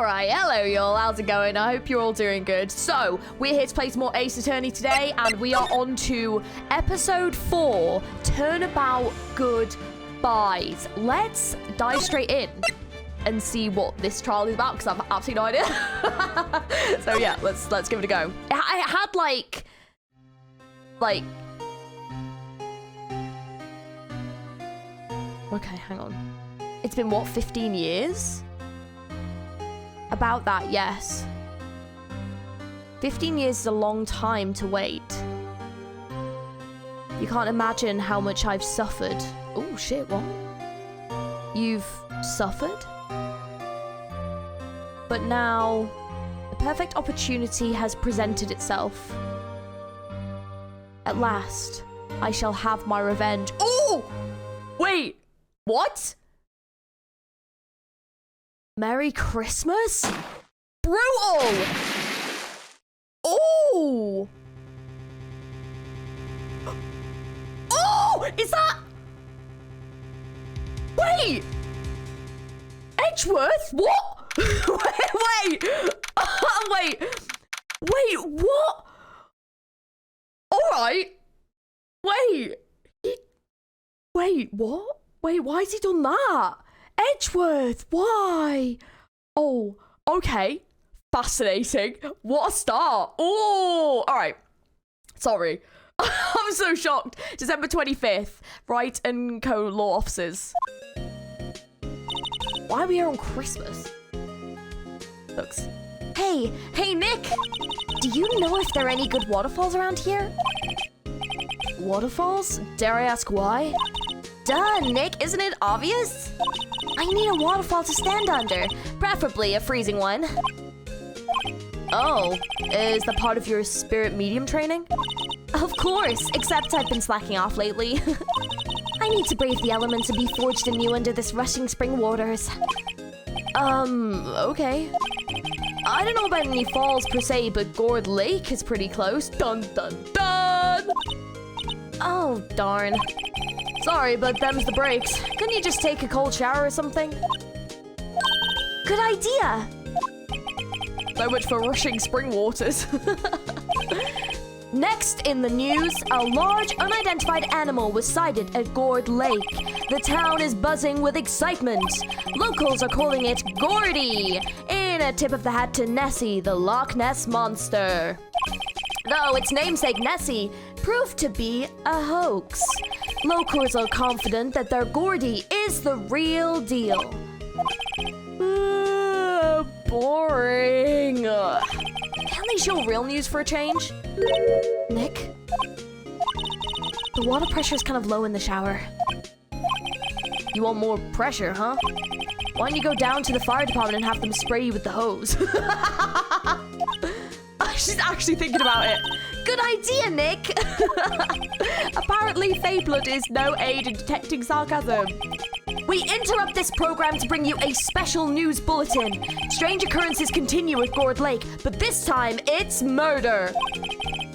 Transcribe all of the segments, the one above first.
Alright, hello y'all, how's it going? I hope you're all doing good. So, we're here to play some more Ace Attorney today, and we are on to episode 4, Turnabout Goodbyes. Let's dive straight in and see what this trial is about, because I've absolutely no idea. So yeah, let's give it a go. I had like... Okay, hang on. It's been, what, 15 years? About that, yes. 15 years is a long time to wait. You can't imagine how much I've suffered. Oh, shit, what? You've suffered? But now, the perfect opportunity has presented itself. At last, I shall have my revenge. Oh! Wait! What? Merry Christmas? Brutal! Oh! Oh! Is that... Wait! Edgeworth? What? wait! Wait! Wait, what? Alright. Wait. Wait, what? Wait, why has he done that? Edgeworth, why? Oh, okay. Fascinating. What a start. Oh, all right. Sorry. I'm so shocked. December 25th. Wright and Co. Law Officers. Why are we here on Christmas? Looks. Hey, Nick. Do you know if there are any good waterfalls around here? Waterfalls? Dare I ask why? Duh, Nick, isn't it obvious? I need a waterfall to stand under, preferably a freezing one. Oh, is that part of your spirit medium training? Of course, except I've been slacking off lately. I need to brave the elements and be forged anew under this rushing spring waters. Okay. I don't know about any falls per se, but Gourd Lake is pretty close. Dun dun dun! Oh, darn. Sorry, but them's the breaks. Couldn't you just take a cold shower or something? Good idea! So much for rushing spring waters. Next in the news, a large unidentified animal was sighted at Gourd Lake. The town is buzzing with excitement. Locals are calling it Gordy, in a tip of the hat to Nessie, the Loch Ness Monster. Though its namesake Nessie proved to be a hoax. Locals are confident that their Gordy is the real deal. Boring. Can they show real news for a change? Nick? The water pressure is kind of low in the shower. You want more pressure, huh? Why don't you go down to the fire department and have them spray you with the hose? She's actually thinking about it. Good idea, Nick! Apparently, Fey Blood is no aid in detecting sarcasm. We interrupt this program to bring you a special news bulletin. Strange occurrences continue at Gourd Lake, but this time it's murder.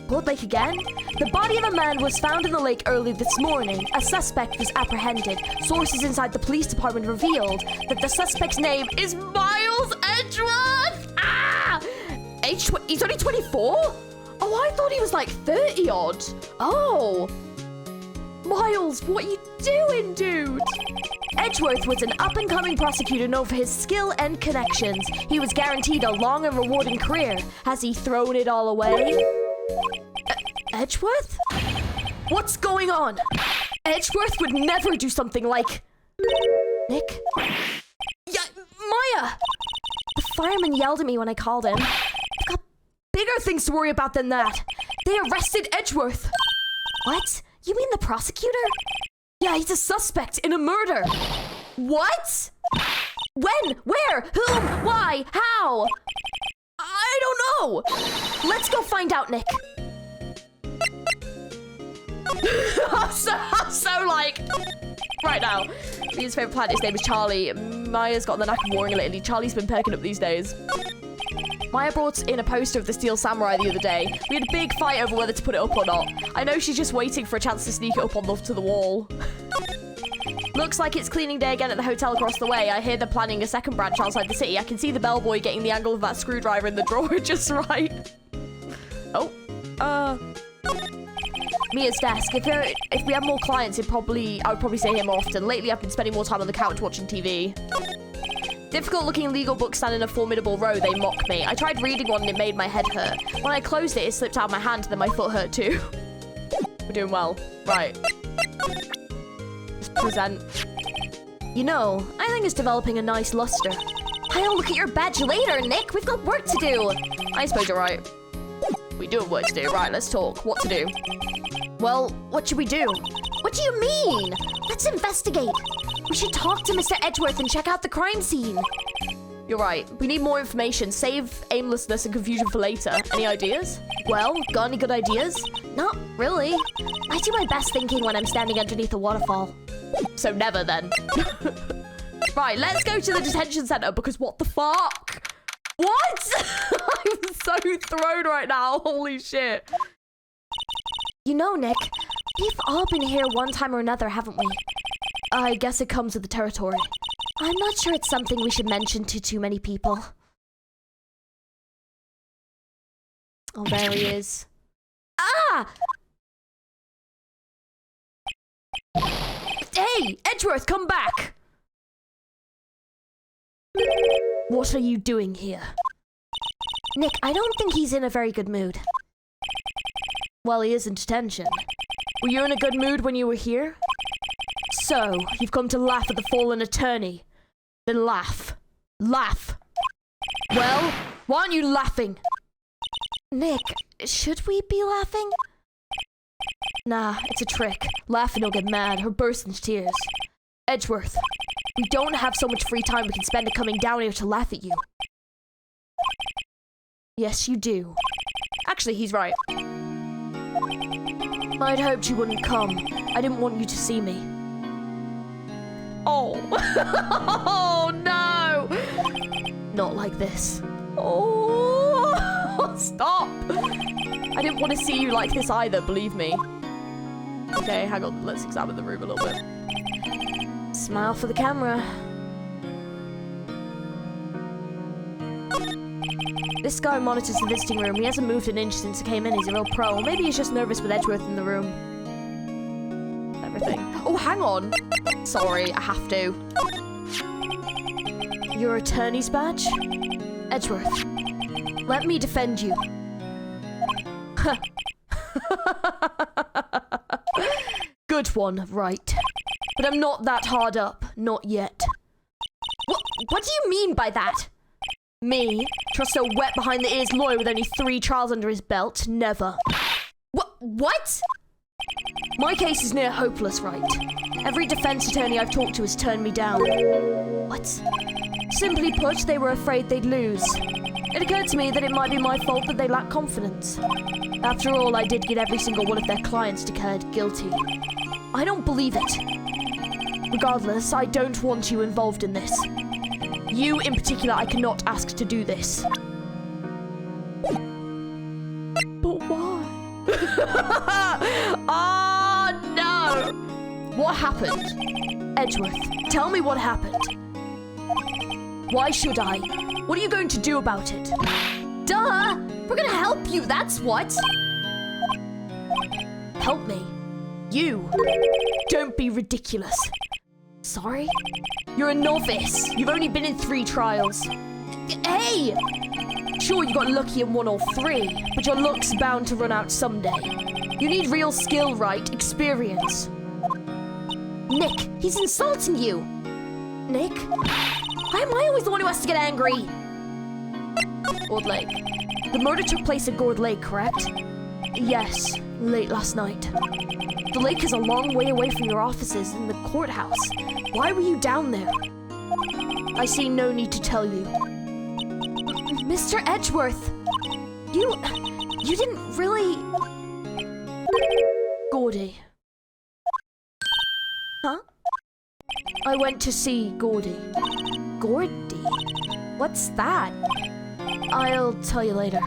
Gourd Lake again? The body of a man was found in the lake early this morning. A suspect was apprehended. Sources inside the police department revealed that the suspect's name is Miles Edgeworth! Ah! He's only 24? Oh, I thought he was like 30 odd. Oh. Miles, what are you doing, dude? Edgeworth was an up-and-coming prosecutor known for his skill and connections. He was guaranteed a long and rewarding career. Has he thrown it all away? Edgeworth? What's going on? Edgeworth would never do something like... Nick? Yeah, Maya! The fireman yelled at me when I called him. I've got bigger things to worry about than that. They arrested Edgeworth. What? You mean the prosecutor? Yeah, he's a suspect in a murder. What? When? Where? Whom? Why? How? I don't know. Let's go find out, Nick. I'm so like... Right now. Lee's favourite plant, his name is Charlie. Maya's got the knack of warring lately. Charlie's been perking up these days. Maya brought in a poster of the Steel Samurai the other day. We had a big fight over whether to put it up or not. I know she's just waiting for a chance to sneak it up to the wall. Looks like it's cleaning day again at the hotel across the way. I hear they're planning a second branch outside the city. I can see the bellboy getting the angle of that screwdriver in the drawer just right. Oh. Mia's desk. If we have more clients, I would probably say here more often. Lately, I've been spending more time on the couch watching TV. Difficult-looking legal books stand in a formidable row. They mock me. I tried reading one and it made my head hurt. When I closed it, it slipped out of my hand and then my foot hurt too. We're doing well. Right. Let's present. You know, I think it's developing a nice luster. I'll look at your badge later, Nick. We've got work to do. I suppose you're right. We do have work to do. Right, let's talk. What to do? Well, what should we do? What do you mean? Let's investigate. We should talk to Mr. Edgeworth and check out the crime scene. You're right. We need more information. Save aimlessness and confusion for later. Any ideas? Well, got any good ideas? Not really. I do my best thinking when I'm standing underneath a waterfall. So never then. Right, let's go to the detention center because what the fuck? What? I'm so thrown right now. Holy shit. You know, Nick, we've all been here one time or another, haven't we? I guess it comes with the territory. I'm not sure it's something we should mention to too many people. Oh, there he is. Ah! Hey, Edgeworth, come back! What are you doing here? Nick, I don't think he's in a very good mood. Well, he is in detention. Were you in a good mood when you were here? So, you've come to laugh at the fallen attorney. Then laugh. Laugh. Well, why aren't you laughing? Nick, should we be laughing? Nah, it's a trick. Laugh and he'll get mad or burst into tears. Edgeworth, we don't have so much free time we can spend it coming down here to laugh at you. Yes, you do. Actually, he's right. I'd hoped you wouldn't come. I didn't want you to see me. Oh. Oh, no. Not like this. Oh. Stop. I didn't want to see you like this either, believe me. Okay, hang on. Let's examine the room a little bit. Smile for the camera. This guy monitors the visiting room. He hasn't moved an inch since he came in. He's a real pro. Or maybe he's just nervous with Edgeworth in the room. Everything. Oh, hang on. Sorry, I have to. Your attorney's badge? Edgeworth, let me defend you. Good one, right. But I'm not that hard up. Not yet. What do you mean by that? Me? Trust a wet behind the ears lawyer with only 3 trials under his belt? Never. What? My case is near hopeless, right? Every defense attorney I've talked to has turned me down. What? Simply put, they were afraid they'd lose. It occurred to me that it might be my fault that they lacked confidence. After all, I did get every single one of their clients declared guilty. I don't believe it. Regardless, I don't want you involved in this. You, in particular, I cannot ask to do this. But why? Oh, no! What happened? Edgeworth, tell me what happened. Why should I? What are you going to do about it? Duh! We're gonna help you, that's what! Help me? You? Don't be ridiculous. Sorry? You're a novice. You've only been in 3 trials. Hey! Sure, you got lucky in 1 or 3, but your luck's bound to run out someday. You need real skill, right? Experience. Nick, he's insulting you! Nick? Why am I always the one who has to get angry? Gourd Lake. The murder took place at Gourd Lake, correct? Yes, late last night. The lake is a long way away from your offices in the courthouse. Why were you down there? I see no need to tell you. Mr. Edgeworth, you didn't really... Gordy. Huh? I went to see Gordy. Gordy? What's that? I'll tell you later.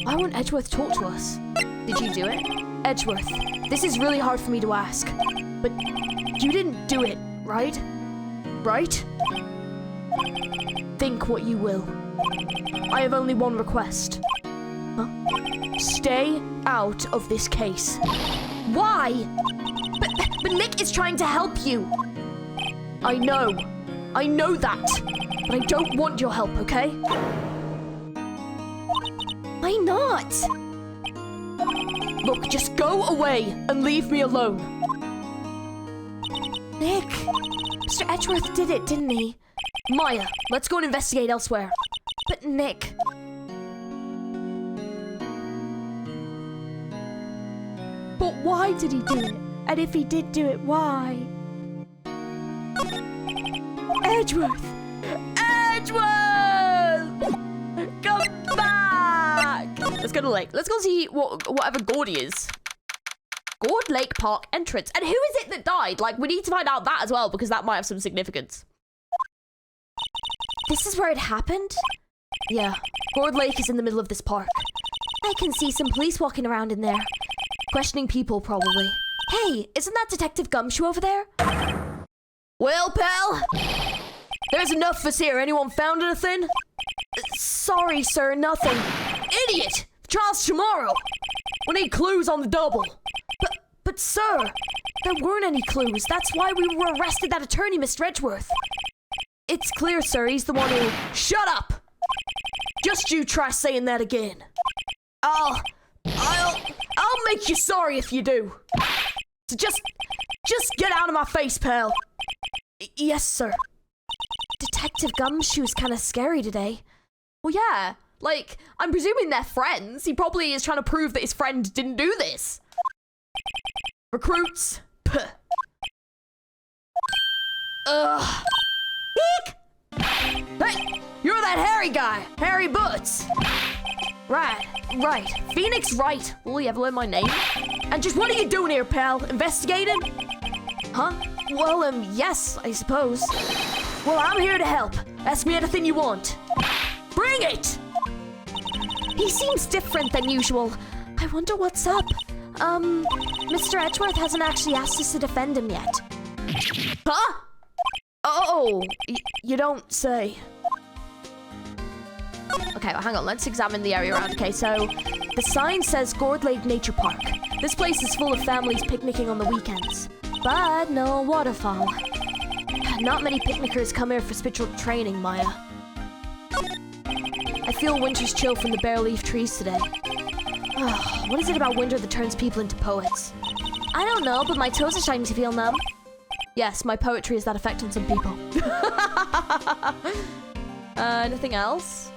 Why won't Edgeworth talk to us? Did you do it? Edgeworth, this is really hard for me to ask, but you didn't do it, right? Right? Think what you will. I have only one request. Huh? Stay out of this case. Why? But Nick is trying to help you. I know that, but I don't want your help, okay? Why not? Look, just go away and leave me alone. Nick, Mr. Edgeworth did it, didn't he? Maya, let's go and investigate elsewhere. But Nick... But why did he do it? And if he did do it, why? Edgeworth! Edgeworth! Come back! Let's go to the lake. Let's go see whatever Gordy is. Gord Lake Park entrance. And who is it that died? Like, we need to find out that as well, because that might have some significance. This is where it happened? Yeah. Gord Lake is in the middle of this park. I can see some police walking around in there. Questioning people, probably. Hey, isn't that Detective Gumshoe over there? Well, pal, there's enough of us here. Anyone found anything? Sorry, sir, nothing. Idiot! Trial's tomorrow. We need clues on the double. But sir, there weren't any clues. That's why we arrested that attorney, Mr. Edgeworth. It's clear, sir. He's the one who... Shut up! Just you try saying that again. I'll make you sorry if you do. So just get out of my face, pal. Yes, sir. Detective Gumshoe's kind of scary today. Well, yeah. Like, I'm presuming they're friends. He probably is trying to prove that his friend didn't do this. Recruits. Puh. Ugh. Eek! Hey, you're that hairy guy. Harry Butts. Right. Phoenix Wright. Will you ever learn my name? And just what are you doing here, pal? Investigating? Huh? Well, yes, I suppose. Well, I'm here to help. Ask me anything you want. Bring it! He seems different than usual. I wonder what's up. Mr. Edgeworth hasn't actually asked us to defend him yet. Huh? Oh, you don't say. Okay, well, hang on. Let's examine the area around. Okay, so the sign says Gord Lake Nature Park. This place is full of families picnicking on the weekends. But no waterfall. Not many picnickers come here for spiritual training, Maya. I feel winter's chill from the bare leaf trees today. Oh, what is it about winter that turns people into poets? I don't know, but my toes are starting to feel numb. Yes, my poetry has that effect on some people. Anything else?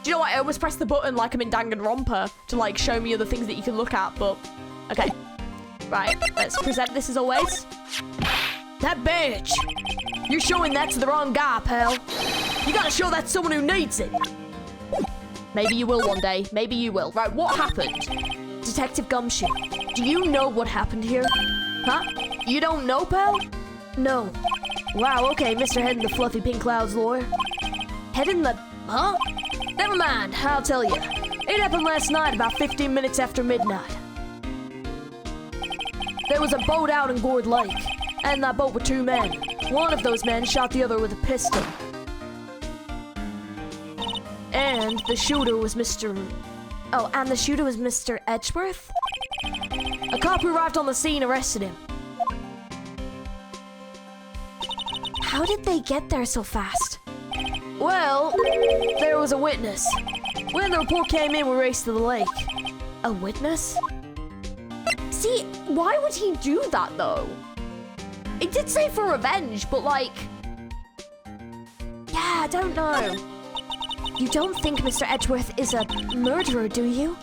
Do you know what? I always press the button like I'm in Danganronpa to like show me other things that you can look at, but okay. Right, let's present this as always. That badge! You're showing that to the wrong guy, pal. You gotta show that to someone who needs it. Maybe you will one day. Maybe you will. Right, what happened? Detective Gumshoe, do you know what happened here? Huh? You don't know, pal? No. Wow, okay, Mr. Head in the fluffy pink clouds lawyer. Head in the... Huh? Never mind, I'll tell you. It happened last night about 15 minutes after midnight. There was a boat out in Gord Lake, and in that boat were two men. One of those men shot the other with a pistol. And the shooter was Mr. Oh, and the shooter was Mr. Edgeworth? A cop who arrived on the scene arrested him. How did they get there so fast? Well, there was a witness. When the report came in, we raced to the lake. A witness? See, why would he do that, though? It did say for revenge, but like... Yeah, I don't know. You don't think Mr. Edgeworth is a murderer, do you?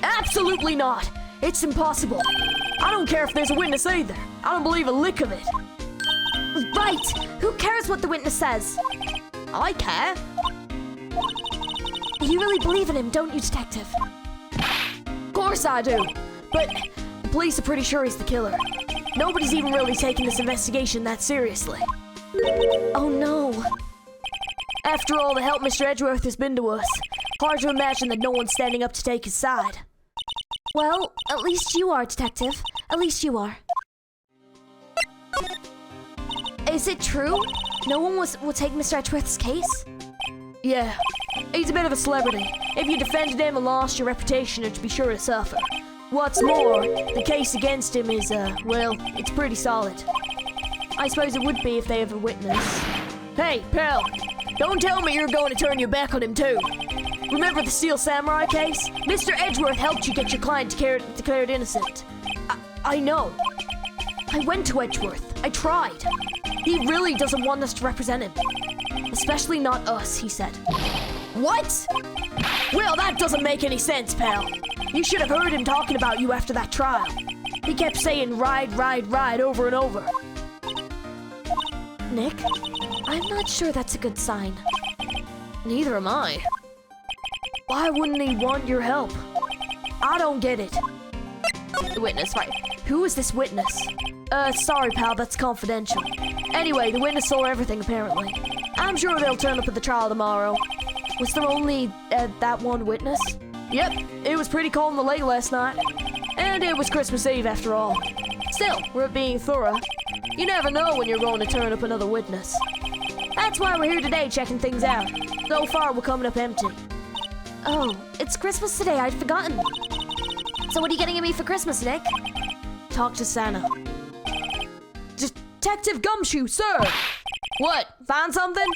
Absolutely not. It's impossible. I don't care if there's a witness either. I don't believe a lick of it. Right! Who cares what the witness says? I care. You really believe in him, don't you, Detective? Of course I do. But the police are pretty sure he's the killer. Nobody's even really taking this investigation that seriously. Oh no. After all the help Mr. Edgeworth has been to us, hard to imagine that no one's standing up to take his side. Well, at least you are, Detective. At least you are. Is it true? No one will take Mr. Edgeworth's case? Yeah, he's a bit of a celebrity. If you defended him and lost your reputation, it'd be sure to suffer. What's more, the case against him is, well, it's pretty solid. I suppose it would be if they have a witness. Hey, pal, don't tell me you're going to turn your back on him too. Remember the Steel Samurai case? Mr. Edgeworth helped you get your client declared innocent. I know. I went to Edgeworth. I tried. He really doesn't want us to represent him. Especially not us, he said. What? Well, that doesn't make any sense, pal. You should have heard him talking about you after that trial. He kept saying ride, ride, ride over and over. Nick, I'm not sure that's a good sign. Neither am I. Why wouldn't he want your help? I don't get it. The witness, right. Who is this witness? Sorry, pal, that's confidential. Anyway, the witness saw everything, apparently. I'm sure they'll turn up at the trial tomorrow. Was there only, that one witness? Yep, it was pretty cold in the lake last night. And it was Christmas Eve, after all. Still, we're being thorough. You never know when you're going to turn up another witness. That's why we're here today, checking things out. So far, we're coming up empty. Oh, it's Christmas today, I'd forgotten. So what are you getting at me for Christmas, Nick? Talk to Santa. Detective Gumshoe, sir! What, found something?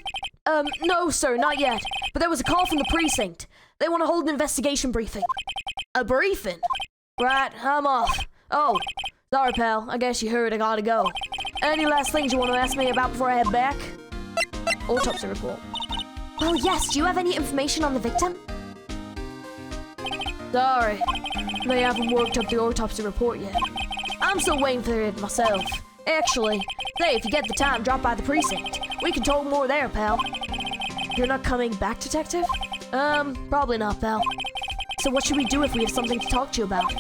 No, sir, not yet. But there was a call from the precinct. They want to hold an investigation briefing. A briefing? Right, I'm off. Oh, sorry, pal. I guess you heard I gotta go. Any last things you want to ask me about before I head back? Autopsy report. Well, yes. Do you have any information on the victim? Sorry. They haven't worked up the autopsy report yet. I'm still waiting for it myself. Actually, say, if you get the time, drop by the precinct. We can talk more there, pal. You're not coming back, Detective? Probably not, pal. So what should we do if we have something to talk to you about?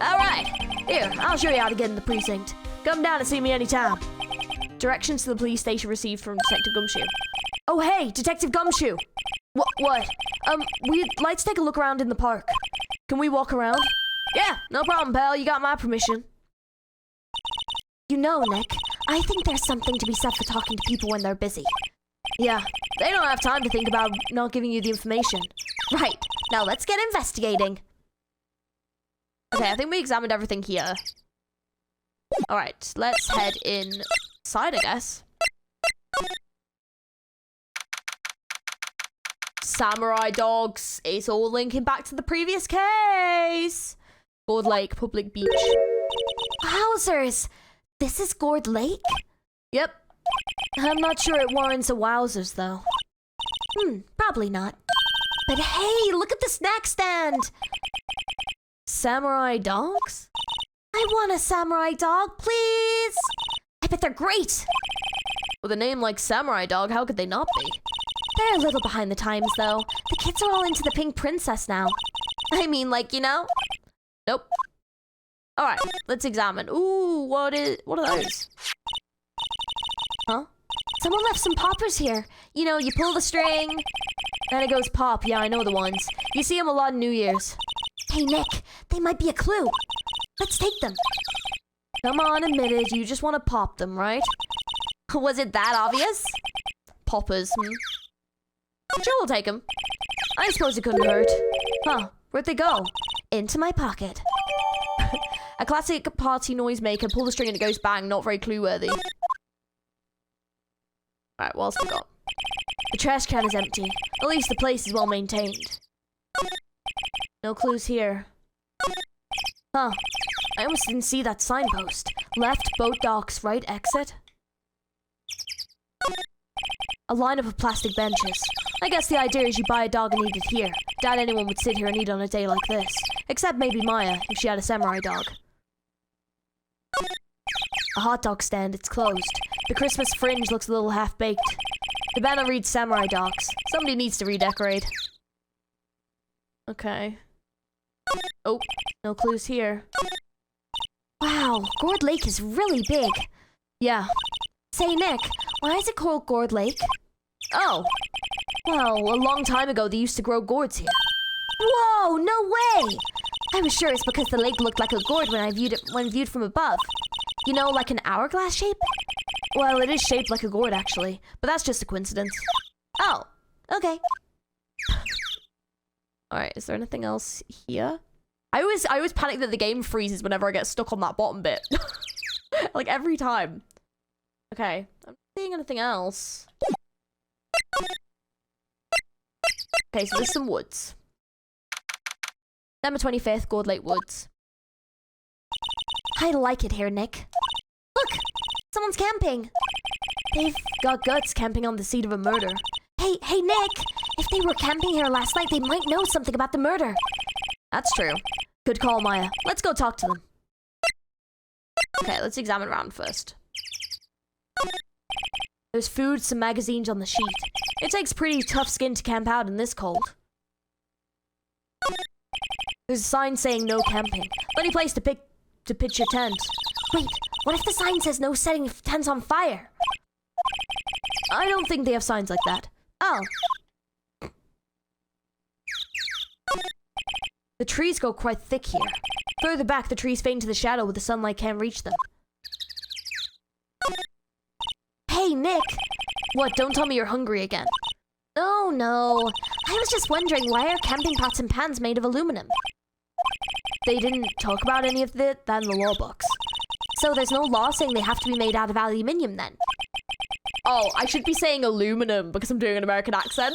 Alright, here, I'll show you how to get in the precinct. Come down and see me anytime. Directions to the police station received from Detective Gumshoe. Oh, hey, Detective Gumshoe! What? We'd like to take a look around in the park. Can we walk around? Yeah, no problem, pal. You got my permission. You know, Nick, I think there's something to be said for talking to people when they're busy. Yeah, they don't have time to think about not giving you the information. Right, now let's get investigating. Okay, I think we examined everything here. Alright, let's head inside, I guess. Samurai dogs. It's all linking back to the previous case. Gourd Lake, public beach. Wowzers! This is Gourd Lake? Yep. I'm not sure it warrants a wowzers, though. Probably not. But hey, look at the snack stand! Samurai dogs? I want a samurai dog, please! I bet they're great! With a name like Samurai Dog, how could they not be? They're a little behind the times, though. The kids are all into the pink princess now. I mean, like, you know? Nope. Alright, let's examine. Ooh, what are those? Huh? Someone left some poppers here. You know, you pull the string, and it goes pop. Yeah, I know the ones. You see them a lot in New Year's. Hey, Nick, they might be a clue. Let's take them. Come on, admit it. You just want to pop them, right? Was it that obvious? Poppers, Sure, we'll take them. I suppose it couldn't hurt. Huh, where'd they go? Into my pocket. A classic party noisemaker. Pull the string and it goes bang. Not very clue-worthy. Alright, what else we got? The trash can is empty. At least the place is well maintained. No clues here. Huh. I almost didn't see that signpost. Left, boat docks, right exit. A lineup of plastic benches. I guess the idea is you buy a dog and eat it here. Doubt anyone would sit here and eat on a day like this. Except maybe Maya, if she had a samurai dog. A hot dog stand, it's closed. The Christmas fringe looks a little half-baked. The banner reads Samurai Dogs. Somebody needs to redecorate. Okay. Oh, no clues here. Wow, Gourd Lake is really big. Yeah. Say, Nick, why is it called Gourd Lake? Oh. Well, a long time ago they used to grow gourds here. Whoa, no way! I was sure it's because the lake looked like a gourd when I viewed it when viewed from above. You know, like an hourglass shape? Well, it is shaped like a gourd, actually. But that's just a coincidence. Oh, okay. Alright, is there anything else here? I always panic that the game freezes whenever I get stuck on that bottom bit. Like, every time. Okay, I'm not seeing anything else. Okay, so there's some woods. December 25th, Gourd Lake Woods. I like it here, Nick. Look! Someone's camping. They've got guts camping on the scene of a murder. Hey, Nick! If they were camping here last night, they might know something about the murder. That's true. Good call, Maya. Let's go talk to them. Okay, let's examine around first. There's food, some magazines on the sheet. It takes pretty tough skin to camp out in this cold. There's a sign saying no camping. Plenty place to pitch your tent. Wait, what if the sign says no setting tents on fire? I don't think they have signs like that. Oh. The trees go quite thick here. Further back, the trees fade into the shadow where the sunlight can't reach them. Hey, Nick! What, don't tell me you're hungry again. Oh, no. I was just wondering, why are camping pots and pans made of aluminum? They didn't talk about any of that in the law books. So there's no law saying they have to be made out of aluminium then? Oh, I should be saying aluminum because I'm doing an American accent.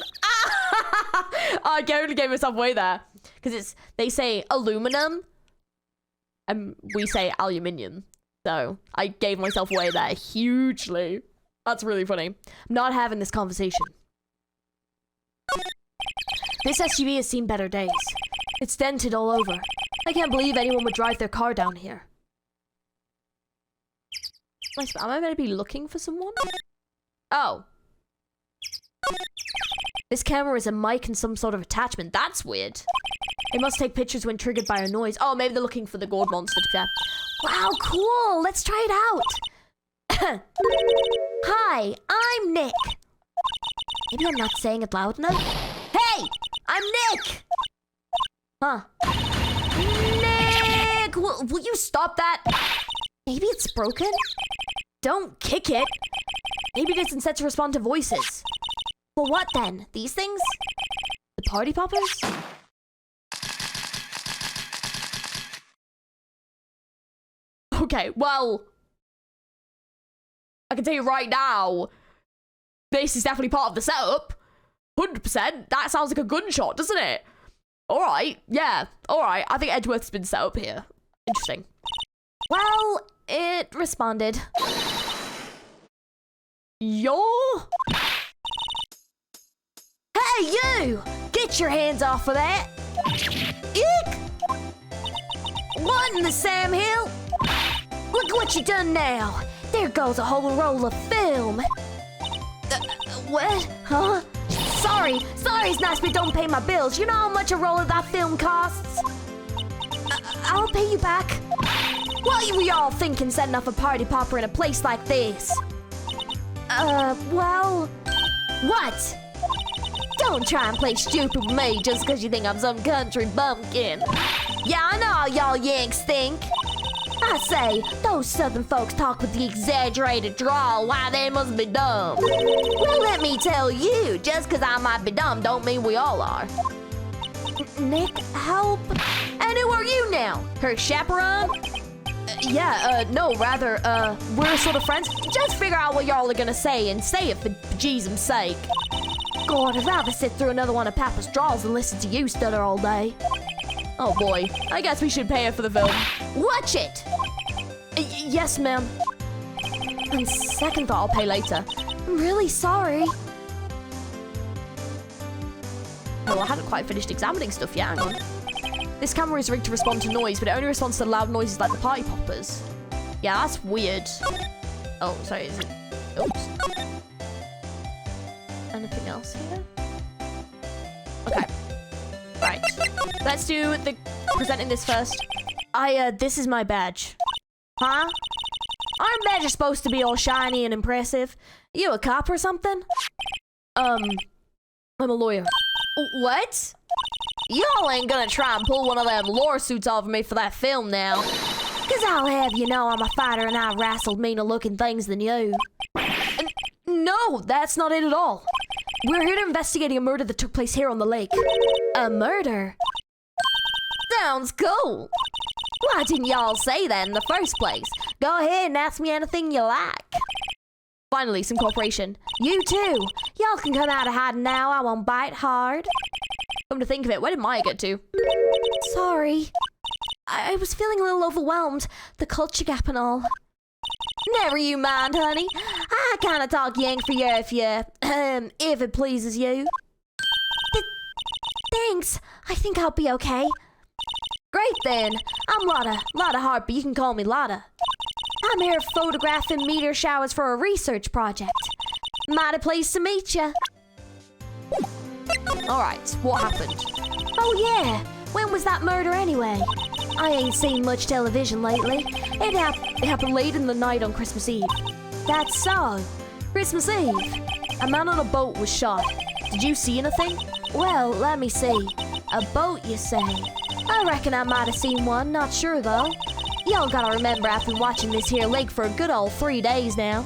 I only gave myself away there. Because they say aluminum and we say aluminium. So I gave myself away there hugely. That's really funny. I'm not having this conversation. This SUV has seen better days. It's dented all over. I can't believe anyone would drive their car down here. Am I meant to be looking for someone? Oh. This camera is a mic and some sort of attachment. That's weird. It must take pictures when triggered by a noise. Oh, maybe they're looking for the gourd monster to be there. Wow, cool! Let's try it out! Hi, I'm Nick. Maybe I'm not saying it loud enough. Hey! I'm Nick! Huh. Nick! Will you stop that? Maybe it's broken? Don't kick it. Maybe it isn't set to respond to voices. Well, what then? These things? The party poppers? Okay, well, I can tell you right now, this is definitely part of the setup. 100%. That sounds like a gunshot, doesn't it? Alright, yeah, alright. I think Edgeworth's been set up here. Interesting. Well, it responded. Yo? Hey, you! Get your hands off of that! Eek! What in the Sam Hill? Look what you done now! There goes a whole roll of film! What? Huh? Sorry's nice, but don't pay my bills. You know how much a roll of that film costs? I'll pay you back. What were y'all thinking setting up a party popper in a place like this? Well... What? Don't try and play stupid with me just because you think I'm some country bumpkin. Yeah, I know how y'all Yanks think. I say, those southern folks talk with the exaggerated drawl. Why, they must be dumb. Well, let me tell you, just because I might be dumb don't mean we all are. Nick, help. And who are you now? Her chaperone? No, rather, we're sort of friends. Just figure out what y'all are gonna say and say it for Jesus' sake. God, I'd rather sit through another one of Papa's draws than listen to you stutter all day. Oh boy, I guess we should pay her for the film. Watch it! Yes, ma'am. On second thought, I'll pay later. I'm really sorry. Oh, I hadn't quite finished examining stuff yet, hang on. This camera is rigged to respond to noise, but it only responds to loud noises like the party poppers. Yeah, that's weird. Oh, sorry, is it? Oops. Anything else here? Okay. Right. Let's do the presenting this first. This is my badge. Huh? Aren't badges supposed to be all shiny and impressive? You a cop or something? I'm a lawyer. What? Y'all ain't gonna try and pull one of them lawsuits off of me for that film now. Cause I'll have you know I'm a fighter and I wrestled meaner looking things than you. No, that's not it at all. We're here to investigate a murder that took place here on the lake. A murder? Sounds cool. Why didn't y'all say that in the first place? Go ahead and ask me anything you like. Finally, some cooperation. You too. Y'all can come out of hiding now. I won't bite hard. Come to think of it, where did Maya get to? Sorry. I was feeling a little overwhelmed. The culture gap and all. Never you mind, honey. I kind of talk yank for you if it pleases you. Thanks. I think I'll be okay. Great then. I'm Lotta Hart, but you can call me Lotta. I'm here photographing meteor showers for a research project. Mighty pleased to meet ya. Alright, what happened? Oh yeah, when was that murder anyway? I ain't seen much television lately. It happened late in the night on Christmas Eve. That's so. Christmas Eve. A man on a boat was shot. Did you see anything? Well, let me see. A boat, you say? I reckon I might have seen one, not sure though. Y'all gotta remember I've been watching this here lake for a good old 3 days now.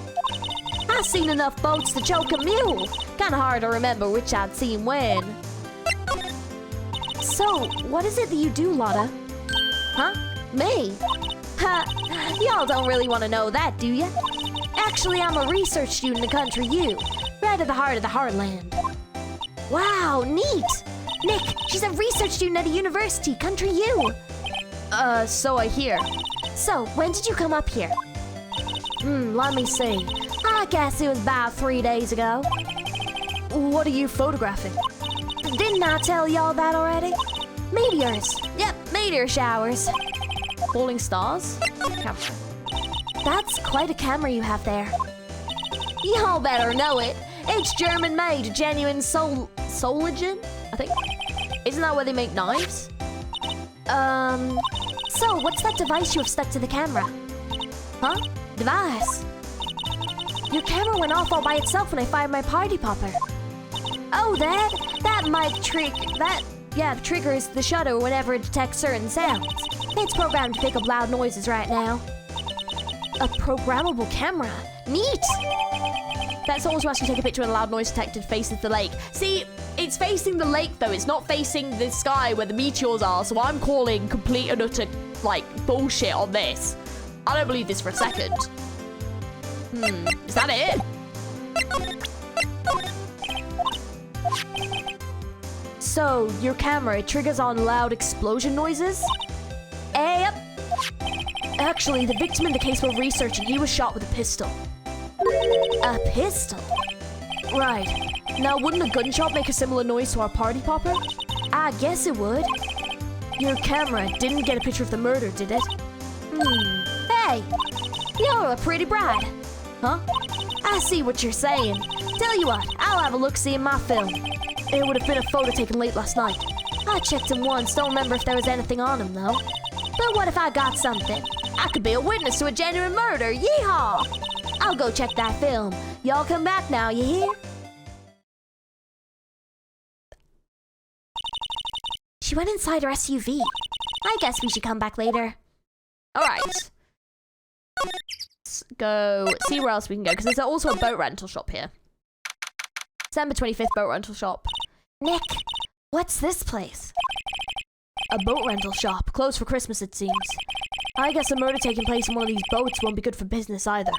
I've seen enough boats to choke a mule. Kinda hard to remember which I'd seen when. So, what is it that you do, Lotta? Huh? Me? Ha! Y'all don't really want to know that, do ya? Actually, I'm a research student in Country U, right at the heart of the heartland. Wow, neat! Nick, she's a research student at a university, Country U. So I hear. So, when did you come up here? Let me see. I guess it was about 3 days ago. What are you photographing? Didn't I tell y'all that already? Meteors. Yep, meteor showers. Falling stars? Camera. That's quite a camera you have there. Y'all better know it. It's German made, genuine Soligen, I think. Isn't that where they make knives? So what's that device you have stuck to the camera? Huh? Device? Your camera went off all by itself when I fired my party popper. Oh, that mic triggers the shutter whenever it detects certain sounds. It's programmed to pick up loud noises right now. A programmable camera. Neat! That's always once you take a picture when a loud noise detector faces the lake. See, it's facing the lake though, it's not facing the sky where the meteors are, so I'm calling complete and utter, like, bullshit on this. I don't believe this for a second. Is that it? So, your camera, it triggers on loud explosion noises? Yep. Actually, the victim in the case we're researching, he was shot with a pistol. A pistol? Right. Now, wouldn't a gunshot make a similar noise to our party popper? I guess it would. Your camera didn't get a picture of the murder, did it? Hey, you're a pretty bride. Huh? I see what you're saying. Tell you what, I'll have a look-see in my film. It would have been a photo taken late last night. I checked him once, don't remember if there was anything on him, though. But what if I got something? I could be a witness to a genuine murder, yeehaw! I'll go check that film. Y'all come back now, you hear? She went inside her SUV. I guess we should come back later. Alright. Let's go see where else we can go, because there's also a boat rental shop here. December 25th boat rental shop. Nick, what's this place? A boat rental shop. Closed for Christmas, it seems. I guess a murder taking place in one of these boats won't be good for business either.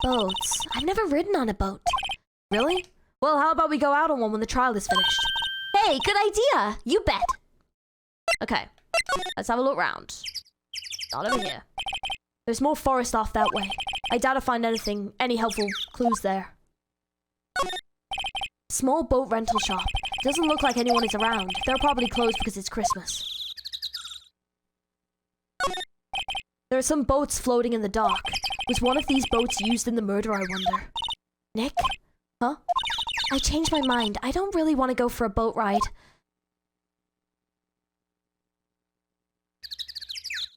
Boats? I've never ridden on a boat. Really? Well, how about we go out on one when the trial is finished? Hey, good idea! You bet! Okay, let's have a look round. Not over here. There's more forest off that way. I doubt I'll find any helpful clues there. Small boat rental shop. Doesn't look like anyone is around. They're probably closed because it's Christmas. There are some boats floating in the dock. Was one of these boats used in the murder, I wonder? Nick? Huh? I changed my mind. I don't really want to go for a boat ride.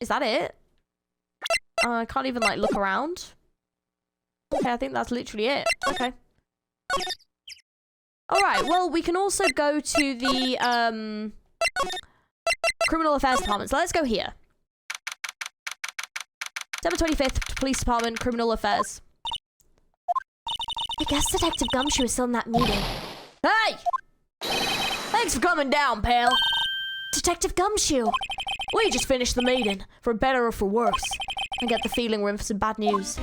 Is that it? I can't even, like, look around. Okay, I think that's literally it. Okay. Alright, well, we can also go to the, Criminal Affairs Department. So let's go here. December 25th, Police Department, Criminal Affairs. I guess Detective Gumshoe is still in that meeting. Hey! Thanks for coming down, pal. Detective Gumshoe! We just finished the meeting, for better or for worse. I get the feeling we're in for some bad news.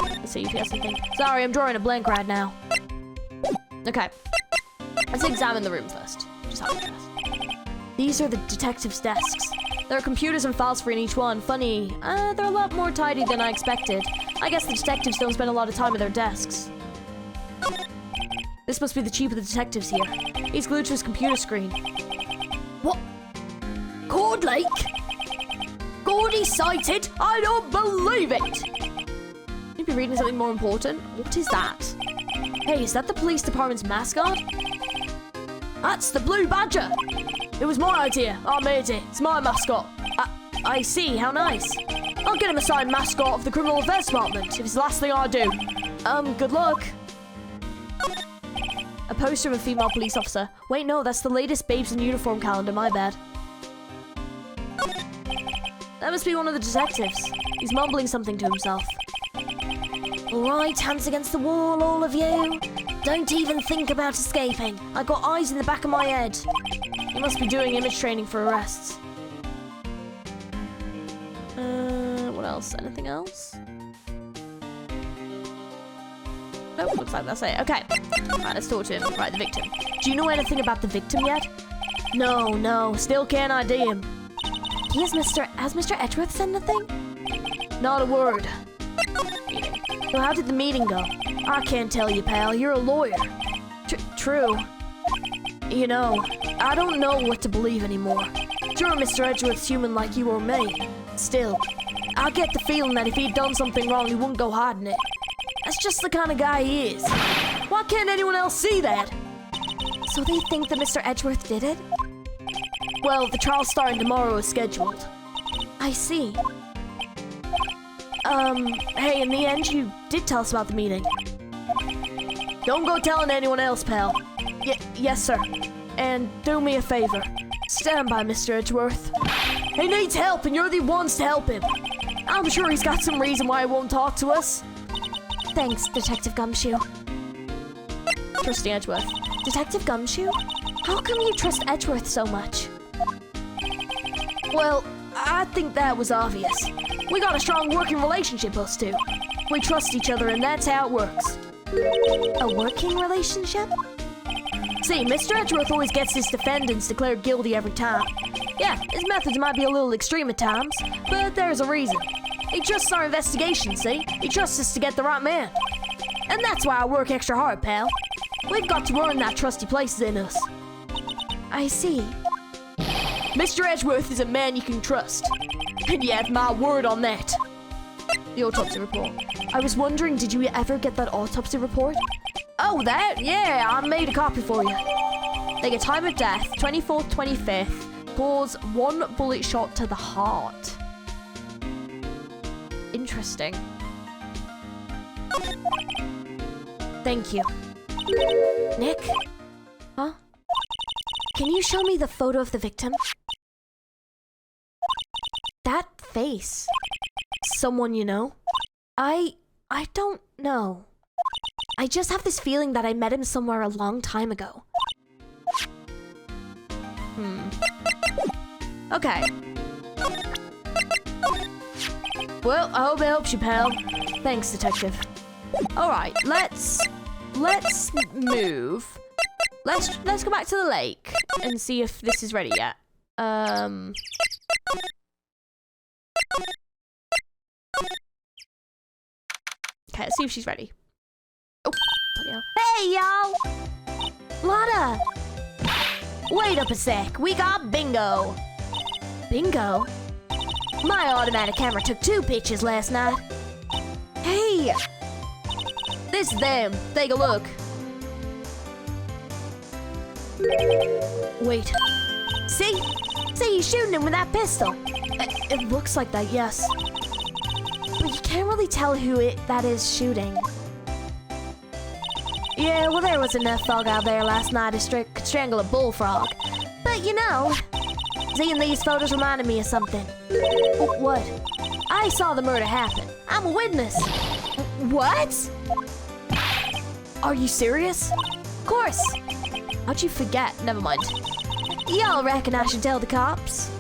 Let's see if he has something. Sorry, I'm drawing a blank right now. Okay. Let's examine the room first. Just out of interest. These are the detectives' desks. There are computers and files for in each one. Funny, they're a lot more tidy than I expected. I guess the detectives don't spend a lot of time at their desks. This must be the chief of the detectives here. He's glued to his computer screen. What? Cord Lake? Gordy sighted? I don't believe it! You'd be reading something more important. What is that? Hey, is that the police department's mascot? That's the Blue Badger! It was my idea. I made it. It's my mascot. I see. How nice. I'll get him assigned mascot of the Criminal Affairs Department if it's the last thing I do. Good luck. A poster of a female police officer. Wait, no, that's the latest Babes in Uniform calendar. My bad. That must be one of the detectives. He's mumbling something to himself. All right, hands against the wall, all of you. Don't even think about escaping. I got eyes in the back of my head. He must be doing image training for arrests. What else? Anything else? Nope, looks like that's it. Okay. Right, let's talk to him. Right, the victim. Do you know anything about the victim yet? No, still can't ID him. Has Mr. Edgeworth said anything? Not a word. So how did the meeting go? I can't tell you, pal. You're a lawyer. True. You know, I don't know what to believe anymore. Sure, Mr. Edgeworth's human like you or me. Still, I get the feeling that if he'd done something wrong, he wouldn't go hiding it. That's just the kind of guy he is. Why can't anyone else see that? So they think that Mr. Edgeworth did it? Well, the trial's starting tomorrow as scheduled. I see. Hey, in the end, you did tell us about the meeting. Don't go telling anyone else, pal. Yes, sir. And do me a favor. Stand by Mr. Edgeworth. He needs help, and you're the ones to help him. I'm sure he's got some reason why he won't talk to us. Thanks, Detective Gumshoe. Trusting Edgeworth. Detective Gumshoe? How come you trust Edgeworth so much? Well, I think that was obvious. We got a strong working relationship, us two. We trust each other, and that's how it works. A working relationship? See, Mr. Edgeworth always gets his defendants declared guilty every time. Yeah, his methods might be a little extreme at times, but there's a reason. He trusts our investigation, see? He trusts us to get the right man. And that's why I work extra hard, pal. We've got to earn that trust he places in us. I see. Mr. Edgeworth is a man you can trust. And you have my word on that. The autopsy report. I was wondering, did you ever get that autopsy report? Oh, that? Yeah, I made a copy for you. They get time of death, 24th, 25th. Cause 1 bullet shot to the heart. Interesting. Thank you. Nick? Huh? Can you show me the photo of the victim? That face. Someone you know? I don't know. I just have this feeling that I met him somewhere a long time ago. Okay. Well, I hope it helps you, pal. Thanks, detective. Alright, let's move. Let's go back to the lake and see if this is ready yet. Okay, let's see if she's ready. Oh, bloody hell. Hey, y'all! Lotta! Wait up a sec. We got bingo. Bingo? My automatic camera took 2 pictures last night. Hey! This is them. Take a look. Wait. See? See, he's shooting him with that pistol. It looks like that, yes. But you can't really tell who that is shooting. Yeah, well, there was enough fog out there last night to strangle a bullfrog. But you know, seeing these photos reminded me of something. What? I saw the murder happen. I'm a witness. What? Are you serious? Of course. How'd you forget? Never mind. Y'all reckon I should tell the cops?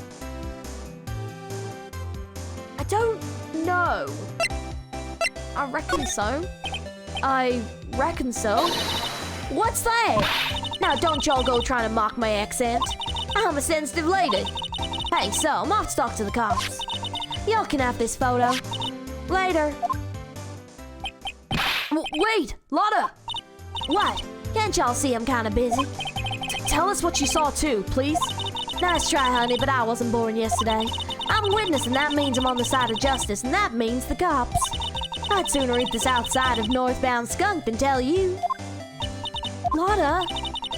I don't know. I reckon so. I reckon so. What's that? Now don't y'all go trying to mock my accent. I'm a sensitive lady. Hey, so I'm off to talk to the cops. Y'all can have this photo. Later. Wait, Lotta! What? Can't y'all see I'm kind of busy? Tell us what you saw too, please. Nice try, honey, but I wasn't born yesterday. I'm a witness, and that means I'm on the side of justice, and that means the cops. I'd sooner eat the south side of northbound skunk than tell you. Lotta,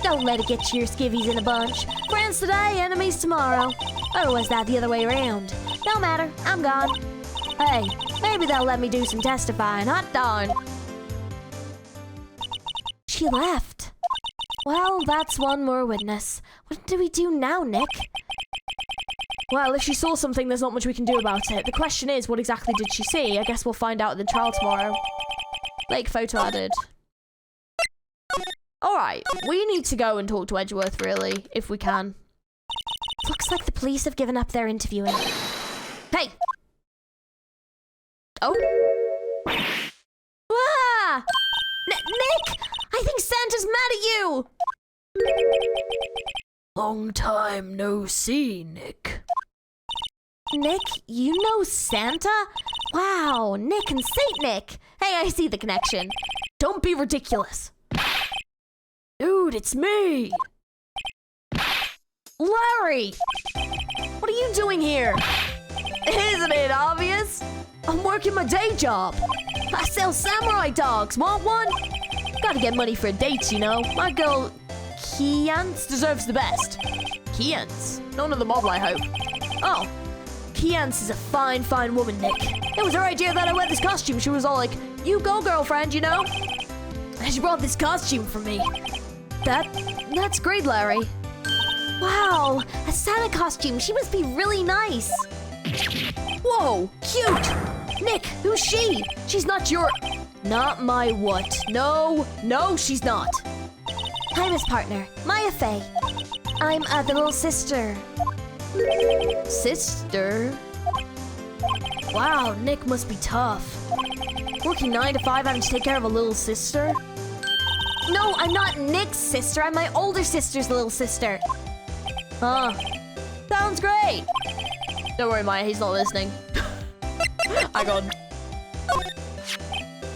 don't let it get your skivvies in a bunch. Friends today, enemies tomorrow. Or was that the other way around? No matter, I'm gone. Hey, maybe they'll let me do some testifying, hot darn. She left. Well, that's one more witness. What do we do now, Nick? Well, if she saw something, there's not much we can do about it. The question is, what exactly did she see? I guess we'll find out at the trial tomorrow. Lake photo added. Alright, we need to go and talk to Edgeworth, really, if we can. Looks like the police have given up their interviewing. Hey! Oh? Ah! Nick! I think Santa's mad at you! Long time no see, Nick. Nick, you know Santa? Wow, Nick and Saint Nick. Hey, I see the connection. Don't be ridiculous. Dude, it's me! Larry! What are you doing here? Isn't it obvious? I'm working my day job. I sell samurai dogs. Want one? Gotta get money for dates, you know. My girl, Kiance, deserves the best. Kiance? None of the model, I hope. Oh. Kiance is a fine, fine woman, Nick. It was her idea that I wear this costume. She was all like, you go, girlfriend, you know? And she brought this costume for me. That's great, Larry. Wow, a Santa costume. She must be really nice. Whoa, cute! Nick, who's she? She's not your... Not my what? No, she's not. Hi, Miss Partner. Maya Faye. I'm the little sister. Sister? Wow, Nick must be tough. Working 9 to 5, having to take care of a little sister? No, I'm not Nick's sister. I'm my older sister's little sister. Huh. Sounds great. Don't worry, Maya, he's not listening. Hang on.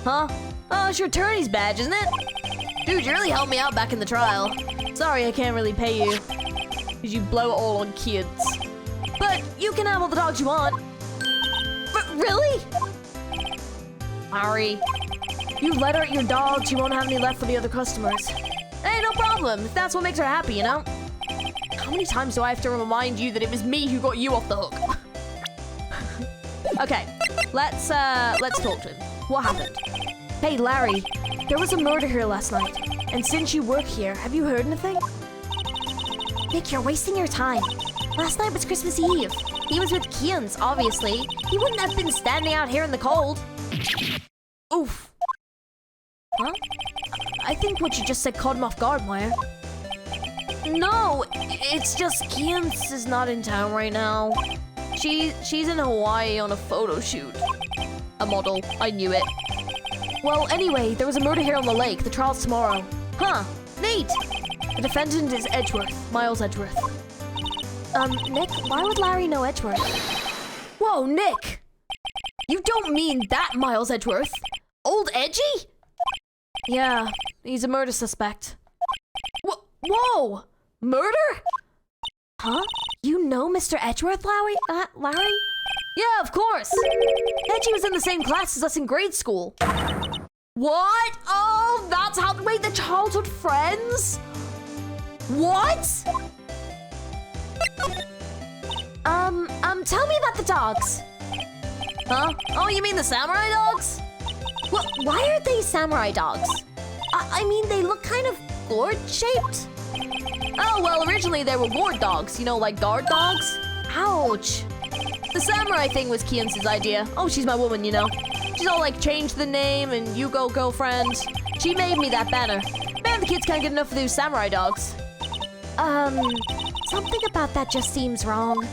Huh? Oh, it's your attorney's badge, isn't it? Dude, you really helped me out back in the trial. Sorry, I can't really pay you. Because you blow it all on kids. But you can have all the dogs you want. Really? Harry. You let her at your dogs, you won't have any left for the other customers. Hey, no problem. If that's what makes her happy, you know? How many times do I have to remind you that it was me who got you off the hook? Okay, let's talk to him. What happened? Hey, Larry, there was a murder here last night. And since you work here, have you heard anything? Nick, you're wasting your time. Last night was Christmas Eve. He was with Kians, obviously. He wouldn't have been standing out here in the cold. Oof. Huh? I think what you just said caught him off guard, Maya. No, it's just Kians is not in town right now. She's in Hawaii on a photo shoot. A model, I knew it. Well, anyway, there was a murder here on the lake. The trial's tomorrow. Huh, neat. The defendant is Edgeworth, Miles Edgeworth. Nick, why would Larry know Edgeworth? Whoa, Nick! You don't mean that Miles Edgeworth? Old Edgy? Yeah, he's a murder suspect. Whoa! Murder? Huh? You know Mr. Edgeworth, Larry? Yeah, of course. Edgy was in the same class as us in grade school. What? Oh, that's how... Wait, the childhood friends? What? Tell me about the dogs. Huh? Oh, you mean the samurai dogs? Why are they samurai dogs? I mean, they look kind of gourd-shaped. Oh, well, originally they were ward dogs. You know, like guard dogs? Ouch. The samurai thing was Kian's idea. Oh, she's my woman, you know. She's all like, change the name and you go girlfriend. She made me that banner. Man, the kids can't get enough of those samurai dogs. Something about that just seems wrong.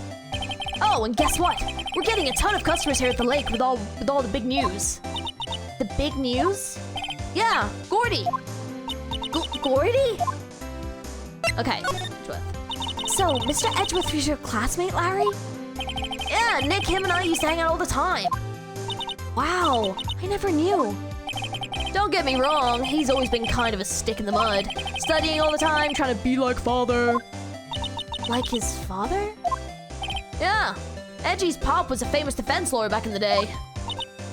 Oh, and guess what? We're getting a ton of customers here at the lake with all the big news. The big news? Yeah, Gordy. Gordy? Okay, Edgeworth. So, Mr. Edgeworth was your classmate, Larry? Yeah, Nick, him and I used to hang out all the time. Wow, I never knew. Don't get me wrong, he's always been kind of a stick in the mud. Studying all the time, trying to be like father. Like his father? Yeah, Edgy's pop was a famous defense lawyer back in the day.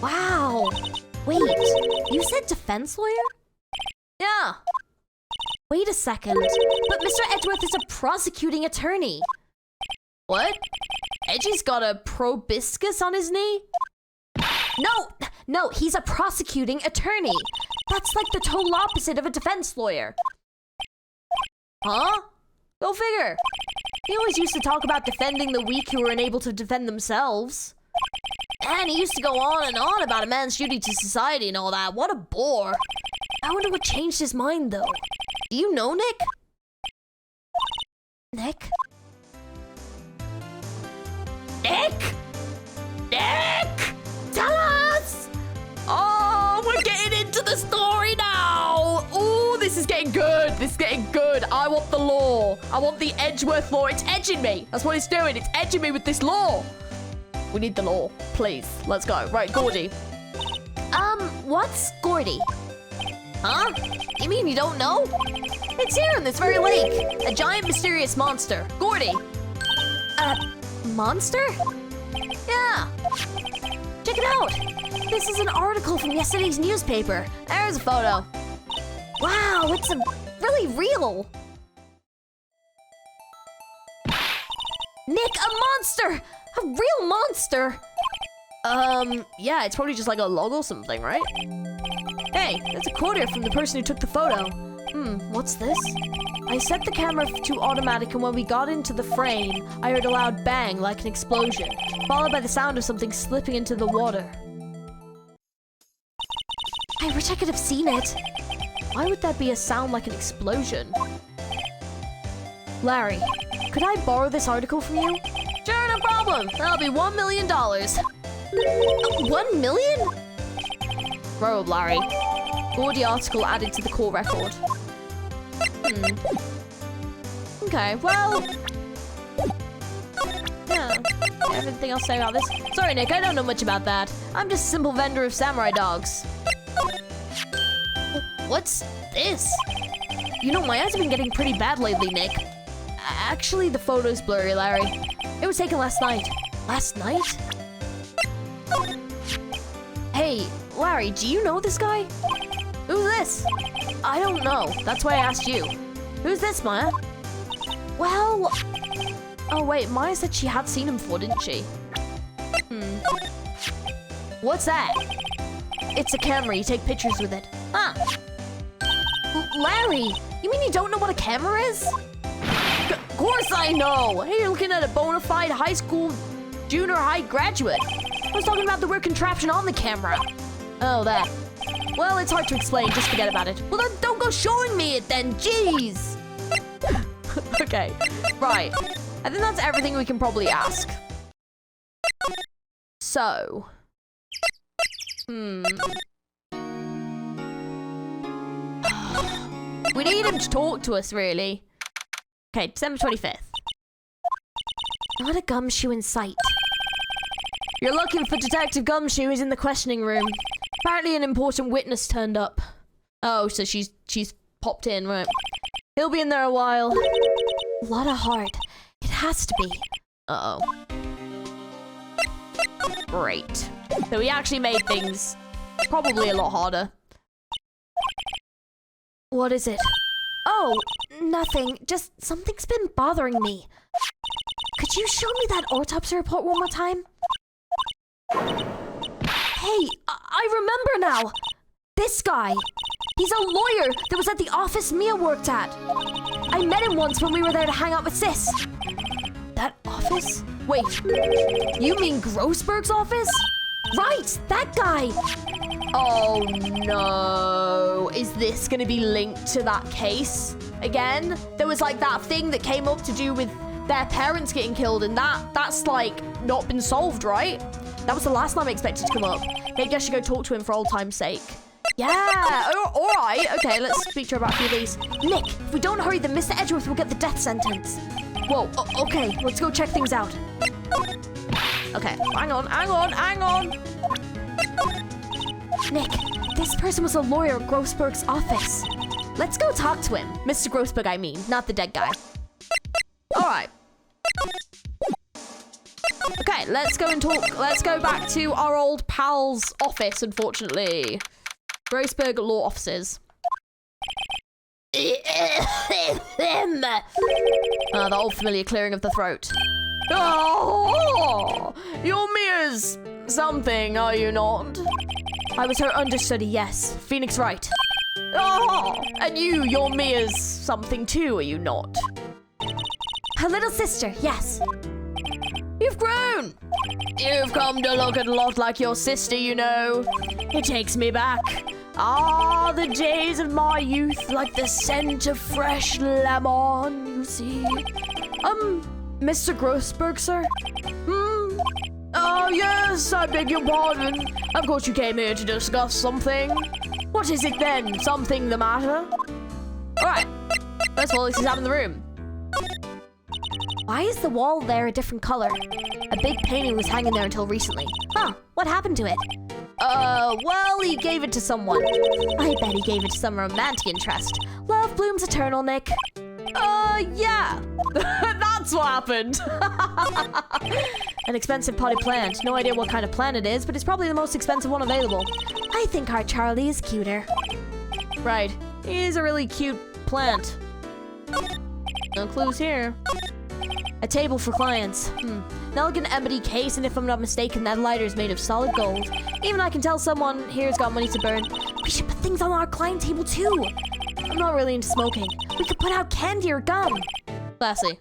Wow. Wait, you said defense lawyer? Yeah. Wait a second, but Mr. Edgeworth is a prosecuting attorney. What? Edgy's got a proboscis on his knee? No, he's a prosecuting attorney. That's like the total opposite of a defense lawyer. Huh? Go figure. He always used to talk about defending the weak who were unable to defend themselves. And he used to go on and on about a man's duty to society and all that. What a bore. I wonder what changed his mind, though. Do you know Nick? Nick? Nick? Nick? Tell us! Oh, we're getting into the story now! Ooh, this is getting good. This is getting good. I want the law. I want the Edgeworth law. It's edging me. That's what it's doing. It's edging me with this law. We need the law. Please. Let's go. Right, Gordy. What's Gordy? Huh? You mean you don't know? It's here in this very lake. A giant mysterious monster. Gordy. Monster? Yeah. Check it out. This is an article from yesterday's newspaper. There's a photo. Wow, it's really real. Nick, a monster! A real monster! Yeah, it's probably just like a logo or something, right? Hey, that's a quote here from the person who took the photo. What's this? I set the camera to automatic, and when we got into the frame, I heard a loud bang like an explosion, followed by the sound of something slipping into the water. I wish I could have seen it. Why would that be a sound like an explosion? Larry, could I borrow this article from you? Sure, no problem. That'll be $1 million. 1 million? Robe, Larry. Gordy article added to the call record. Okay, well... Yeah, everything else to say about this? Sorry, Nick, I don't know much about that. I'm just a simple vendor of samurai dogs. What's this? You know, my eyes have been getting pretty bad lately, Nick. Actually, the photo's blurry, Larry. It was taken last night. Last night? Hey, Larry, do you know this guy? Who's this? I don't know. That's why I asked you. Who's this, Maya? Well... Oh, wait, Maya said she had seen him before, didn't she? What's that? It's a camera. You take pictures with it. Huh. Larry, you mean you don't know what a camera is? Of course I know. Hey, you're looking at a bona fide high school junior high graduate. I was talking about the weird contraption on the camera. Oh, that. Well, it's hard to explain. Just forget about it. Well, then don't go showing me it then. Jeez. Okay. Right. I think that's everything we can probably ask. So. We need him to talk to us, really. Okay, December 25th. Not a gumshoe in sight. You're looking for Detective Gumshoe. He's in the questioning room. Apparently an important witness turned up. Oh, so she's popped in, right? He'll be in there a while. A lot of heart. It has to be. Uh-oh. Great. So we actually made things probably a lot harder. What is it? Oh, nothing. Just something's been bothering me. Could you show me that autopsy report one more time? Hey, I remember now. This guy. He's a lawyer that was at the office Mia worked at. I met him once when we were there to hang out with Sis. That office? Wait, you mean Grossberg's office? Right, that guy. Oh no, is this gonna be linked to that case again? There was like that thing that came up to do with their parents getting killed, and that's like not been solved, right? That was the last time I expected to come up. Maybe I should go talk to him for old time's sake. Yeah, all right. Okay, let's speak to her about a few of these. Nick, if we don't hurry, then Mr. Edgeworth will get the death sentence. Whoa, okay, let's go check things out. Okay, hang on. Nick, this person was a lawyer at Grossberg's office. Let's go talk to him. Mr. Grossberg, I mean, not the dead guy. All right. Okay, let's go and talk. Let's go back to our old pal's office, unfortunately. Grossberg Law Offices. The old familiar clearing of the throat. Oh, you're Mia's something, are you not? I was her understudy, yes. Phoenix Wright. Oh, and you're Mia's something too, are you not? Her little sister, yes. You've grown. You've come to look a lot like your sister, you know. It takes me back. Ah, the days of my youth, like the scent of fresh lemon, you see. Mr. Grossberg, sir? Oh, yes, I beg your pardon. Of course you came here to discuss something. What is it then? Something the matter? All right. First of all, let's examine the room. Why is the wall there a different color? A big painting was hanging there until recently. Huh, what happened to it? Well, he gave it to someone. I bet he gave it to some romantic interest. Love blooms eternal, Nick. Yeah. That's what happened. An expensive potted plant. No idea what kind of plant it is, but it's probably the most expensive one available. I think our Charlie is cuter. Right. He's a really cute plant. No clues here. A table for clients. An elegant ebony case, and if I'm not mistaken, that lighter is made of solid gold. Even I can tell someone here's got money to burn. We should put things on our client table too. I'm not really into smoking. We could put out candy or gum. Classy.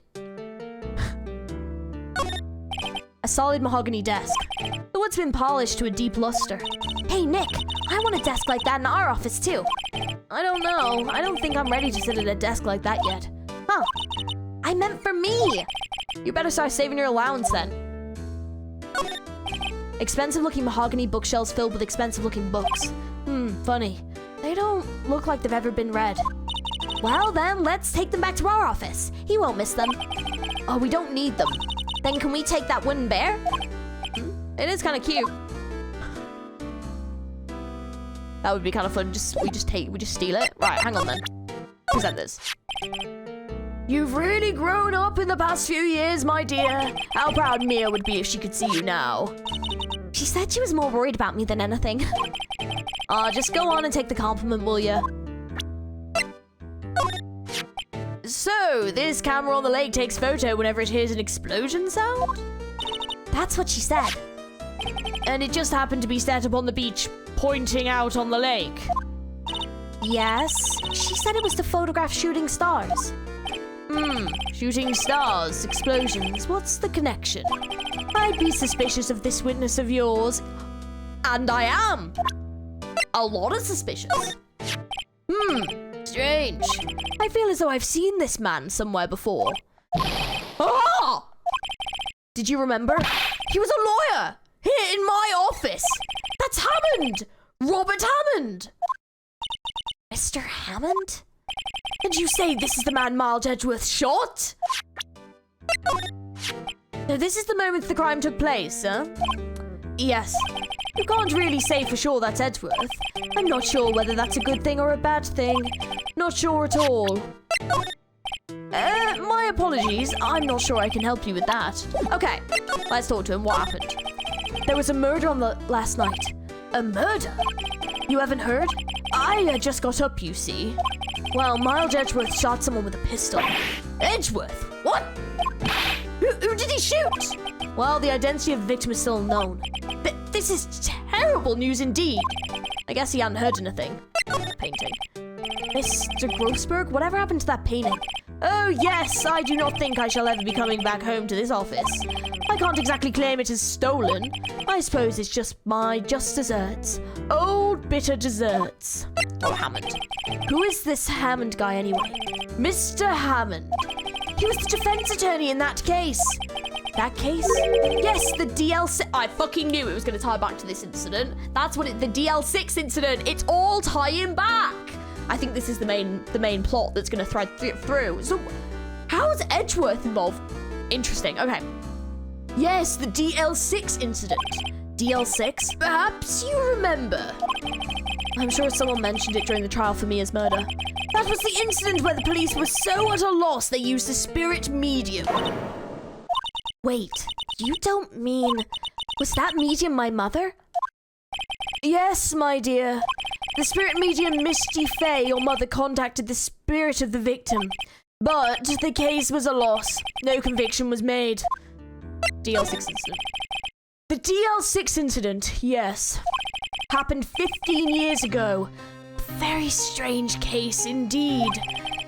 A solid mahogany desk. The wood's been polished to a deep luster. Hey, Nick, I want a desk like that in our office too. I don't know. I don't think I'm ready to sit at a desk like that yet. Huh. I meant for me. You better start saving your allowance then. Expensive-looking mahogany bookshelves filled with expensive-looking books. Funny. They don't look like they've ever been read. Well then, let's take them back to our office. He won't miss them. Oh, we don't need them. Then can we take that wooden bear? It is kind of cute. That would be kind of fun. We just steal it. Right, hang on then. Present this. You've really grown up in the past few years, my dear. How proud Mia would be if she could see you now. She said she was more worried about me than anything. Just go on and take the compliment, will ya? So, this camera on the lake takes photo whenever it hears an explosion sound? That's what she said. And it just happened to be set up on the beach, pointing out on the lake? Yes. She said it was to photograph shooting stars. Shooting stars, explosions, what's the connection? I'd be suspicious of this witness of yours. And I am. A lot of suspicious. Strange. I feel as though I've seen this man somewhere before. Ah! Did you remember? He was a lawyer here in my office. That's Hammond! Robert Hammond! Mr. Hammond? And you say this is the man Miles Edgeworth shot? So this is the moment the crime took place, huh? Yes. You can't really say for sure that's Edgeworth. I'm not sure whether that's a good thing or a bad thing. Not sure at all. My apologies. I'm not sure I can help you with that. Okay, let's talk to him. What happened? There was a murder on the last night. A murder? You haven't heard? I just got up, you see. Well, Miles Edgeworth shot someone with a pistol. Edgeworth? What? Who did he shoot? Well, the identity of the victim is still unknown. This is terrible news indeed. I guess he hadn't heard anything. Painful. painting. Mr. Grossberg, whatever happened to that painting? Oh, yes, I do not think I shall ever be coming back home to this office. I can't exactly claim it as stolen. I suppose it's just my just desserts. Old bitter desserts. Oh, Hammond. Who is this Hammond guy anyway? Mr. Hammond. He was the defense attorney in that case. That case? Yes, the DL6. I fucking knew it was going to tie back to this incident. That's what the DL6 incident. It's all tying back. I think this is the main plot that's going to thread through. So, how is Edgeworth involved? Interesting. Okay. Yes, the DL6 incident. DL6? Perhaps you remember. I'm sure someone mentioned it during the trial for Mia's murder. That was the incident where the police were so at a loss they used the spirit medium. Wait, you don't mean... Was that medium my mother? Yes, my dear. The spirit medium Misty Fey, your mother, contacted the spirit of the victim. But the case was a loss. No conviction was made. DL6 incident. The DL6 incident, yes. Happened 15 years ago. Very strange case indeed.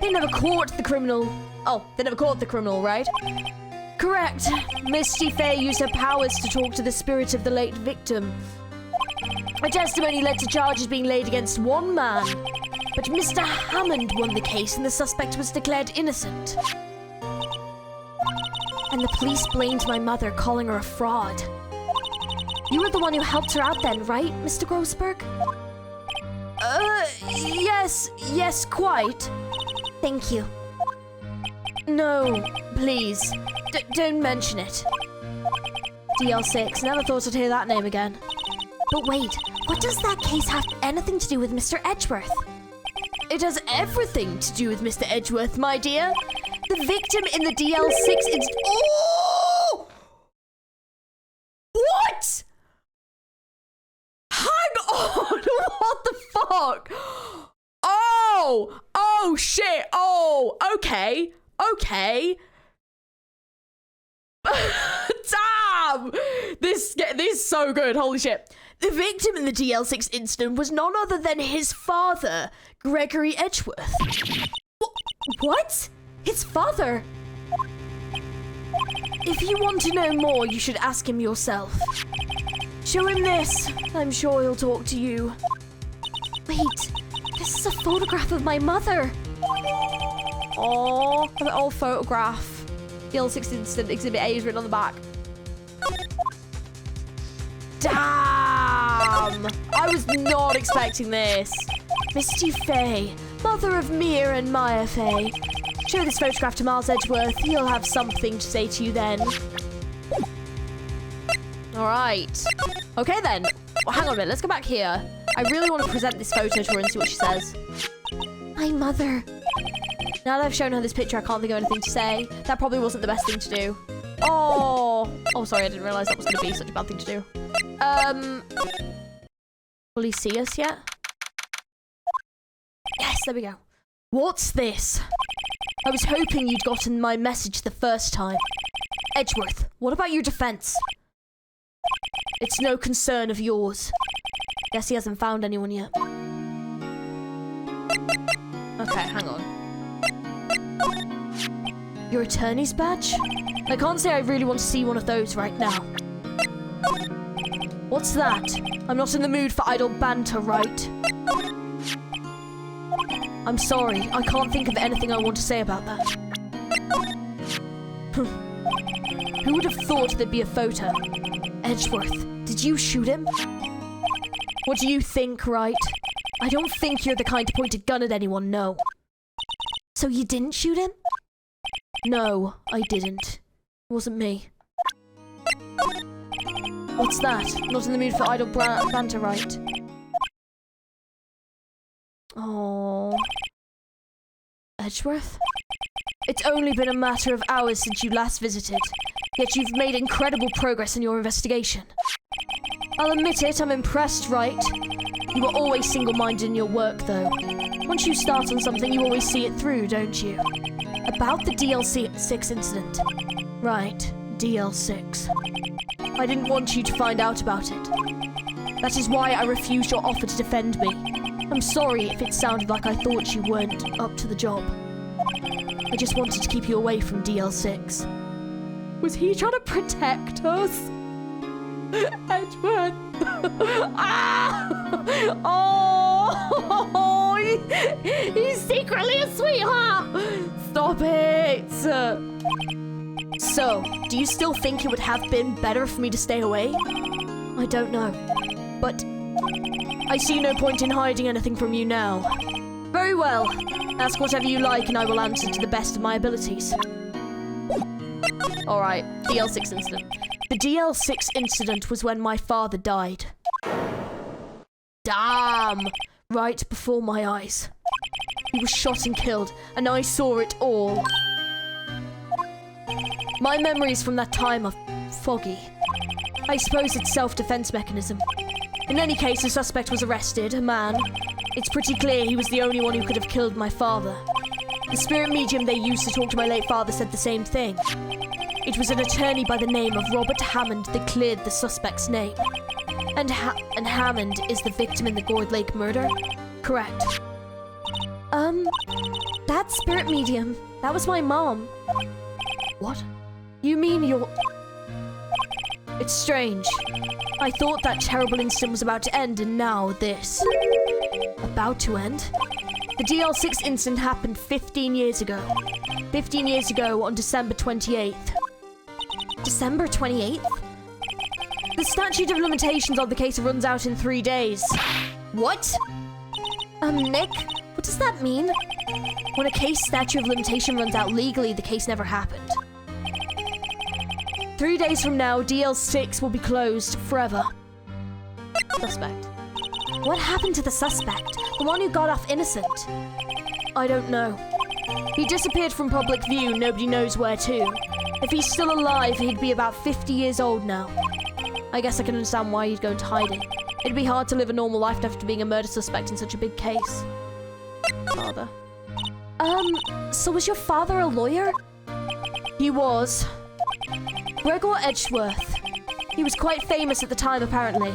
They never caught the criminal. Oh, they never caught the criminal, right? Correct. Misty Fey used her powers to talk to the spirit of the late victim. Her testimony led to charges being laid against one man, but Mr. Hammond won the case and the suspect was declared innocent. And the police blamed my mother, calling her a fraud. You were the one who helped her out then, right, Mr. Grossberg? Yes, quite. Thank you. No, please, don't mention it. DL6, never thought I'd hear that name again. But wait, what does that case have anything to do with Mr. Edgeworth? It has everything to do with Mr. Edgeworth, my dear. The victim in the DL6 incident. Oh! What? Hang on! What the fuck? Oh shit! Oh, okay. Damn! This is so good. Holy shit. The victim in the DL6 incident was none other than his father, Gregory Edgeworth. What? His father? If you want to know more, you should ask him yourself. Show him this. I'm sure he'll talk to you. Wait, this is a photograph of my mother. Oh, an old photograph. DL6 incident, Exhibit A is written on the back. Damn! I was not expecting this. Misty Fey, mother of Mia and Maya Fey. Show this photograph to Miles Edgeworth. He'll have something to say to you then. Alright. Okay then. Well, hang on a minute. Let's go back here. I really want to present this photo to her and see what she says. My mother. Now that I've shown her this picture, I can't think of anything to say. That probably wasn't the best thing to do. Oh, sorry, I didn't realize that was going to be such a bad thing to do. Will he see us yet? Yes, there we go. What's this? I was hoping you'd gotten my message the first time. Edgeworth, what about your defense? It's no concern of yours. Guess he hasn't found anyone yet. Okay, hang on. Your attorney's badge? I can't say I really want to see one of those right now. What's that? I'm not in the mood for idle banter, right? I'm sorry, I can't think of anything I want to say about that. Who would have thought there'd be a photo? Edgeworth, did you shoot him? What do you think, Wright? I don't think you're the kind to point a gun at anyone, no. So you didn't shoot him? No, I didn't. It wasn't me. What's that? Not in the mood for idle banter, right? Oh, Edgeworth? It's only been a matter of hours since you last visited, yet you've made incredible progress in your investigation. I'll admit it, I'm impressed, right? You are always single-minded in your work, though. Once you start on something, you always see it through, don't you? About the DL6 incident. Right, DL6. I didn't want you to find out about it. That is why I refused your offer to defend me. I'm sorry if it sounded like I thought you weren't up to the job. I just wanted to keep you away from DL6. Was he trying to protect us? Edgeworth. Ah! Oh! He's secretly a sweetheart. Stop it. So, do you still think it would have been better for me to stay away? I don't know. But I see no point in hiding anything from you now. Very well. Ask whatever you like and I will answer to the best of my abilities. Alright, DL6 incident. The DL6 incident was when my father died. Damn! Right before my eyes. He was shot and killed, and I saw it all. My memories from that time are foggy. I suppose it's self-defense mechanism. In any case, a suspect was arrested, a man. It's pretty clear he was the only one who could have killed my father. The spirit medium they used to talk to my late father said the same thing. It was an attorney by the name of Robert Hammond that cleared the suspect's name. And Hammond is the victim in the Gourd Lake murder? Correct. That spirit medium, that was my mom. What? You mean you're... It's strange. I thought that terrible incident was about to end, and now this. About to end? The DL6 incident happened 15 years ago. 15 years ago on December 28th. December 28th? The statute of limitations on the case runs out in 3 days. What? Nick, what does that mean? When a case statute of limitation runs out legally, the case never happened. 3 days from now, DL6 will be closed forever. Suspect. What happened to the suspect? The one who got off innocent? I don't know. He disappeared from public view, nobody knows where to. If he's still alive, he'd be about 50 years old now. I guess I can understand why he'd go into hiding. It'd be hard to live a normal life after being a murder suspect in such a big case. Father. So was your father a lawyer? He was. Gregor Edgeworth. He was quite famous at the time, apparently.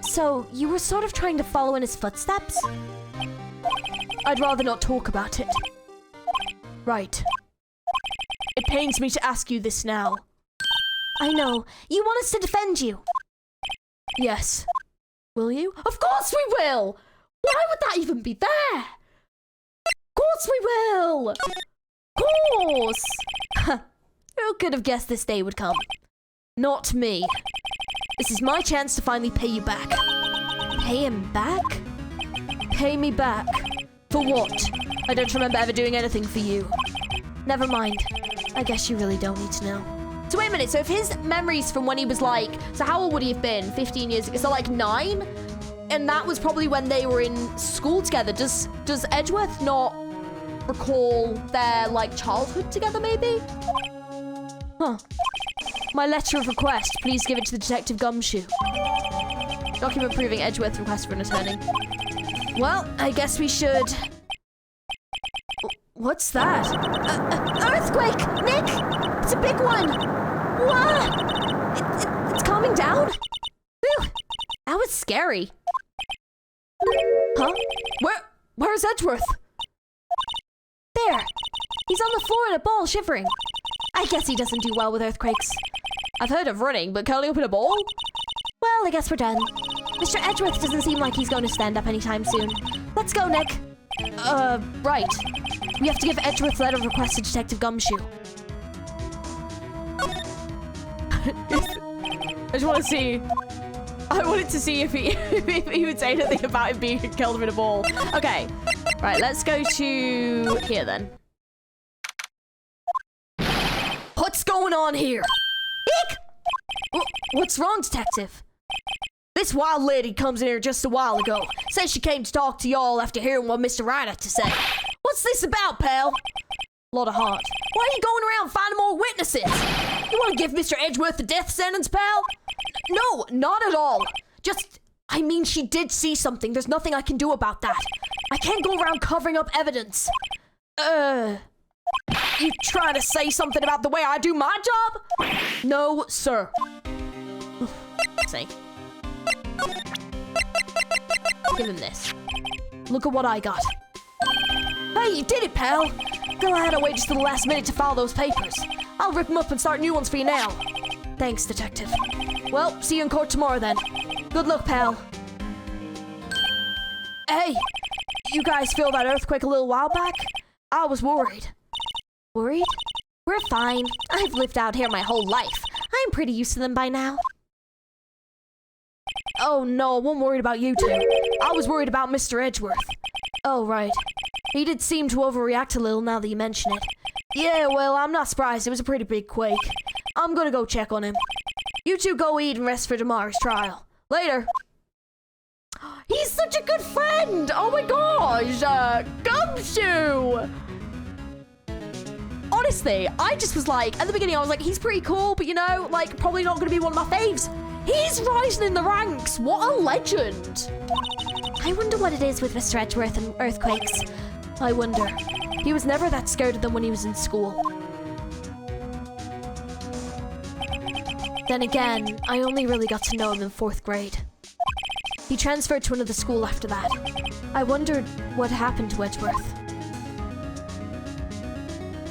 So you were sort of trying to follow in his footsteps? I'd rather not talk about it. Right. It pains me to ask you this now. I know. You want us to defend you. Yes. Will you? Of course we will! Why would that even be there? Of course we will! Of course! Who could have guessed this day would come? Not me. This is my chance to finally pay you back. Pay him back? Pay me back. For what? I don't remember ever doing anything for you. Never mind. I guess you really don't need to know. So wait a minute, so if his memories from when he was like, so how old would he have been? 15 years ago? So like 9? And that was probably when they were in school together. Does Edgeworth not recall their like childhood together maybe? Huh. My letter of request, please give it to the Detective Gumshoe. Document proving Edgeworth request for an attorney. Well, I guess we should... What's that? Earthquake! Nick! It's a big one! What? It's calming down? Whew. That was scary. Huh? Where's Edgeworth? There! He's on the floor in a ball, shivering. I guess he doesn't do well with earthquakes. I've heard of running, but curling up in a ball? Well, I guess we're done. Mr. Edgeworth doesn't seem like he's going to stand up anytime soon. Let's go, Nick. Right. We have to give Edgeworth's letter of request to Detective Gumshoe. I just want to see... I wanted to see if he would say anything about him being killed in a ball. Okay. Right, let's go to here then. What's going on here? Eek! What's wrong, Detective? This wild lady comes in here just a while ago. Says she came to talk to y'all after hearing what Mr. Wright had to say. What's this about, pal? Lot of heart. Why are you going around finding more witnesses? You want to give Mr. Edgeworth the death sentence, pal? No, not at all. Just, I mean, she did see something. There's nothing I can do about that. I can't go around covering up evidence. You trying to say something about the way I do my job? No, sir. Say. Give him this. look at what I got. Hey, you did it, pal. Glad I waited just to the last minute to file those papers. I'll rip them up and start new ones for you now. Thanks, Detective. Well, see you in court tomorrow then. Good luck, pal. Hey, you guys feel that earthquake a little while back? I was worried. Worried? We're fine. I've lived out here my whole life. I'm pretty used to them by now. Oh no, I wasn't worried about you two. I was worried about Mr. Edgeworth. Oh, right. He did seem to overreact a little now that you mention it. Yeah, well, I'm not surprised. It was a pretty big quake. I'm gonna go check on him. You two go eat and rest for tomorrow's trial. Later. He's such a good friend! Oh my gosh! Gumshoe! Honestly, I just was like, at the beginning I was like, he's pretty cool, but you know, like, probably not gonna be one of my faves. He's rising in the ranks! What a legend! I wonder what it is with Mr. Edgeworth and earthquakes. I wonder. He was never that scared of them when he was in school. Then again, I only really got to know him in 4th grade. He transferred to another school after that. I wondered what happened to Edgeworth.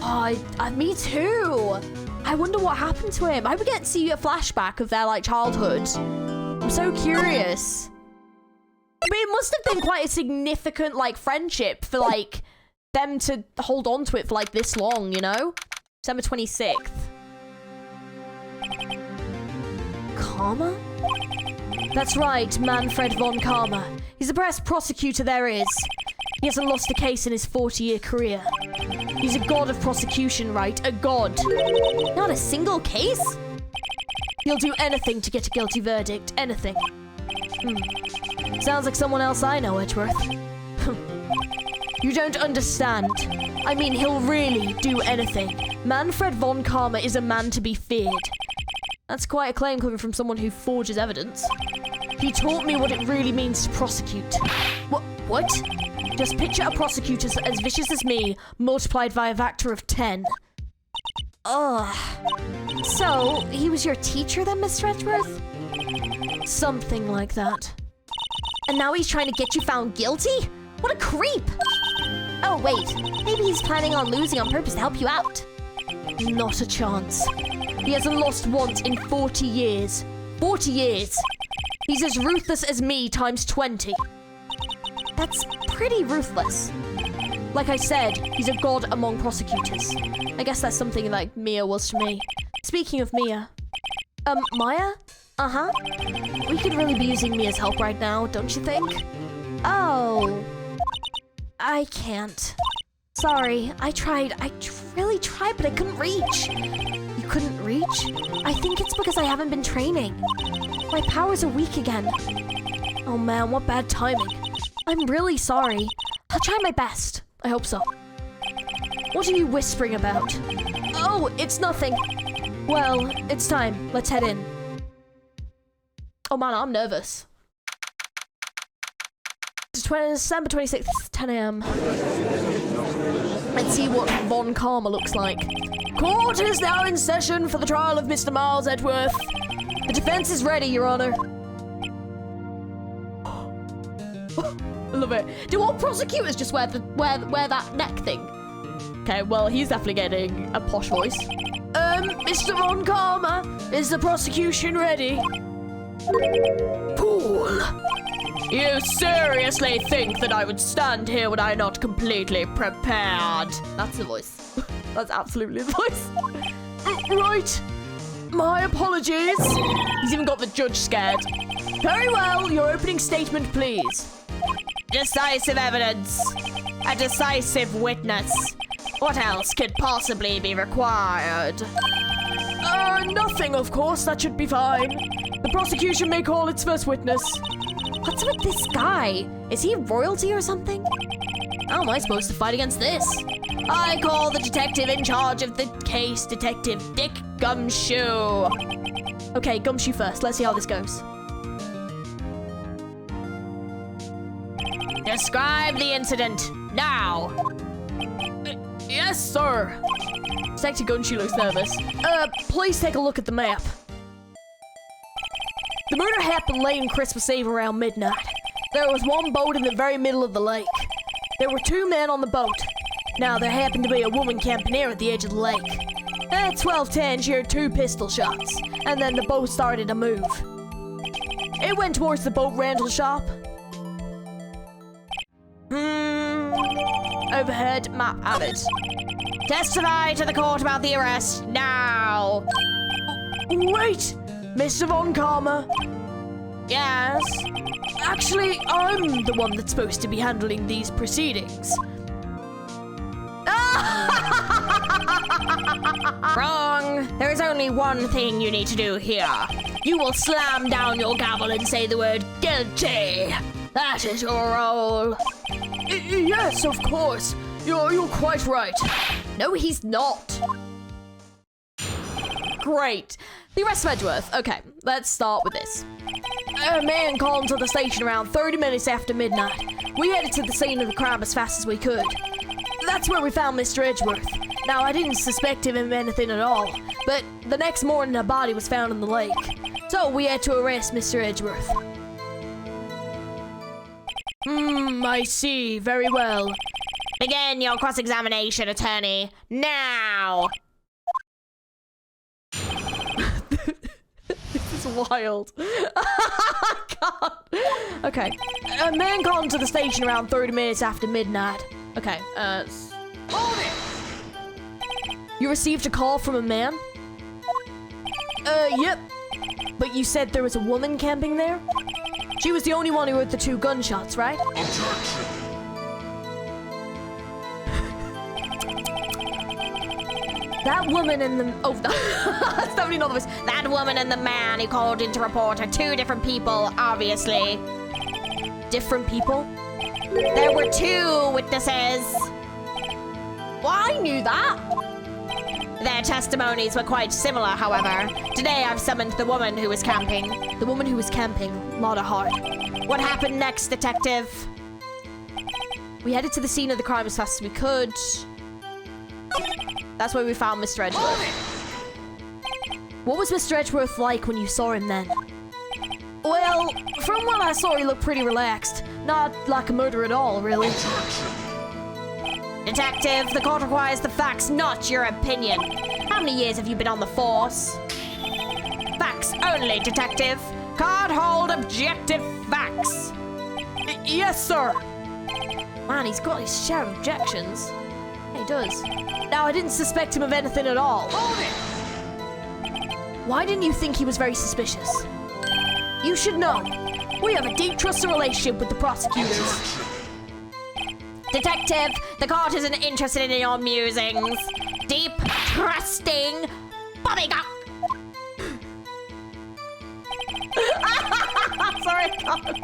Oh, me too! I wonder what happened to him. I would get to see a flashback of their, like, childhood. I'm so curious. But it must have been quite a significant, like, friendship for, like, them to hold on to it for, like, this long, you know? December 26th. Karma? That's right, Manfred von Karma. He's the best prosecutor there is. He hasn't lost a case in his 40-year career. He's a god of prosecution, right? A god. Not a single case? He'll do anything to get a guilty verdict. Anything. Sounds like someone else I know, Edgeworth. You don't understand. I mean, he'll really do anything. Manfred von Karma is a man to be feared. That's quite a claim coming from someone who forges evidence. He taught me what it really means to prosecute. What? Just picture a prosecutor as vicious as me, multiplied by a factor of 10. Ugh. So, he was your teacher then, Mr. Edgeworth? Something like that. And now he's trying to get you found guilty? What a creep! Oh, wait. Maybe he's planning on losing on purpose to help you out. Not a chance. He hasn't lost once in 40 years. 40 years! He's as ruthless as me times 20. That's pretty ruthless. Like I said, he's a god among prosecutors. I guess that's something like Mia was to me. Speaking of Mia. Maya? Uh-huh. We could really be using Mia's help right now, don't you think? Oh. I can't. Sorry, I tried. I really tried, but I couldn't reach. You couldn't reach? I think it's because I haven't been training. My powers are weak again. Oh man, what bad timing. I'm really sorry. I'll try my best. I hope so. What are you whispering about? Oh, it's nothing. Well, it's time. Let's head in. Oh man, I'm nervous. It's December 26th, 10 AM. Let's see what Von Karma looks like. Court is now in session for the trial of Mr. Miles Edgeworth. The defense is ready, Your Honor. I love it. Do all prosecutors just wear that neck thing? Okay, well, he's definitely getting a posh voice. Mr. Von Karma, is the prosecution ready? Fool! You seriously think that I would stand here when I'm not completely prepared? That's the voice. That's absolutely the voice. Right. My apologies. He's even got the judge scared. Very well, your opening statement, please. Decisive evidence. A decisive witness. What else could possibly be required? Nothing, of course. That should be fine. The prosecution may call its first witness. What's with this guy? Is he royalty or something? How am I supposed to fight against this? I call the detective in charge of the case, Detective Dick Gumshoe. Okay, Gumshoe first. Let's see how this goes. Describe the incident, now. Yes, sir. Detective Gumshoe looks nervous. Please take a look at the map. The murder happened late in Christmas Eve around midnight. There was one boat in the very middle of the lake. There were 2 men on the boat. Now, there happened to be a woman camping near at the edge of the lake. At 12:10, she heard 2 pistol shots, and then the boat started to move. It went towards the boat rental shop. Overhead map added. Testify to the court about the arrest now. Wait, Mr. Von Karma. Yes? Actually, I'm the one that's supposed to be handling these proceedings. Wrong. There is only one thing you need to do here. You will slam down your gavel and say the word guilty. That is your role. Yes, of course. You're quite right. No, he's not. Great. The arrest of Edgeworth. Okay, let's start with this. A man called to the station around 30 minutes after midnight. We headed to the scene of the crime as fast as we could. That's where we found Mr. Edgeworth. Now, I didn't suspect him of anything at all, but the next morning a body was found in the lake. So we had to arrest Mr. Edgeworth. I see. Very well. Begin your cross-examination, attorney. Now! This is wild. God. Okay. A man called to the station around 30 minutes after midnight. Okay, Hold it! You received a call from a man? Yep. But you said there was a woman camping there? She was the only one who heard the 2 gunshots, right? Objection. That woman and the... oh, that's definitely not the voice. That woman and the man who called in to report are 2 different people, obviously. Different people? There were 2 witnesses. Well, I knew that. Their testimonies were quite similar, however. Today I've summoned the woman who was camping. The woman who was camping. Lot of heart. What happened next, detective? We headed to the scene of the crime as fast as we could. That's where we found Mr. Edgeworth. What was Mr. Edgeworth like when you saw him then? Well, from what I saw, he looked pretty relaxed. Not like a murderer at all, really. Detective, the court requires the facts, not your opinion. How many years have you been on the force? Facts only, detective. Can't hold objective facts. Yes, sir. Man, he's got his share of objections. He does. Now, I didn't suspect him of anything at all. Hold it! Why didn't you think he was very suspicious? You should know. We have a deep trusting relationship with the prosecutors. Detective, the court isn't interested in your musings. Deep, trusting, poppycock. Sorry, God.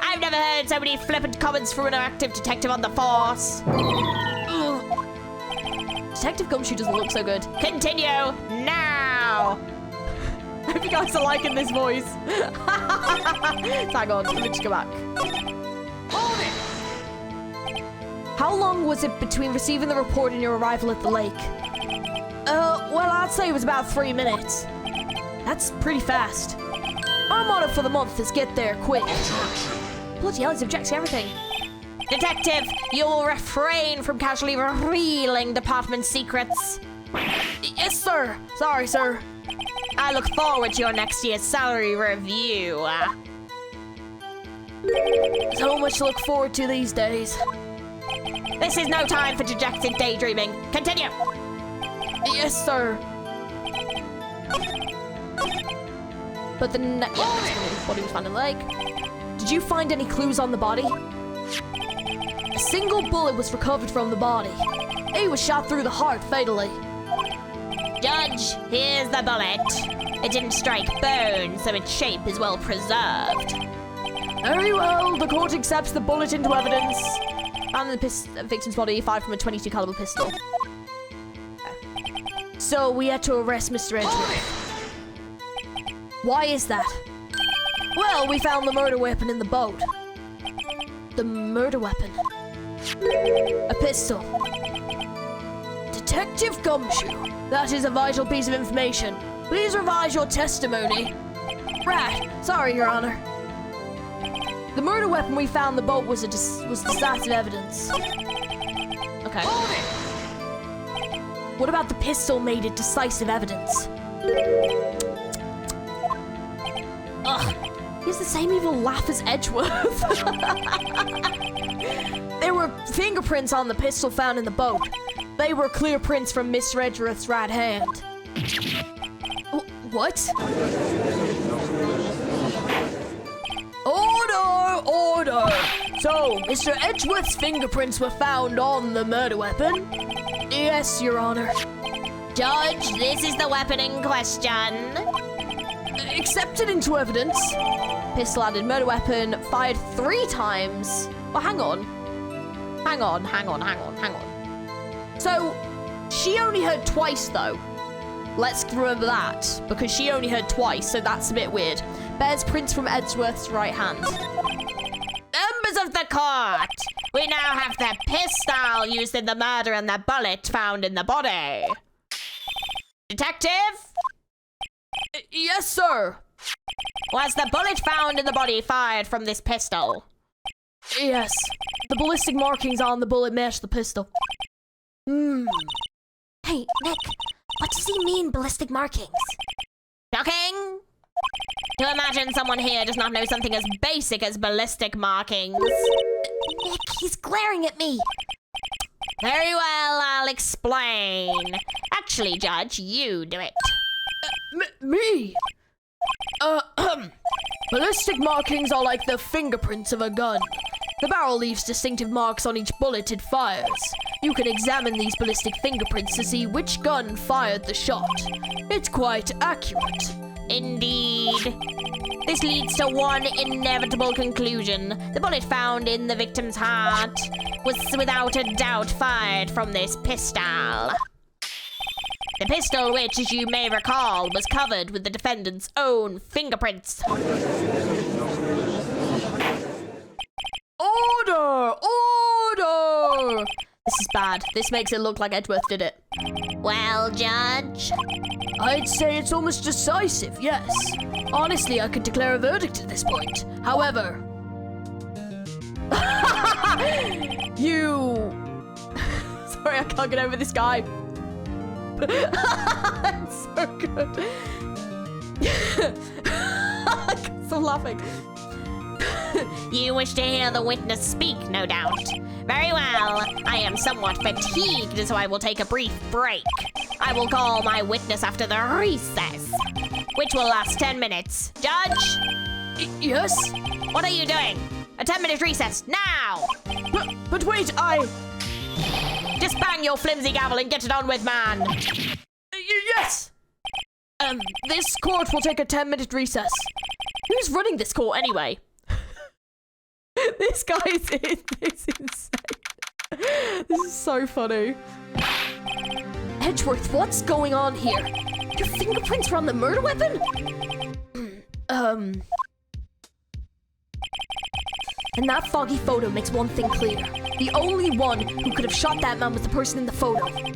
I've never heard so many flippant comments from an active detective on the force. Detective Gumshoe doesn't look so good. Continue now. I hope you guys are liking this voice. Hang on, let me just go back. Hold it. How long was it between receiving the report and your arrival at the lake? Well, I'd say it was about 3 minutes. That's pretty fast. Our motto for the month is get there quick. Bloody hell, he's objecting to everything. Detective, you will refrain from casually revealing department secrets. Yes, sir. Sorry, sir. I look forward to your next year's salary review. So much to look forward to these days. This is no time for dejected daydreaming. Continue. Yes, sir. But the next body was found in the lake. Did you find any clues on the body? A single bullet was recovered from the body. He was shot through the heart fatally. Judge, here's the bullet. It didn't strike bone, so its shape is well preserved. Very well, the court accepts the bullet into evidence. Found in the victim's body, fired from a .22 caliber pistol. So we had to arrest Mr. Edgeworth. Why is that? Well, we found the murder weapon in the boat. The murder weapon? A pistol. Detective Gumshoe, that is a vital piece of information. Please revise your testimony. Right, sorry, Your Honor. The murder weapon we found in the boat was decisive evidence. Okay. What about the pistol made it decisive evidence? Ugh. He has the same evil laugh as Edgeworth. There were fingerprints on the pistol found in the boat. They were clear prints from Mr. Edgeworth's right hand. What? Order! Order! So, Mr. Edgeworth's fingerprints were found on the murder weapon? Yes, Your Honor. Judge, this is the weapon in question. Accepted into evidence. Pistol added murder weapon, fired 3 times. Well, hang on. Hang on. So, she only heard twice, though. Let's remember that, because she only heard twice, so that's a bit weird. Bears prints from Edgeworth's right hand. Members of the court, we now have the pistol used in the murder and the bullet found in the body. Detective? Yes, sir. Was the bullet found in the body fired from this pistol? Yes. The ballistic markings on the bullet match the pistol. Hey, Nick, what does he mean, ballistic markings? Shocking! To imagine someone here does not know something as basic as ballistic markings. Nick, he's glaring at me. Very well, I'll explain. Actually, Judge, you do it. Me? Ballistic markings are like the fingerprints of a gun. The barrel leaves distinctive marks on each bullet it fires. You can examine these ballistic fingerprints to see which gun fired the shot. It's quite accurate. Indeed. This leads to one inevitable conclusion. The bullet found in the victim's heart was without a doubt fired from this pistol. The pistol which, as you may recall, was covered with the defendant's own fingerprints. Order! Order! This is bad. This makes it look like Edgeworth did it. Well, Judge? I'd say it's almost decisive, yes. Honestly, I could declare a verdict at this point. However... You... Sorry, I can't get over this guy. It's so good. I'm laughing. You wish to hear the witness speak, no doubt. Very well. I am somewhat fatigued, so I will take a brief break. I will call my witness after the recess, which will last 10 minutes. Judge? Yes? What are you doing? A 10-minute recess, now! But wait, Just bang your flimsy gavel and get it on with, man! Yes! This court will take a 10-minute recess. Who's running this court anyway? This guy's it's insane. This is so funny. Edgeworth, what's going on here? Your fingerprints were on the murder weapon? And that foggy photo makes one thing clear. The only one who could have shot that man was the person in the photo.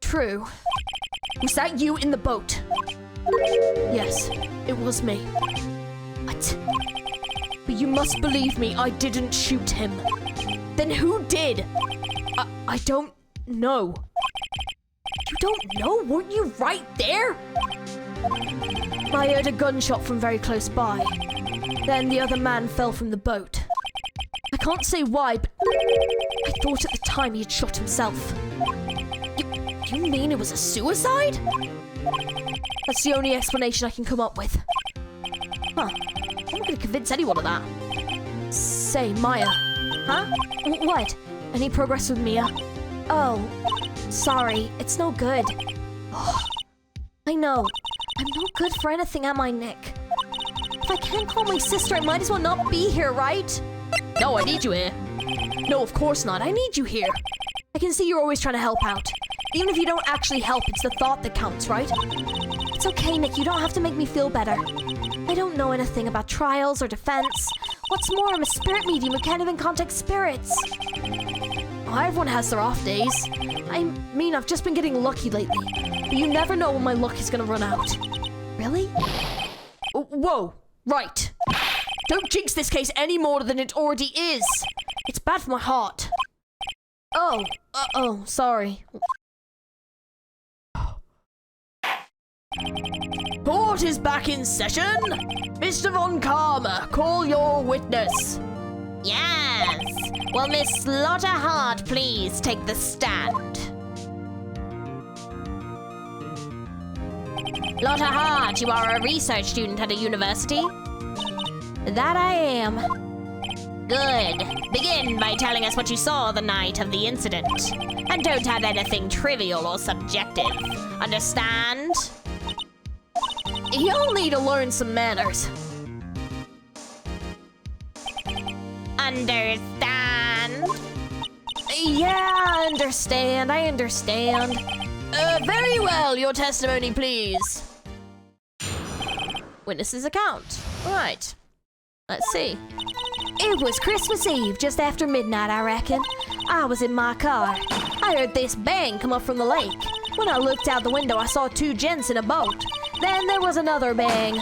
True. Was that you in the boat? Yes, it was me. What? But you must believe me, I didn't shoot him. Then who did? I don't know. You don't know? Weren't you right there? I heard a gunshot from very close by. Then the other man fell from the boat. I can't say why, but I thought at the time he had shot himself. You mean it was a suicide? That's the only explanation I can come up with. Huh. I'm not gonna convince anyone of that. Say, Maya. Huh? What? Any progress with Mia? Oh, sorry. It's no good. Oh, I know. I'm no good for anything, am I, Nick? If I can't call my sister, I might as well not be here, right? No, I need you here. No, of course not. I need you here. I can see you're always trying to help out. Even if you don't actually help, it's the thought that counts, right? It's okay, Nick. You don't have to make me feel better. I don't know anything about trials or defense. What's more, I'm a spirit medium who can't even contact spirits. Oh, everyone has their off days. I mean, I've just been getting lucky lately. But you never know when my luck is gonna run out. Really? Whoa, right. Don't jinx this case any more than it already is. It's bad for my heart. Oh, sorry. Court is back in session. Mr. Von Karma, call your witness. Yes. Will Miss Lotta Hart please take the stand? Lotta Hart, you are a research student at a university? That I am. Good. Begin by telling us what you saw the night of the incident. And don't add anything trivial or subjective. Understand? You'll need to learn some manners. Understand? Yeah, I understand. Very well, your testimony, please. Witness's account. Right. Let's see. It was Christmas Eve, just after midnight, I reckon. I was in my car. I heard this bang come up from the lake. When I looked out the window, I saw two gents in a boat. Then there was another bang.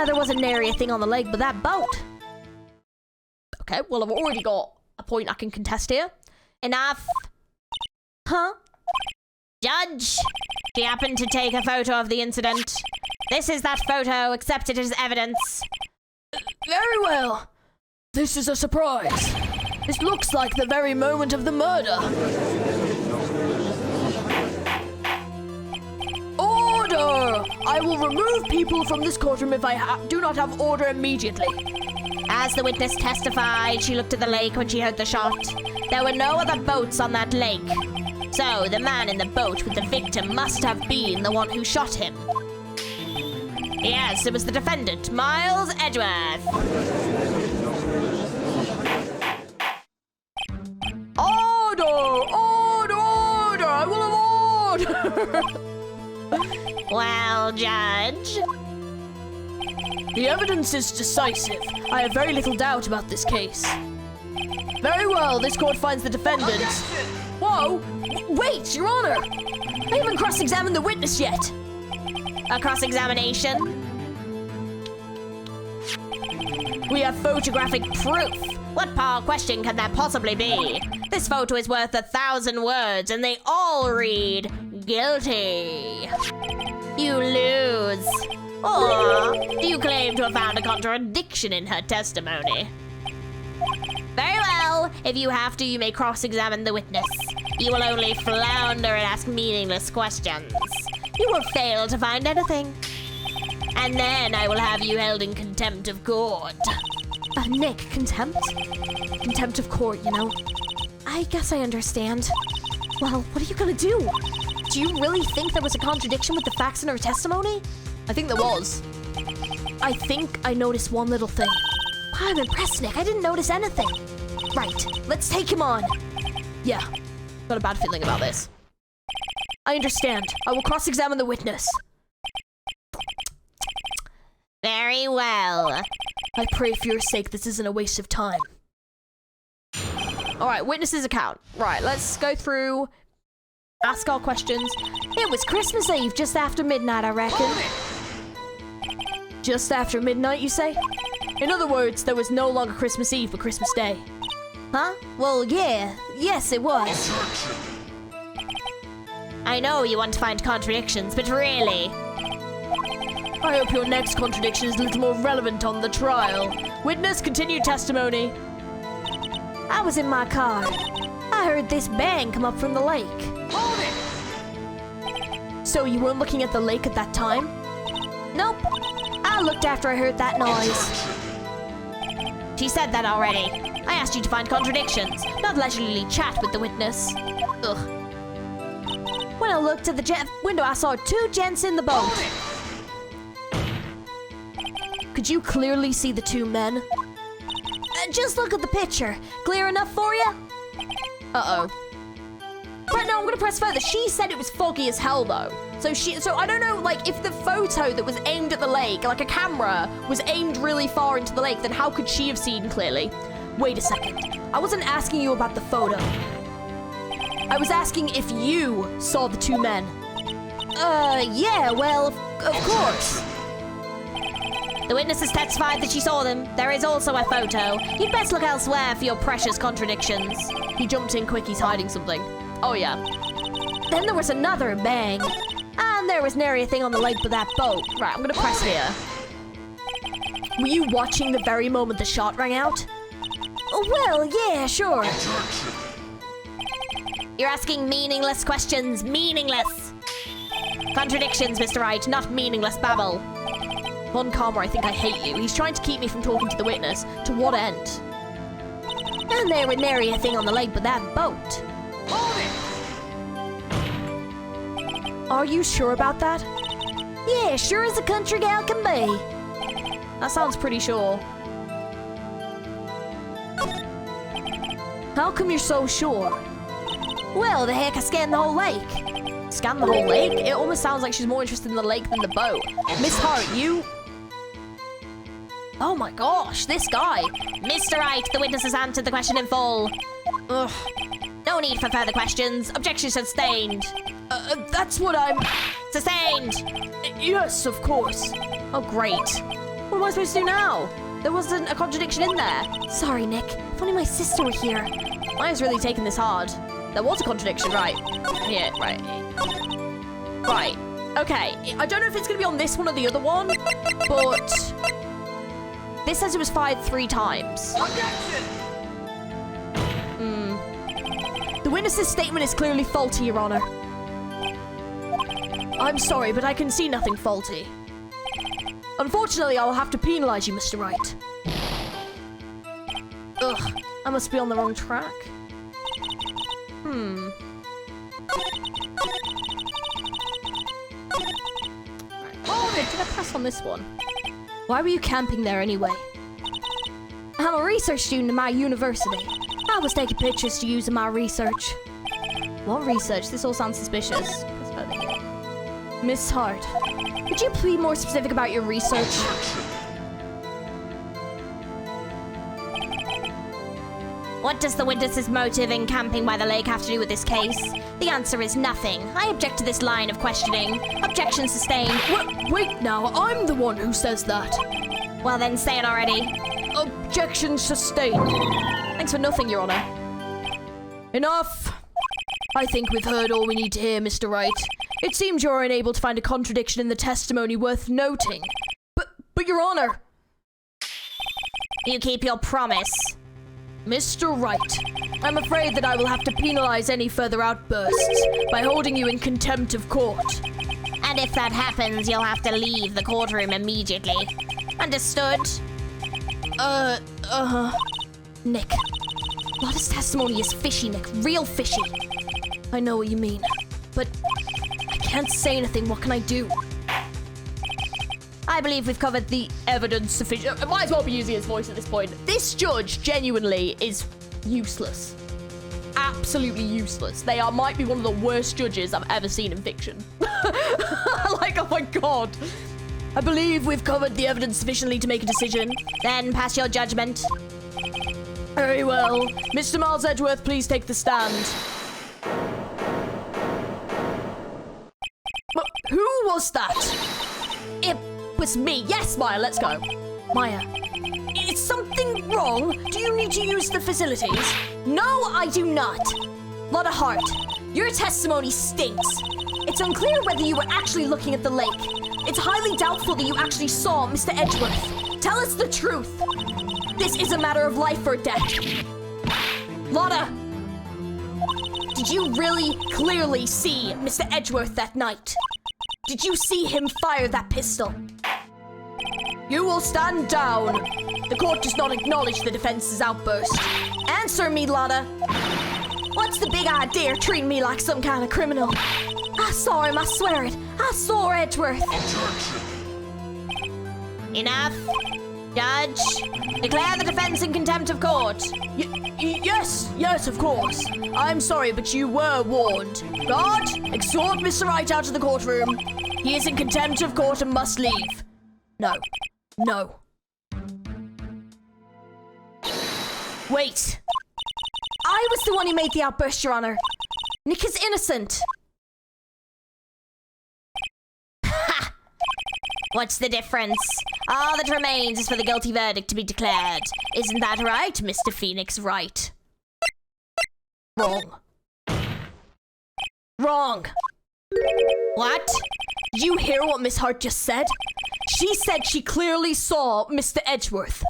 There wasn't nary a thing on the lake but that boat. Okay, well, I've already got a point I can contest here. Enough. Huh? Judge, she happened to take a photo of the incident. This is that photo. Accept it as evidence. Very well. This is a surprise. This looks like the very moment of the murder. Order! I will remove people from this courtroom if I do not have order immediately. As the witness testified, she looked at the lake when she heard the shot. There were no other boats on that lake. So, the man in the boat with the victim must have been the one who shot him. Yes, it was the defendant, Miles Edgeworth. Order! I will have order! Well, Judge? The evidence is decisive. I have very little doubt about this case. Very well, this court finds the defendant. Whoa! Wait, Your Honor! I haven't cross-examined the witness yet. A cross-examination? We have photographic proof. What poor question can that possibly be? This photo is worth 1,000 words, and they all read, guilty. You lose. Or do you claim to have found a contradiction in her testimony? Very well. If you have to, you may cross-examine the witness. You will only flounder and ask meaningless questions. You will fail to find anything. And then I will have you held in contempt of court. Nick, contempt? Contempt of court, you know. I guess I understand. Well, what are you gonna do? Do you really think there was a contradiction with the facts in her testimony? I think there was. I think I noticed one little thing. Wow, I'm impressed, Nick. I didn't notice anything. Right, let's take him on. Yeah, got a bad feeling about this. I understand. I will cross-examine the witness. Very well. I pray for your sake this isn't a waste of time. Alright, witness's account. Right, let's go through, ask our questions. It was Christmas Eve, just after midnight, I reckon. Just after midnight, you say? In other words, there was no longer Christmas Eve, but Christmas Day. Huh? Well, yeah. Yes, it was. I know you want to find contradictions, but really... I hope your next contradiction is a little more relevant on the trial. Witness, continue testimony. I was in my car. I heard this bang come up from the lake. So you weren't looking at the lake at that time? Nope. I looked after I heard that noise. She said that already. I asked you to find contradictions, not leisurely chat with the witness. Ugh. When I looked at the window, I saw two gents in the boat. Could you clearly see the two men? Just look at the picture. Clear enough for you? Uh-oh. Right, no, I'm gonna press further. She said it was foggy as hell, though. So I don't know, like, if the photo that was aimed at the lake, like a camera, was aimed really far into the lake, then how could she have seen clearly? Wait a second. I wasn't asking you about the photo. I was asking if you saw the two men. Yeah, well, of course. The witnesses testified that she saw them. There is also a photo. You'd best look elsewhere for your precious contradictions. He jumped in quick, he's hiding something. Oh yeah. Then there was another bang. And there was nary a thing on the lake but that boat. Right, I'm gonna press here. Were you watching the very moment the shot rang out? Oh, well, yeah, sure. You're asking meaningless questions. Meaningless. Contradictions, Mr. Wright, not meaningless babble. Von Karma, I think I hate you. He's trying to keep me from talking to the witness. To what end? And there was nary a thing on the lake but that boat. Are you sure about that? Yeah, sure as a country gal can be. That sounds pretty sure. How come you're so sure? Well, the heck, I scanned the whole lake. Scan the whole lake? It almost sounds like she's more interested in the lake than the boat. Miss Hart, you... Oh my gosh, this guy. Mr. Wright, the witness has answered the question in full. Ugh. No need for further questions. Objection sustained. That's what I'm... Sustained. Yes, of course. Oh, great. What am I supposed to do now? There wasn't a contradiction in there. Sorry, Nick. If only my sister were here. Maya's really taking this hard. There was a contradiction, right? Yeah, right. Right. Okay. I don't know if it's going to be on this one or the other one, but... This says it was fired 3 times. The witness's statement is clearly faulty, Your Honor. I'm sorry, but I can see nothing faulty. Unfortunately, I'll have to penalize you, Mr. Wright. Ugh, I must be on the wrong track. Oh, did I press on this one? Why were you camping there anyway? I'm a research student at my university. I was taking pictures to use in my research. What research? This all sounds suspicious. Miss Hart, could you be more specific about your research? What does the witness's motive in camping by the lake have to do with this case? The answer is nothing. I object to this line of questioning. Objection sustained. Wait now, I'm the one who says that. Well then, say it already. Objection sustained. Thanks for nothing, Your Honor. Enough. I think we've heard all we need to hear, Mr. Wright. It seems you're unable to find a contradiction in the testimony worth noting. But Your Honor. You keep your promise. Mr. Wright, I'm afraid that I will have to penalize any further outbursts by holding you in contempt of court. And if that happens, you'll have to leave the courtroom immediately. Understood? Nick, Lotta's testimony is fishy, Nick. Real fishy. I know what you mean, but I can't say anything. What can I do? I believe we've covered the evidence sufficient. I might as well be using his voice at this point. This judge genuinely is useless. Absolutely useless. They might be one of the worst judges I've ever seen in fiction. Like, oh my god. I believe we've covered the evidence sufficiently to make a decision. Then pass your judgment. Very well. Mr. Miles Edgeworth, please take the stand. But who was that? It was me. Yes, Maya, let's go. Maya, is something wrong? Do you need to use the facilities? No, I do not. Lotta Hart, your testimony stinks. It's unclear whether you were actually looking at the lake. It's highly doubtful that you actually saw Mr. Edgeworth. Tell us the truth. This is a matter of life or death. Lotta, did you really clearly see Mr. Edgeworth that night? Did you see him fire that pistol? You will stand down. The court does not acknowledge the defense's outburst. Answer me, Lotta. What's the big idea treating me like some kind of criminal? I saw him, I swear it. I saw Edgeworth. Enough. Judge, declare the defense in contempt of court. Yes, of course. I'm sorry, but you were warned. Guard, exhort Mr. Wright out of the courtroom. He is in contempt of court and must leave. No. Wait. I was the one who made the outburst, Your Honor. Nick is innocent. Ha! What's the difference? All that remains is for the guilty verdict to be declared. Isn't that right, Mr. Phoenix Wright? Wrong. Wrong. What? Did you hear what Miss Hart just said? She said she clearly saw Mr. Edgeworth.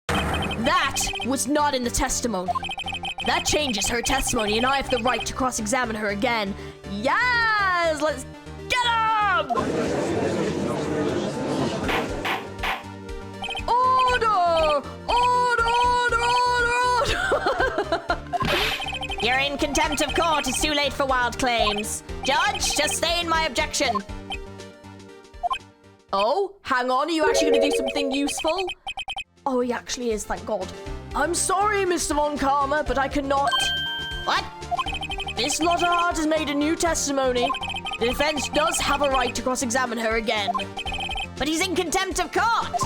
That was not in the testimony. That changes her testimony, and I have the right to cross-examine her again. Yes! Let's get him! Order! Order! Order! Order! Order! You're in contempt of court. It's too late for wild claims. Judge, sustain my objection. Oh, hang on. Are you actually going to do something useful? Oh, he actually is, thank God. I'm sorry, Mr. Von Karma, but I cannot. What? Miss Lotterhart has made a new testimony. The defense does have a right to cross-examine her again. But he's in contempt of court.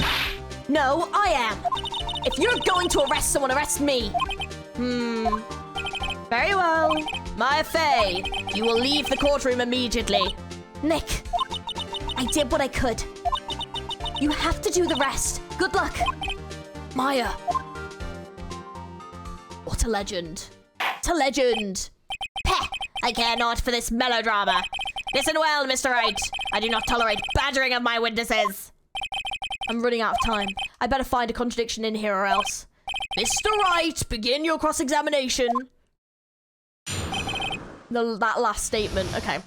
No, I am. If you're going to arrest someone, arrest me. Very well. Maya Fey, you will leave the courtroom immediately. Nick, I did what I could. You have to do the rest. Good luck. Maya. What a legend. What a legend. Peh! I care not for this melodrama. Listen well, Mr. Wright. I do not tolerate badgering of my witnesses. I'm running out of time. I better find a contradiction in here or else. Mr. Wright, begin your cross-examination. That last statement, okay.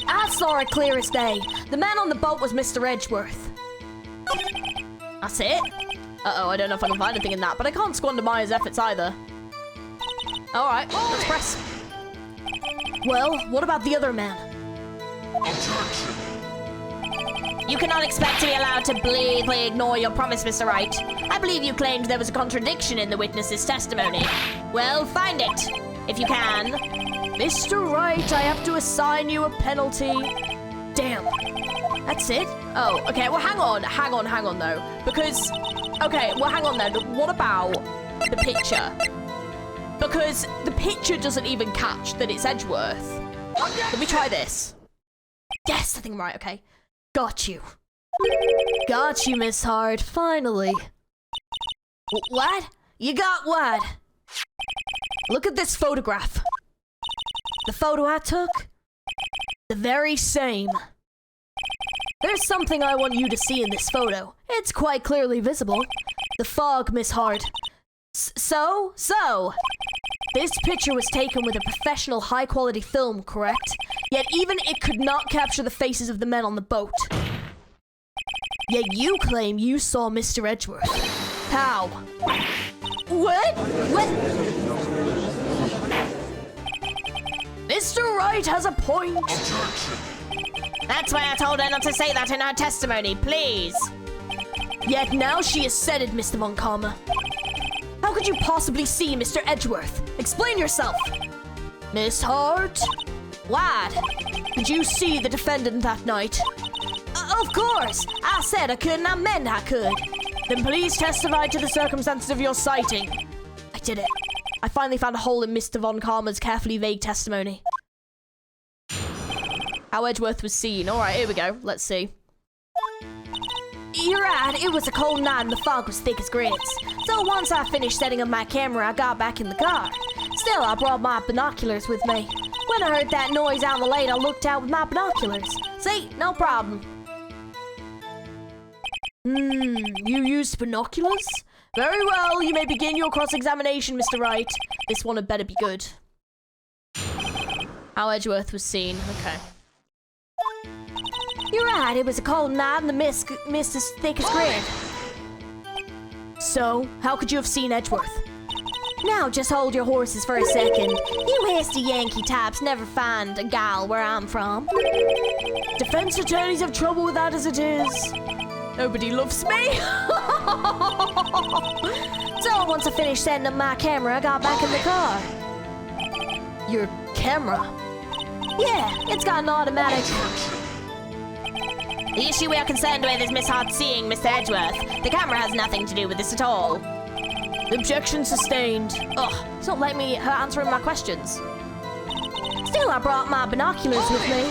I saw it clear as day. The man on the boat was Mr. Edgeworth. That's it? Uh-oh, I don't know if I can find anything in that, but I can't squander Maya's efforts either. Alright, let's press. Well, what about the other man? You cannot expect to be allowed to blatantly ignore your promise, Mr. Wright. I believe you claimed there was a contradiction in the witness's testimony. Well, find it, if you can. Mr. Wright, I have to assign you a penalty. Damn. That's it? Oh, okay, well, hang on, though. Because, okay, well, hang on, then. What about the picture? Because the picture doesn't even catch that it's Edgeworth. Let me try this. Yes, I think I'm right, okay. Got you. Got you, Miss Hart, finally. What? You got what? Look at this photograph. The photo I took? The very same. There's something I want you to see in this photo. It's quite clearly visible. The fog, Miss Hart. So? This picture was taken with a professional high-quality film, correct? Yet even it could not capture the faces of the men on the boat. Yet you claim you saw Mr. Edgeworth. How? What? Mr. Wright has a point. That's why I told her not to say that in her testimony, please. Yet now she has said it, Mr. Von Karma. How could you possibly see Mr. Edgeworth? Explain yourself. Miss Hart? What? Did you see the defendant that night? Of course. I said I could and I meant I could. Then please testify to the circumstances of your sighting. I did it. I finally found a hole in Mr. Von Karma's carefully vague testimony. How Edgeworth was seen. Alright, here we go. Let's see. You're right, it was a cold night and the fog was thick as grits. So once I finished setting up my camera, I got back in the car. Still, I brought my binoculars with me. When I heard that noise out in the lane, I looked out with my binoculars. See, no problem. You used binoculars? Very well, you may begin your cross-examination, Mr. Wright. This one had better be good. How Edgeworth was seen, okay. You're right, it was a cold night and the mist as thick as grit. So, how could you have seen Edgeworth? Now, just hold your horses for a second. You hasty Yankee types never find a gal where I'm from. Defense attorneys have trouble with that as it is. Nobody loves me. So, once I finished setting up my camera, I got back in the car. Your camera? Yeah, it's got an automatic... The issue we are concerned with is Miss Hart seeing Mr. Edgeworth. The camera has nothing to do with this at all. Objection sustained. Ugh, it's not letting me answering my questions. Still, I brought my binoculars with me.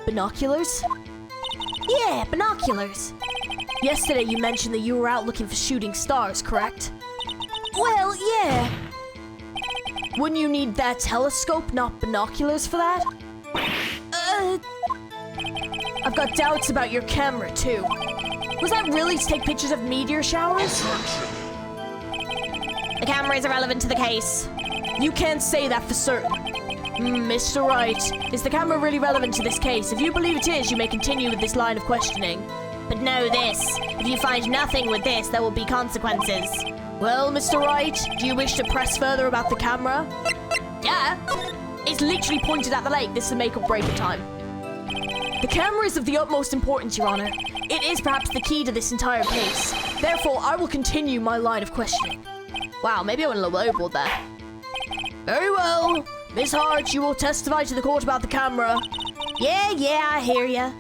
Binoculars? Yeah, binoculars. Yesterday you mentioned that you were out looking for shooting stars, correct? Well, yeah. Wouldn't you need that telescope, not binoculars for that? I've got doubts about your camera, too. Was that really to take pictures of meteor showers? The camera is irrelevant to the case. You can't say that for certain. Mr. Wright, is the camera really relevant to this case? If you believe it is, you may continue with this line of questioning. But know this, if you find nothing with this, there will be consequences. Well, Mr. Wright, do you wish to press further about the camera? Yeah. It's literally pointed at the lake. This is a make or break it time. The camera is of the utmost importance, Your Honor. It is perhaps the key to this entire case. Therefore, I will continue my line of questioning. Wow, maybe I went a little overboard there. Very well. Miss Hart, you will testify to the court about the camera. Yeah, I hear ya.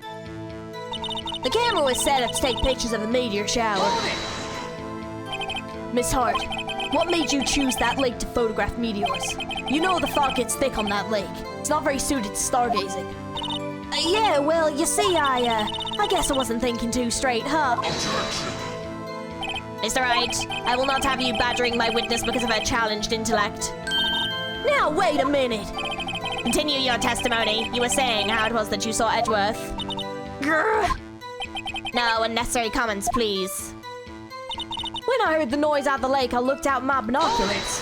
The camera was set up to take pictures of a meteor shower. Miss Hart, what made you choose that lake to photograph meteors? You know the fog gets thick on that lake. It's not very suited to stargazing. Yeah, well, you see, I guess I wasn't thinking too straight, huh? Mr. Wright, I will not have you badgering my witness because of her challenged intellect. Now, wait a minute. Continue your testimony. You were saying how it was that you saw Edgeworth. Grr. No unnecessary comments, please. When I heard the noise out of the lake, I looked out my binoculars.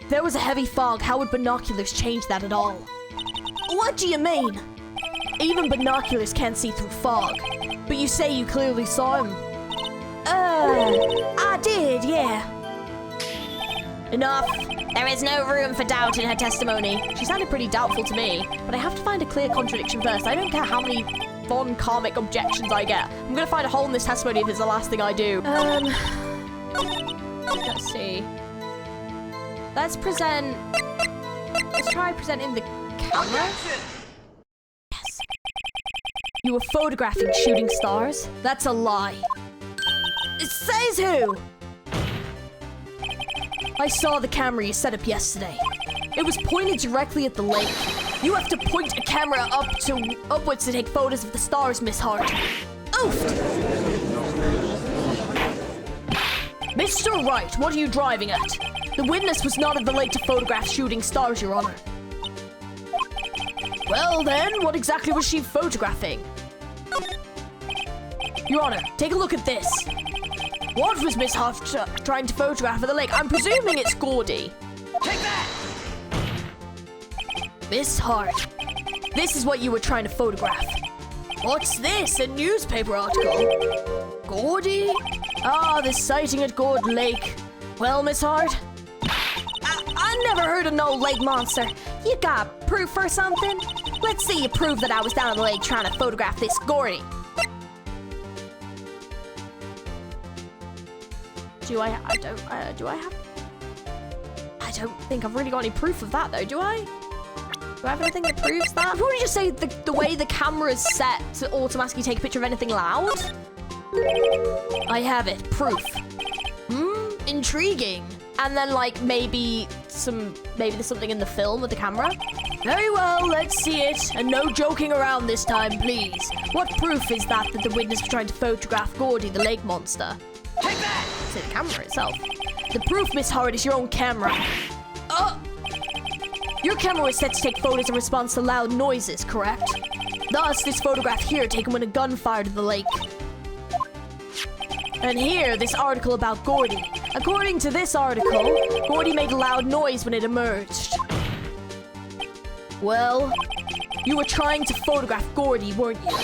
There was a heavy fog. How would binoculars change that at all? What do you mean? Even binoculars can't see through fog. But you say you clearly saw him. I did, yeah. Enough. There is no room for doubt in her testimony. She sounded pretty doubtful to me, but I have to find a clear contradiction first. I don't care how many fun karmic objections I get. I'm gonna find a hole in this testimony if it's the last thing I do. Let's see. Let's try presenting the camera. Yes. You were photographing shooting stars? That's a lie. It says who? I saw the camera you set up yesterday. It was pointed directly at the lake. You have to point a camera upwards to take photos of the stars, Miss Hart. Oof! Mr. Wright, what are you driving at? The witness was not at the lake to photograph shooting stars, Your Honor. Well then, what exactly was she photographing? Your Honor, take a look at this. What was Miss Hart trying to photograph at the lake? I'm presuming it's Gordy. Take that! Miss Hart, this is what you were trying to photograph. What's this? A newspaper article? Gordy? Ah, the sighting at Gord Lake. Well, Miss Hart? I never heard of no lake monster. You got proof or something? Let's see you prove that I was down at the lake trying to photograph this Gordy. Do I don't think I've really got any proof of that though, do I? Do I have anything that proves that? I'd probably just say the way the camera's set to automatically take a picture of anything loud. I have it. Proof. Intriguing. And then like maybe there's something in the film with the camera. Very well, let's see it. And no joking around this time, please. What proof is that the witness was trying to photograph Gordy, the lake monster? Take that! To the camera itself. The proof, Miss Hart, is your own camera. Your camera was set to take photos in response to loud noises, correct? Thus, this photograph here taken when a gun fired at the lake. And here, this article about Gordy. According to this article, Gordy made a loud noise when it emerged. Well, you were trying to photograph Gordy, weren't you?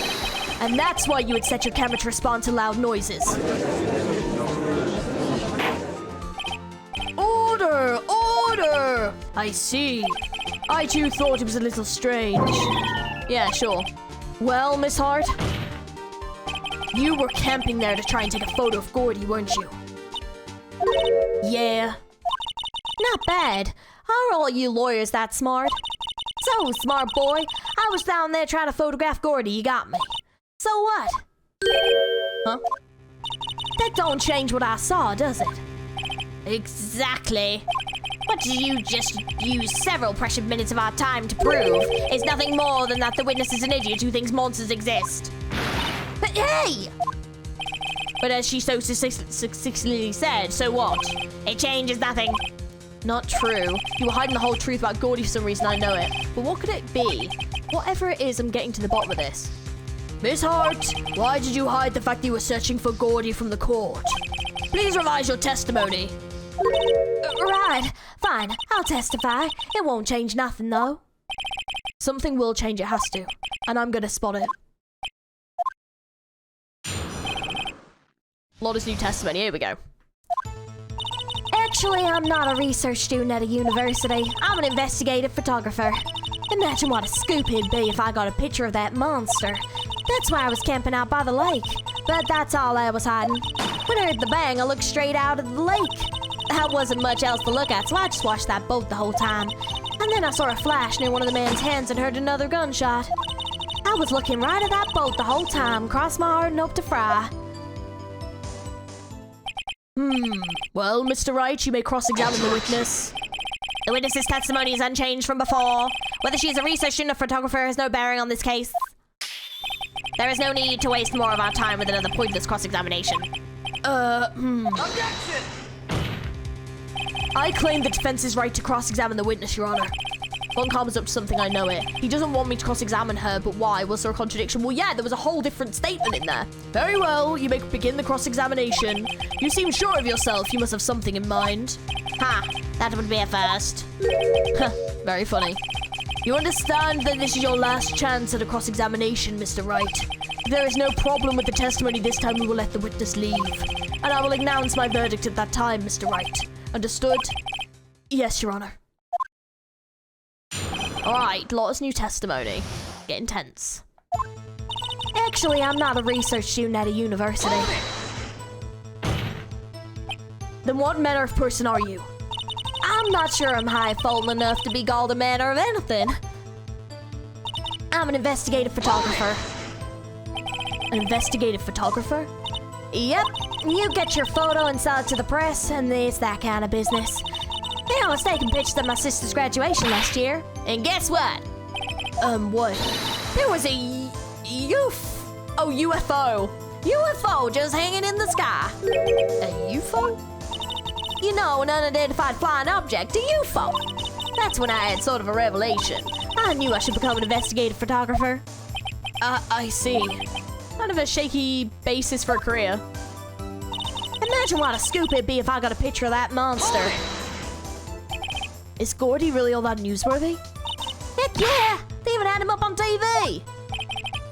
And that's why you had set your camera to respond to loud noises. Order! Order! I see. I too thought it was a little strange. Yeah, sure. Well, Miss Hart, you were camping there to try and take a photo of Gordy, weren't you? Yeah. Not bad. Are all you lawyers that smart? So, smart boy, I was down there trying to photograph Gordy, you got me. So what? Huh? That don't change what I saw, does it? Exactly. What did you just use several precious minutes of our time to prove is nothing more than that the witness is an idiot who thinks monsters exist. But hey! But as she so succinctly said, so what? It changes nothing. Not true. You were hiding the whole truth about Gordy for some reason, I know it. But what could it be? Whatever it is, I'm getting to the bottom of this. Miss Hart, why did you hide the fact that you were searching for Gordy from the court? Please revise your testimony. Right, fine, I'll testify. It won't change nothing, though. Something will change, it has to. And I'm gonna spot it. Lotta's new testimony, here we go. Actually, I'm not a research student at a university. I'm an investigative photographer. Imagine what a scoop it'd be if I got a picture of that monster. That's why I was camping out by the lake. But that's all I was hiding. When I heard the bang, I looked straight out of the lake. There wasn't much else to look at, so I just watched that boat the whole time. And then I saw a flash near one of the man's hands and heard another gunshot. I was looking right at that boat the whole time, crossed my heart and hoped to fry. Well, Mr. Wright, you may cross-examine the witness. The witness's testimony is unchanged from before. Whether she is a research student or photographer has no bearing on this case. There is no need to waste more of our time with another pointless cross-examination. Objection! I claim the defense's right to cross-examine the witness, Your Honor. Von Karma's up to something, I know it. He doesn't want me to cross-examine her, but why? Was there a contradiction? Well, yeah, there was a whole different statement in there. Very well, you may begin the cross-examination. You seem sure of yourself. You must have something in mind. Ha! That would be a first. Very funny. You understand that this is your last chance at a cross-examination, Mr. Wright. If there is no problem with the testimony this time, we will let the witness leave. And I will announce my verdict at that time, Mr. Wright. Understood? Yes, Your Honor. Alright, Lotta's new testimony. Getting tense. Actually, I'm not a research student at a university. Then what manner of person are you? I'm not sure I'm high-fallen enough to be called a manner of anything. I'm an investigative photographer. An investigative photographer? Yep, you get your photo and sell it to the press, and it's that kind of business. You know, I was taking pictures of my sister's graduation last year. And guess what? What? There was a UFO. UFO just hanging in the sky. A UFO? You know, an unidentified flying object, a UFO. That's when I had sort of a revelation. I knew I should become an investigative photographer. I see. Kind of a shaky basis for a career. Imagine what a scoop it'd be if I got a picture of that monster. Is Gordy really all that newsworthy? Heck yeah! They even had him up on TV!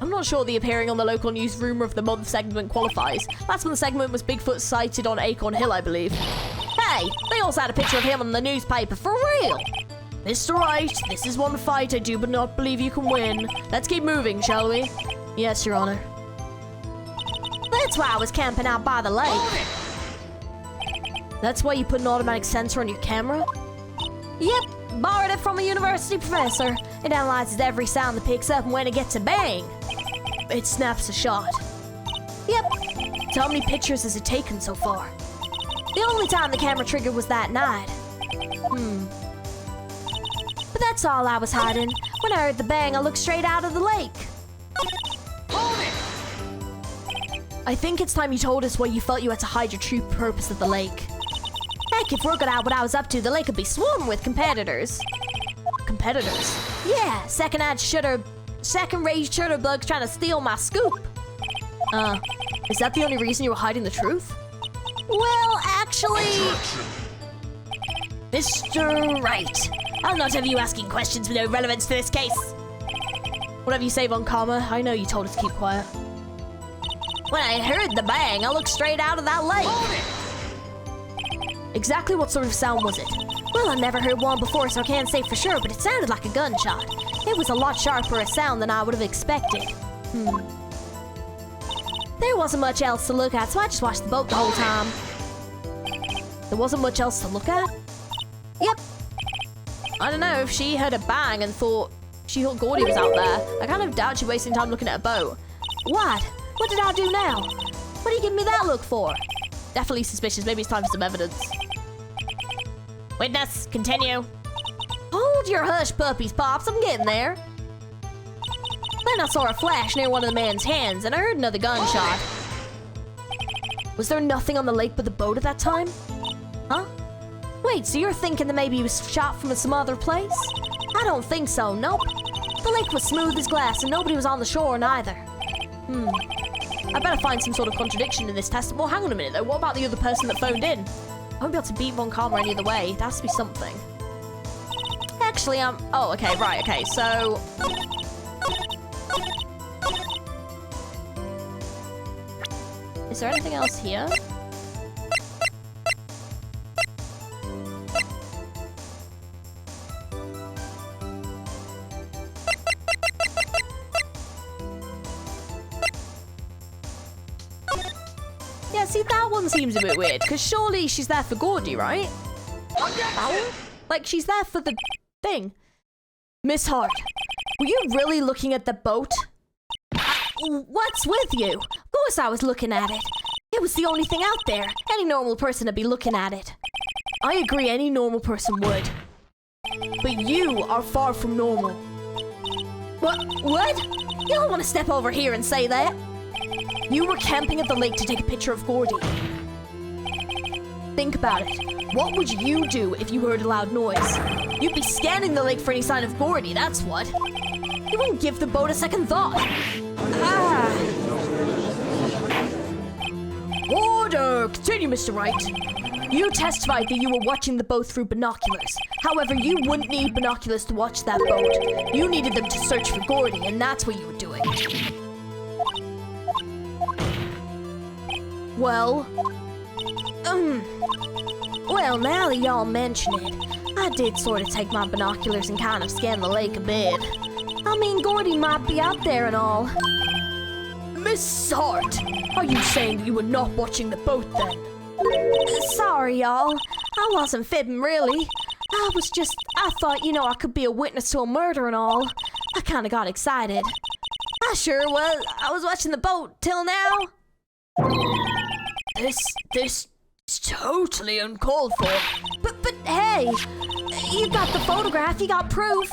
I'm not sure the appearing on the local news Rumor of the Month segment qualifies. Last month's segment was Bigfoot sighted on Acorn Hill, I believe. Hey, they also had a picture of him on the newspaper, for real! Mr. Wright, this is one fight I do but not believe you can win. Let's keep moving, shall we? Yes, Your Honor. That's why I was camping out by the lake. That's why you put an automatic sensor on your camera? Yep, borrowed it from a university professor. It analyzes every sound that picks up, and when it gets a bang, it snaps a shot. Yep. So how many pictures has it taken so far? The only time the camera triggered was that night. But that's all I was hiding. When I heard the bang, I looked straight out of the lake. I think it's time you told us why you felt you had to hide your true purpose at the lake. Heck, if working out what I was up to, the lake would be swarming with competitors. Competitors? Yeah, second-rate shooter bugs trying to steal my scoop. Is that the only reason you were hiding the truth? Well, actually... Mr. Wright, I'll not have you asking questions with no relevance to this case. Whatever you say, Von Karma, I know you told us to keep quiet. When I heard the bang, I looked straight out of that lake. Exactly what sort of sound was it? Well, I never heard one before, so I can't say for sure, but it sounded like a gunshot. It was a lot sharper a sound than I would have expected. There wasn't much else to look at, so I just watched the boat the whole time. There wasn't much else to look at? Yep. I don't know, if she heard a bang and thought Gordy was out there, I kind of doubt she's wasting time looking at a boat. What? What did I do now? What are you giving me that look for? Definitely suspicious, maybe it's time for some evidence. Witness, continue. Hold your hush puppies, Pops. I'm getting there. Then I saw a flash near one of the man's hands, and I heard another gunshot. Was there nothing on the lake but the boat at that time? Huh? Wait, so you're thinking that maybe he was shot from some other place? I don't think so, nope. The lake was smooth as glass, and nobody was on the shore neither. I better find some sort of contradiction in this test. Well, hang on a minute, though. What about the other person that phoned in? I won't be able to beat Von Karma any other way. There has to be something. Actually, oh, okay, right, okay, so... Is there anything else here? Yeah, see, that one seems a bit weird, because surely she's there for Gordy, right? That one? Like, she's there for the thing. Miss Hart, were you really looking at the boat? What's with you? Of course I was looking at it. It was the only thing out there. Any normal person would be looking at it. I agree, any normal person would. But you are far from normal. What? You don't want to step over here and say that. You were camping at the lake to take a picture of Gordy. Think about it. What would you do if you heard a loud noise? You'd be scanning the lake for any sign of Gordy, that's what. You wouldn't give the boat a second thought. Order! Continue, Mr. Wright. You testified that you were watching the boat through binoculars. However, you wouldn't need binoculars to watch that boat. You needed them to search for Gordy, and that's what you were doing. Well... Well, now that y'all mention it, I did sort of take my binoculars and kind of scan the lake a bit. I mean, Gordy might be out there and all. Miss Hart, are you saying that you were not watching the boat then? Sorry, y'all. I wasn't fibbing, really. I thought, you know, I could be a witness to a murder and all. I kind of got excited. I sure was. I was watching the boat till now. This is totally uncalled for. But hey, you got the photograph, you got proof.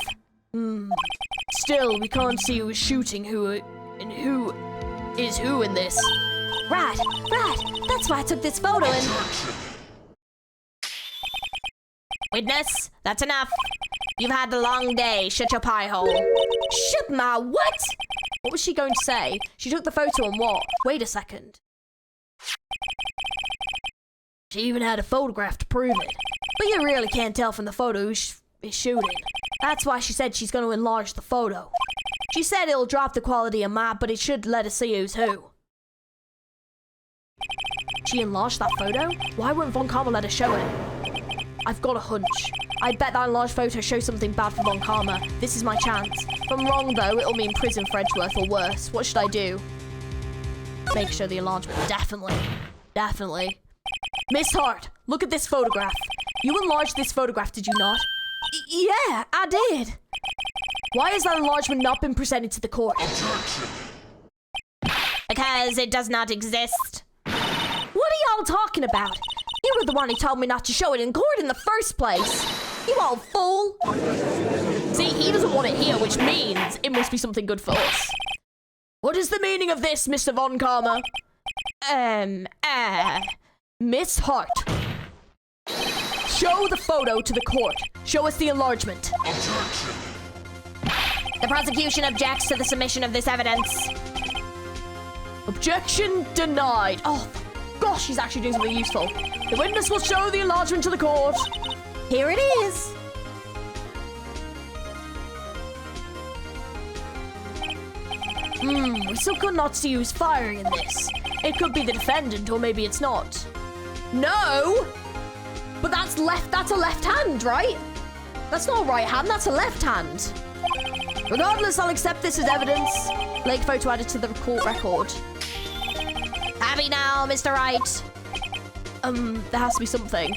Still, we can't see who is shooting who is who in this. Right. That's why I took this photo and... Witness, that's enough. You've had a long day. Shut your pie hole. Shut my what? What was she going to say? She took the photo and what? Wait a second. She even had a photograph to prove it. But you really can't tell from the photo who is shooting. That's why she said she's going to enlarge the photo. She said it'll drop the quality a map, but it should let us see who's who. She enlarged that photo? Why wouldn't Von Karma let us show it? I've got a hunch. I bet that enlarged photo shows something bad for Von Karma. This is my chance. If I'm wrong, though, it'll mean prison for Edgeworth or worse. What should I do? Make sure the enlargement. Definitely. Miss Hart, look at this photograph. You enlarged this photograph, did you not? Yeah, I did. Why has that enlargement not been presented to the court? Because it does not exist. What are y'all talking about? You were the one who told me not to show it in court in the first place. You old fool. See, he doesn't want it here, which means it must be something good for us. What is the meaning of this, Mr. Von Karma? Miss Hart. Show the photo to the court. Show us the enlargement. The prosecution objects to the submission of this evidence. Objection denied. Oh, gosh, she's actually doing something useful. The witness will show the enlargement to the court. Here it is. We still could not see who's firing in this. It could be the defendant, or maybe it's not. No! But that's a left hand, right? That's not a right hand, that's a left hand. Regardless, I'll accept this as evidence. Lake photo added to the court record. Happy now, Mr. Wright? There has to be something.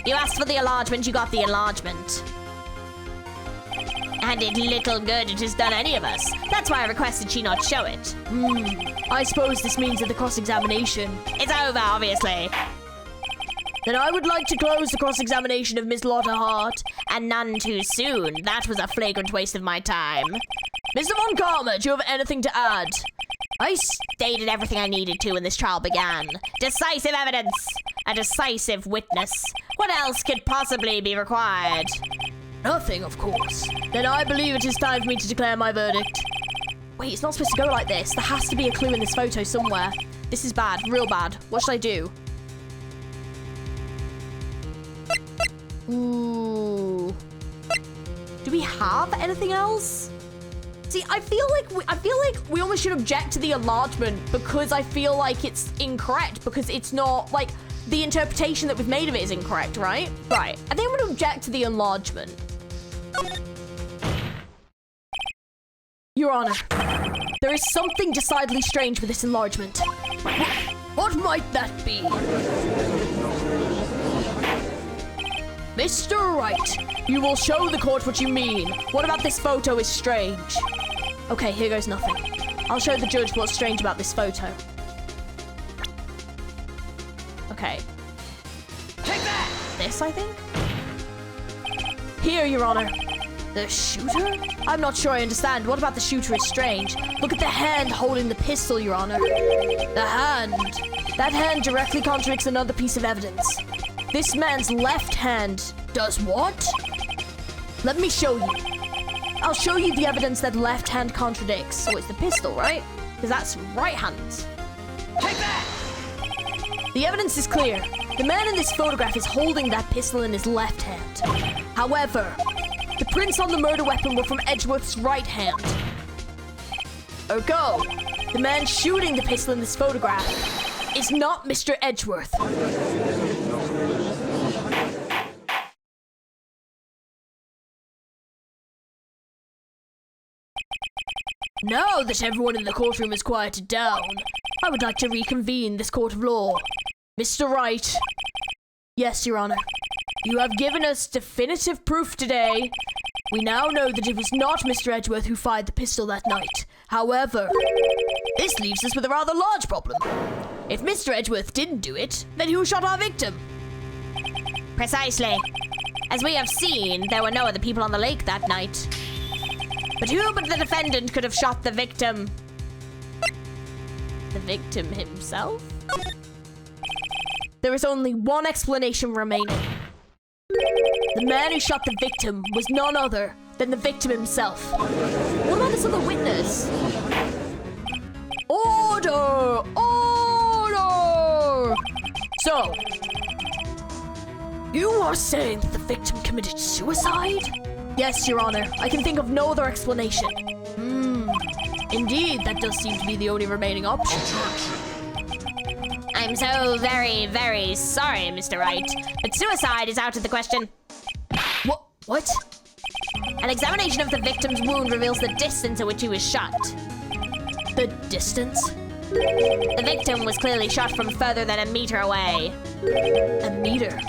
You asked for the enlargement, you got the enlargement. And it little good it has done any of us. That's why I requested she not show it. I suppose this means that the cross-examination... It's over, obviously. Then I would like to close the cross-examination of Miss Lotta Hart. And none too soon. That was a flagrant waste of my time. Mr. Von Karma, do you have anything to add? I stated everything I needed to when this trial began. Decisive evidence. A decisive witness. What else could possibly be required? Nothing, of course. Then I believe it is time for me to declare my verdict. Wait, it's not supposed to go like this. There has to be a clue in this photo somewhere. This is bad, real bad. What should I do? Ooh. Do we have anything else? See, I feel like we almost should object to the enlargement because I feel like it's incorrect because it's not like the interpretation that we've made of it is incorrect, right? Right. I think I'm going to object to the enlargement. Your Honor, there is something decidedly strange with this enlargement. What might that be? Mr. Wright, you will show the court what you mean. What about this photo is strange? Okay, here goes nothing. I'll show the judge what's strange about this photo. Okay. Take that! This, I think? Here, Your Honor. The shooter? I'm not sure I understand. What about the shooter is strange? Look at the hand holding the pistol, Your Honor. The hand. That hand directly contradicts another piece of evidence. This man's left hand does what? Let me show you. I'll show you the evidence that left hand contradicts. So it's the pistol, right? Because that's right hand. Take that! The evidence is clear. The man in this photograph is holding that pistol in his left hand. However, the prints on the murder weapon were from Edgeworth's right hand. Ergo, the man shooting the pistol in this photograph is not Mr. Edgeworth. Now that everyone in the courtroom is quieted down, I would like to reconvene this court of law. Mr. Wright. Yes, Your Honor. You have given us definitive proof today. We now know that it was not Mr. Edgeworth who fired the pistol that night. However, this leaves us with a rather large problem. If Mr. Edgeworth didn't do it, then who shot our victim? Precisely. As we have seen, there were no other people on the lake that night. But who but the defendant could have shot the victim? The victim himself? There is only one explanation remaining. The man who shot the victim was none other than the victim himself. What about this other witness? Order! Order! So, you are saying that the victim committed suicide? Yes, Your Honor. I can think of no other explanation. Indeed, that does seem to be the only remaining option. I'm so very, very sorry, Mr. Wright, but suicide is out of the question. What? An examination of the victim's wound reveals the distance at which he was shot. The distance? The victim was clearly shot from further than a meter away. A meter?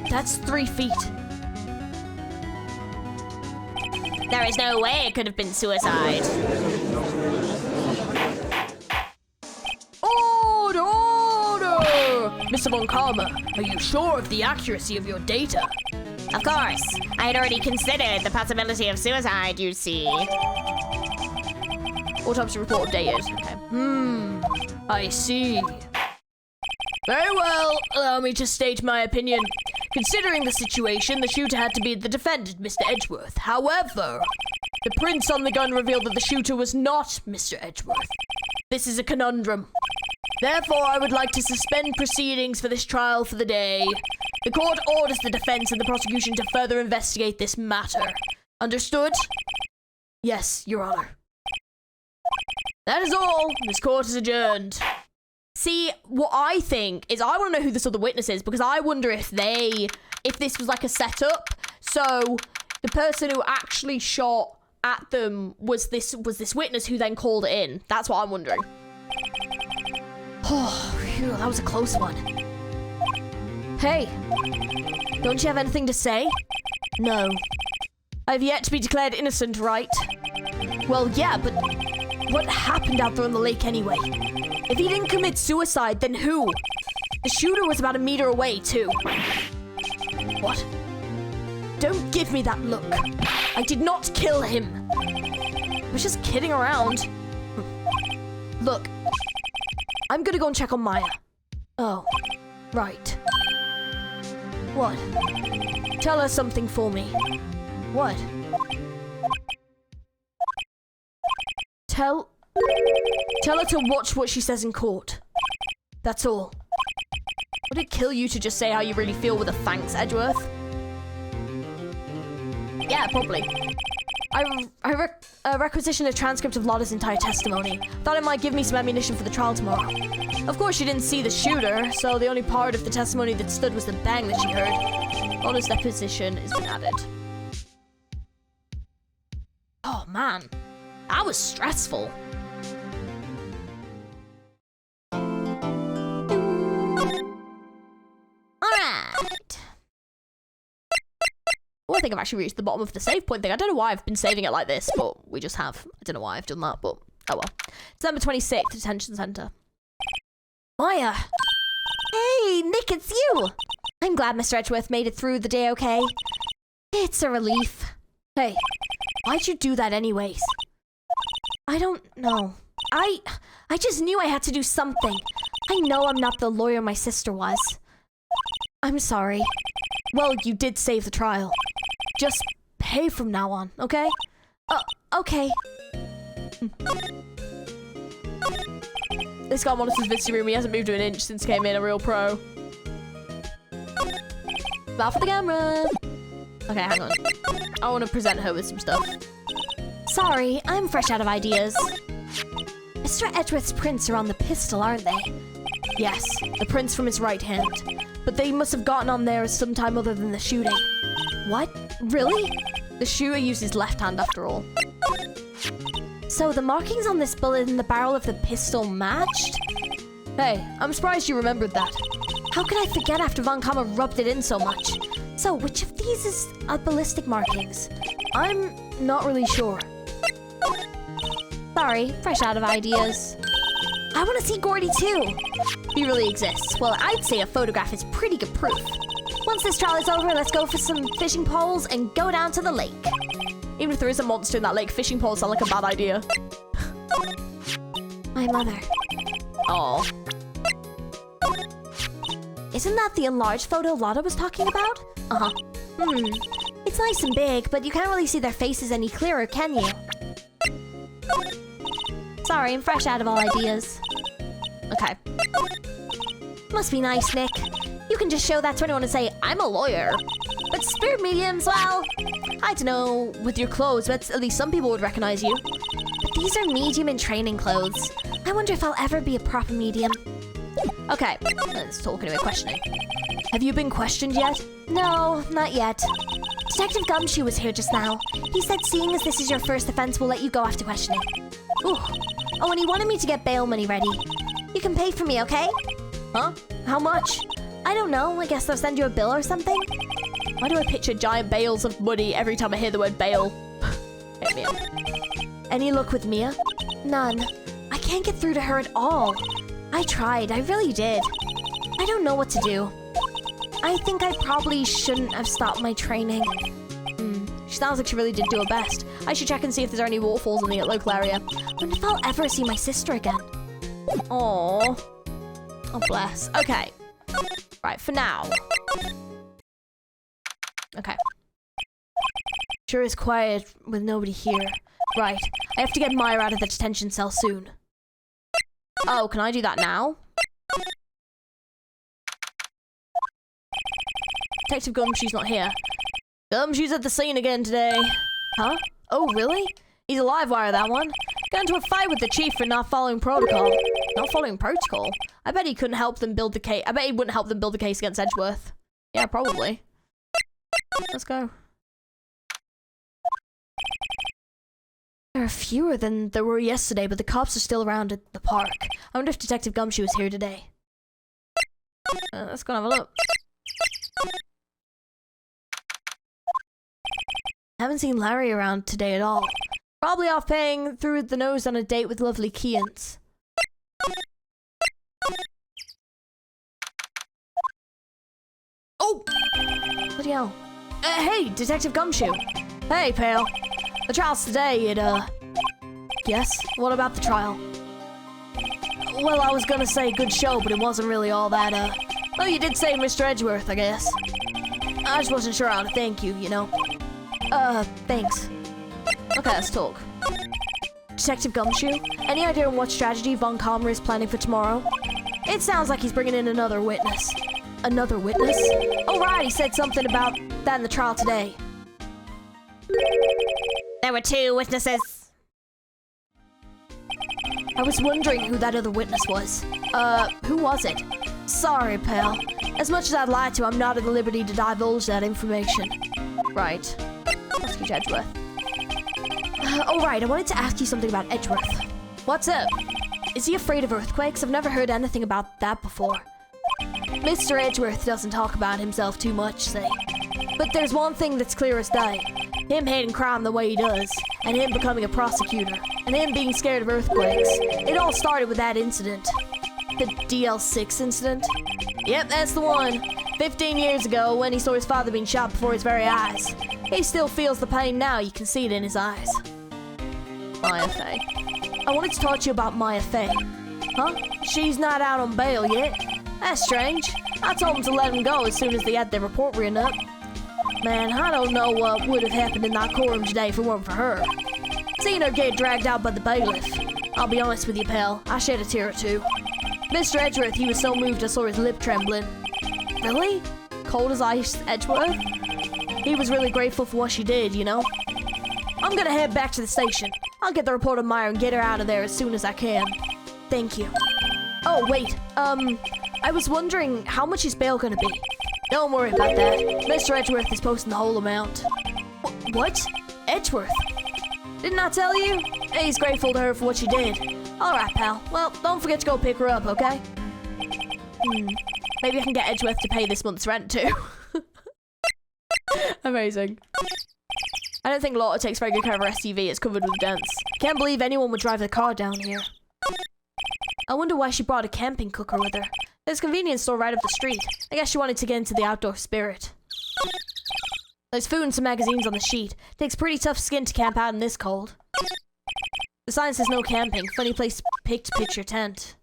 That's 3 feet. There is no way it could have been suicide. Order! Order! Mr. Von Karma, are you sure of the accuracy of your data? Of course. I had already considered the possibility of suicide, you see. Autopsy report updated. Okay. I see. Very well. Allow me to state my opinion. Considering the situation, the shooter had to be the defendant, Mr. Edgeworth. However, the prints on the gun revealed that the shooter was not Mr. Edgeworth. This is a conundrum. Therefore, I would like to suspend proceedings for this trial for the day. The court orders the defense and the prosecution to further investigate this matter. Understood? Yes, Your Honor. That is all. This court is adjourned. See, what I think is I want to know who this other witness is because I wonder if this was like a setup. So the person who actually shot at them was this witness who then called it in. That's what I'm wondering. Oh, phew, that was a close one. Hey, don't you have anything to say? No. I've yet to be declared innocent, right? Well, yeah, but what happened out there on the lake anyway? If he didn't commit suicide, then who? The shooter was about a meter away, too. What? Don't give me that look. I did not kill him. I was just kidding around. Look, I'm gonna go and check on Maya. Oh, right. What? Tell her something for me. What? Tell her to watch what she says in court. That's all. Would it kill you to just say how you really feel with a thanks, Edgeworth? Yeah, probably. I requisitioned a transcript of Lotta's entire testimony. Thought it might give me some ammunition for the trial tomorrow. Of course, she didn't see the shooter, so the only part of the testimony that stood was the bang that she heard. Lotta's deposition has been added. Oh man, that was stressful. Alright. Oh, I think I've actually reached the bottom of the save point thing. I don't know why I've been saving it like this, but we just have. I don't know why I've done that, but oh well. December 26th, detention center. Maya! Hey, Nick, it's you! I'm glad Mr. Edgeworth made it through the day okay. It's a relief. Hey, why'd you do that anyways? I don't know. I just knew I had to do something. I know I'm not the lawyer my sister was. I'm sorry. Well, you did save the trial. Just pay from now on, okay? Okay. This guy monitors visiting room. He hasn't moved to an inch since came in, a real pro. Bow for the camera. Okay, hang on. I want to present her with some stuff. Sorry, I'm fresh out of ideas. Mr. Edgeworth's prints are on the pistol, aren't they? Yes, the prints from his right hand. But they must have gotten on there sometime other than the shooting. What? Really? The shooter used his left hand after all. So the markings on this bullet in the barrel of the pistol matched? Hey, I'm surprised you remembered that. How could I forget after Von Kammer rubbed it in so much? So which of these is ballistic markings? I'm not really sure. Sorry, fresh out of ideas. I want to see Gordy too. He really exists. Well, I'd say a photograph is pretty good proof. Once this trial is over, let's go for some fishing poles and go down to the lake. Even if there is a monster in that lake, fishing poles sound like a bad idea. My mother. Oh. Isn't that the enlarged photo Lotta was talking about? Uh-huh. It's nice and big, but you can't really see their faces any clearer, can you? Sorry, I'm fresh out of all ideas. Okay. Must be nice, Nick. You can just show that to anyone and say, I'm a lawyer. But spirit mediums, well, I don't know with your clothes, but at least some people would recognize you. But these are medium in training clothes. I wonder if I'll ever be a proper medium. Okay, let's talk anyway, questioning. Have you been questioned yet? No, not yet. Detective Gumshoe was here just now. He said seeing as this is your first offense, we'll let you go after questioning. Ooh. Oh, and he wanted me to get bail money ready. You can pay for me, okay? Huh? How much? I don't know. I guess they'll send you a bill or something. Why do I picture giant bales of money every time I hear the word bail? Hit me up. Any luck with Mia? None. I can't get through to her at all. I tried. I really did. I don't know what to do. I think I probably shouldn't have stopped my training. She sounds like she really did do her best. I should check and see if there's any waterfalls in the local area. I wonder if I'll ever see my sister again. Aww. Oh, bless. Okay. Right, for now. Okay. Sure is quiet with nobody here. Right. I have to get Maya out of the detention cell soon. Oh, can I do that now? Detective Gumshoe's not here. Gumshoe's at the scene again today. Huh? Oh, really? He's a live wire, that one. Got into a fight with the chief for not following protocol. Not following protocol? I bet he couldn't help them build the case. I bet he wouldn't help them build the case against Edgeworth. Yeah, probably. Let's go. There are fewer than there were yesterday, but the cops are still around at the park. I wonder if Detective Gumshoe is here today. Let's go and have a look. Haven't seen Larry around today at all. Probably off paying through the nose on a date with lovely Keans. Oh! Bloody hell. Hey, Detective Gumshoe. Hey, pal. The trial's today, Yes? What about the trial? Well, I was gonna say good show, but it wasn't really all that, Oh, you did say Mr. Edgeworth, I guess. I just wasn't sure how to thank you, you know? Thanks. Okay, let's talk. Detective Gumshoe, any idea on what strategy Von Calmer is planning for tomorrow? It sounds like he's bringing in another witness. Another witness? Oh, right, he said something about that in the trial today. There were 2 witnesses. I was wondering who that other witness was. Who was it? Sorry, pal. As much as I'd like to, I'm not at the liberty to divulge that information. Right. Prosecutor Edgeworth. Oh, right, I wanted to ask you something about Edgeworth. What's up? Is he afraid of earthquakes? I've never heard anything about that before. Mr. Edgeworth doesn't talk about himself too much, say. But there's one thing that's clear as day. Him hating crime the way he does, and him becoming a prosecutor, and him being scared of earthquakes. It all started with that incident. The DL6 incident? Yep, that's the one. 15 years ago, when he saw his father being shot before his very eyes. He still feels the pain now, you can see it in his eyes. Maya Fey. I wanted to talk to you about Maya Fey. Huh? She's not out on bail yet? That's strange. I told them to let him go as soon as they had their report written up. Man, I don't know what would have happened in that courtroom today if it weren't for her. Seeing her get dragged out by the bailiff. I'll be honest with you, pal. I shed a tear or two. Mr. Edgeworth, he was so moved I saw his lip trembling. Really? Cold as ice, Edgeworth? He was really grateful for what she did, you know? I'm gonna head back to the station. I'll get the report of Meyer and get her out of there as soon as I can. Thank you. Oh, wait. I was wondering, how much is bail gonna be? Don't worry about that. Mr. Edgeworth is posting the whole amount. What? Edgeworth? Didn't I tell you? He's grateful to her for what she did. Alright, pal. Well, don't forget to go pick her up, okay? Maybe I can get Edgeworth to pay this month's rent, too. Amazing. I don't think Lotta takes very good care of her SUV. It's covered with dents. Can't believe anyone would drive their car down here. I wonder why she brought a camping cooker with her. There's a convenience store right up the street. I guess she wanted to get into the outdoor spirit. There's food and some magazines on the sheet. Takes pretty tough skin to camp out in this cold. The sign says no camping. Funny place to pitch your tent.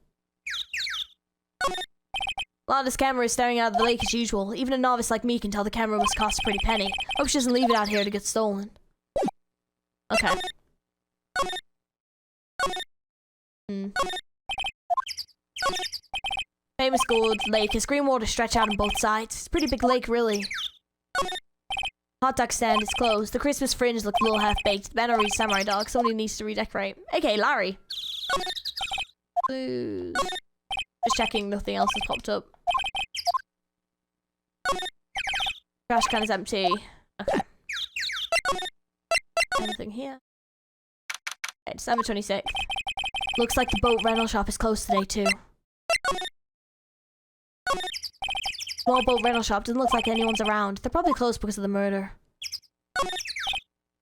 Lotta's camera is staring out of the lake as usual. Even a novice like me can tell the camera must cost a pretty penny. Hope she doesn't leave it out here to get stolen. Okay. Famous Gold Lake has green water stretched out on both sides. It's a pretty big lake, really. Hot dog stand is closed. The Christmas fringe looks a little half-baked. The banner reads Samurai Dog. Somebody needs to redecorate. Okay, Larry. Just checking nothing else has popped up. Trash can is empty. Okay. Anything here? Okay, December 26th. Looks like the boat rental shop is closed today, too. Small boat rental shop. Doesn't look like anyone's around. They're probably closed because of the murder.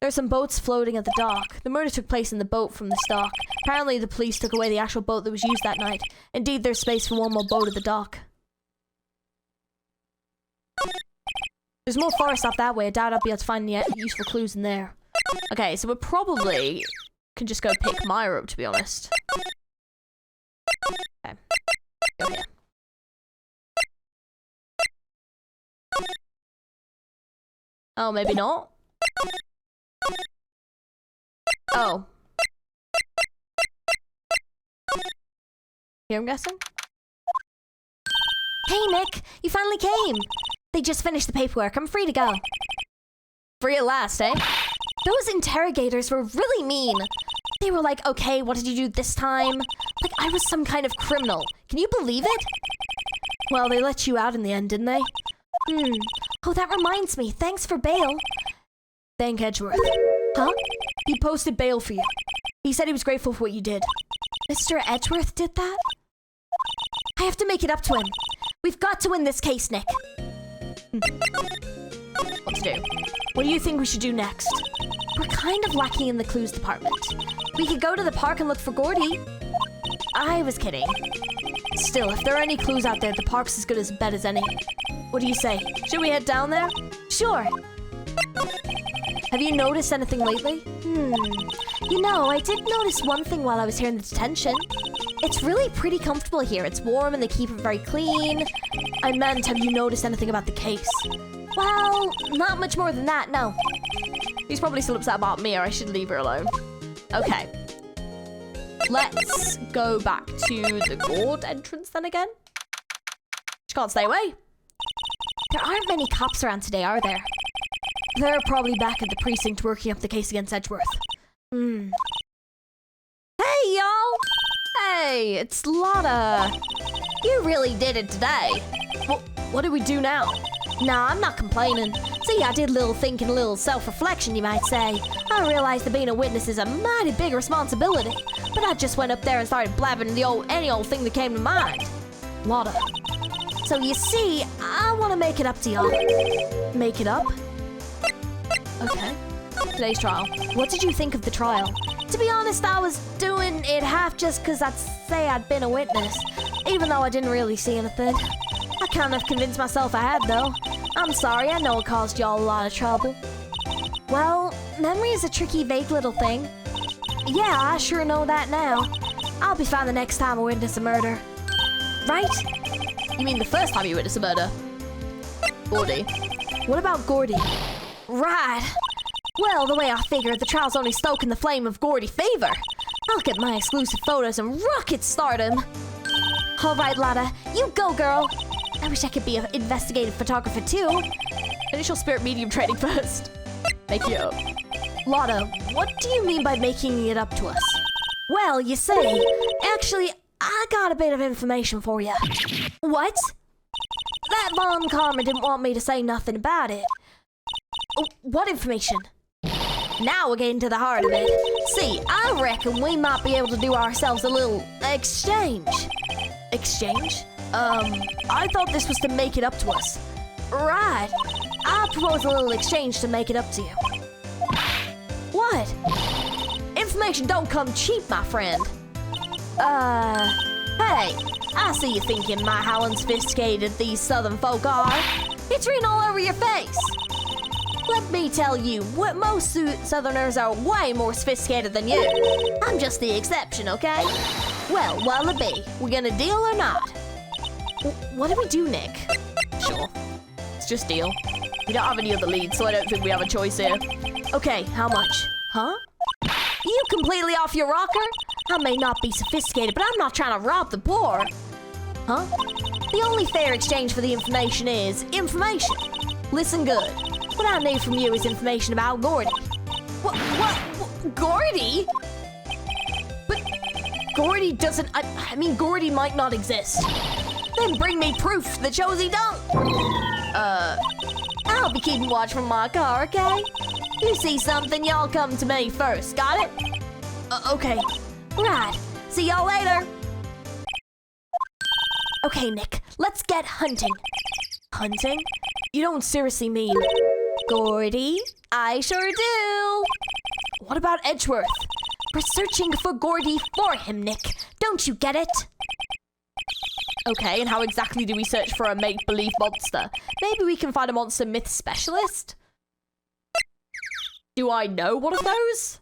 There are some boats floating at the dock. The murder took place in the boat from the dock. Apparently the police took away the actual boat that was used that night. Indeed, there's space for one more boat at the dock. There's more forest off that way. I doubt I'll be able to find any useful clues in there. Okay, so we probably can just go pick Myra up, to be honest. Okay. Go here. Oh, maybe not? Oh. Here, I'm guessing? Hey, Nick, you finally came. They just finished the paperwork. I'm free to go. Free at last, eh? Those interrogators were really mean. They were like, okay, what did you do this time? Like I was some kind of criminal. Can you believe it? Well, they let you out in the end, didn't they? Oh, that reminds me. Thanks for bail. Thank Edgeworth. Huh? He posted bail for you. He said he was grateful for what you did. Mr. Edgeworth did that? I have to make it up to him. We've got to win this case, Nick. What to do? What do you think we should do next? We're kind of lacking in the clues department. We could go to the park and look for Gordy. I was kidding. Still, if there are any clues out there, the park's as good as a bet as any. What do you say? Should we head down there? Sure. Have you noticed anything lately? You know, I did notice one thing while I was here in the detention. It's really pretty comfortable here. It's warm and they keep it very clean. I meant, have you noticed anything about the case? Well, not much more than that, no. He's probably still upset about me, or I should leave her alone. Okay. Let's go back to the gourd entrance then again. She can't stay away. There aren't many cops around today, are there? They're probably back at the precinct working up the case against Edgeworth. Hey, y'all! Hey, it's Lotta. You really did it today. Well, what do we do now? Nah, I'm not complaining. See, I did a little thinking, a little self-reflection, you might say. I realized that being a witness is a mighty big responsibility. But I just went up there and started blabbing any old thing that came to mind. Lotta. So you see, I want to make it up to y'all. Make it up? Okay. Today's trial. What did you think of the trial? To be honest, I was doing it half just because I'd say I'd been a witness, even though I didn't really see anything. I kind of convinced myself I had, though. I'm sorry, I know it caused y'all a lot of trouble. Well, memory is a tricky, vague little thing. Yeah, I sure know that now. I'll be fine the next time I witness a murder. Right? You mean the first time you witnessed a murder? Gordy. What about Gordy? Right. Well, the way I figure it, the trial's only stoking the flame of Gordy fever. I'll get my exclusive photos and rocket start him. All right, Lotta, you go, girl. I wish I could be an investigative photographer, too. Initial spirit medium training first. Make it up. Lotta, what do you mean by making it up to us? Well, you see, actually, I got a bit of information for you. What? That Von Karma didn't want me to say nothing about it. What information? Now we're getting to the heart of it. See, I reckon we might be able to do ourselves a little exchange. Exchange? I thought this was to make it up to us. Right. I propose a little exchange to make it up to you. What? Information don't come cheap, my friend. Hey, I see you thinking how unsophisticated these southern folk are. It's written all over your face. Let me tell you, most southerners are way more sophisticated than you. I'm just the exception, okay? Well, what'll it be? We gonna deal or not? What do we do, Nick? Sure. It's just deal. We don't have any other leads, so I don't think we have a choice here. Okay, how much? Huh? You completely off your rocker? I may not be sophisticated, but I'm not trying to rob the poor. Huh? The only fair exchange for the information is information. Listen good. What I need from you is information about Gordy. What? Gordy? But Gordy doesn't... I mean, Gordy might not exist. Then bring me proof that shows he don't. I'll be keeping watch from my car, okay? You see something, y'all come to me first, got it? Okay. Right. See y'all later. Okay, Nick, let's get hunting. Hunting? You don't seriously mean... Gordy? I sure do. What about Edgeworth? We're searching for Gordy for him, Nick. Don't you get it? Okay, and how exactly do we search for a make-believe monster? Maybe we can find a monster myth specialist? Do I know one of those?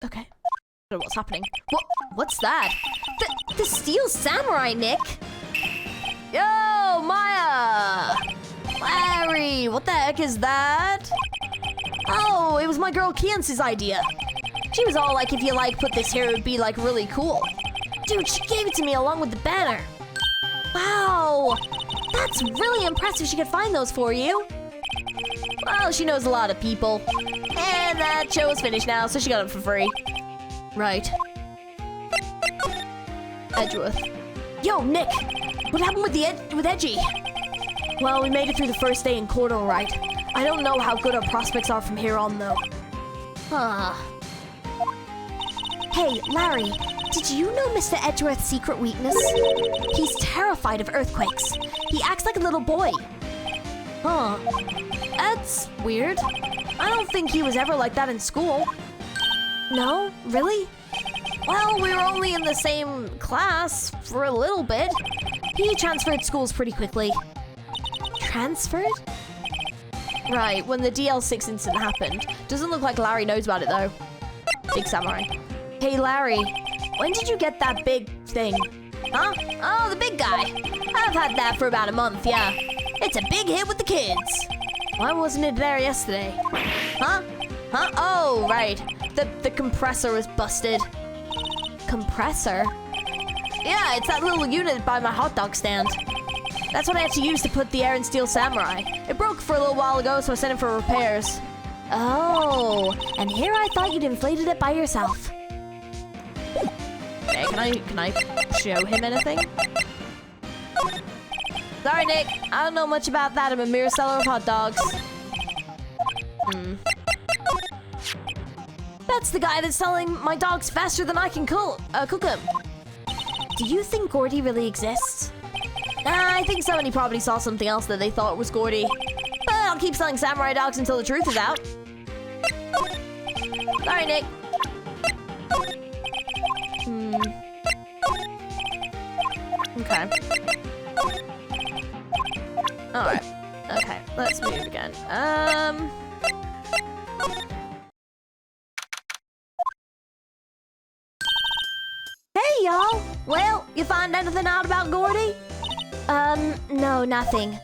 Okay. I don't know what's happening. What's that? The Steel Samurai, Nick. Yo, Maya! Larry, what the heck is that? Oh, it was my girl Kiance's idea. She was all like, if you put this here, it would be really cool. Dude, she gave it to me along with the banner. Wow, that's really impressive she could find those for you. Well, she knows a lot of people. And that show is finished now, so she got it for free. Right. Edgeworth. Yo, Nick! What happened with Edgy? Well, we made it through the first day in court all right. I don't know how good our prospects are from here on, though. Huh. Hey, Larry, did you know Mr. Edgeworth's secret weakness? He's terrified of earthquakes. He acts like a little boy. Huh. That's weird. I don't think he was ever like that in school. No? Really? Well, we were only in the same class class for a little bit. He transferred schools pretty quickly. Transferred? Right, when the DL6 incident happened. Doesn't look like Larry knows about it though. Big Samurai. Hey Larry, when did you get that big thing? Huh? Oh, the big guy. I've had that for about a month, yeah. It's a big hit with the kids. Why wasn't it there yesterday? Huh? Huh? Oh, right. The compressor was busted. Compressor? Yeah, it's that little unit by my hot dog stand. That's what I had to use to put the Air and Steel Samurai. It broke for a little while ago, so I sent it for repairs. Oh, and here I thought you'd inflated it by yourself. Okay, can I show him anything? Sorry, Nick. I don't know much about that. I'm a mere seller of hot dogs. That's the guy that's selling my dogs faster than I can cook them. Do you think Gordy really exists? I think somebody probably saw something else that they thought was Gordy. But I'll keep selling samurai dogs until the truth is out. Sorry, Nick. Okay. Alright. Okay, let's move again. Hey, y'all! Well, you find anything out about Gordy? No, nothing.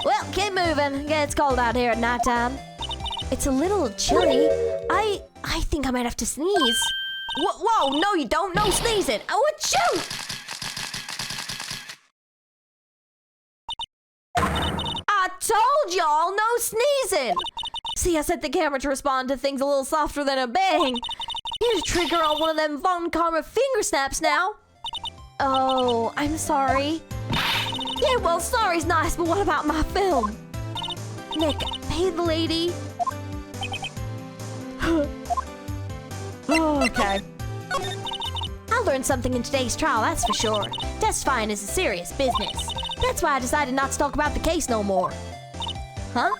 Well, keep moving. Yeah, it's cold out here at nighttime. It's a little chilly. I think I might have to sneeze. Whoa, no you don't. No sneezing. Oh, achoo! I told y'all, no sneezing! See, I set the camera to respond to things a little softer than a bang. Here's a trigger on one of them Von Karma finger snaps now. Oh, I'm sorry. Yeah, well, sorry's nice, but what about my film? Nick, pay the lady. Oh, okay. I learned something in today's trial, that's for sure. Testifying is a serious business. That's why I decided not to talk about the case no more. Huh?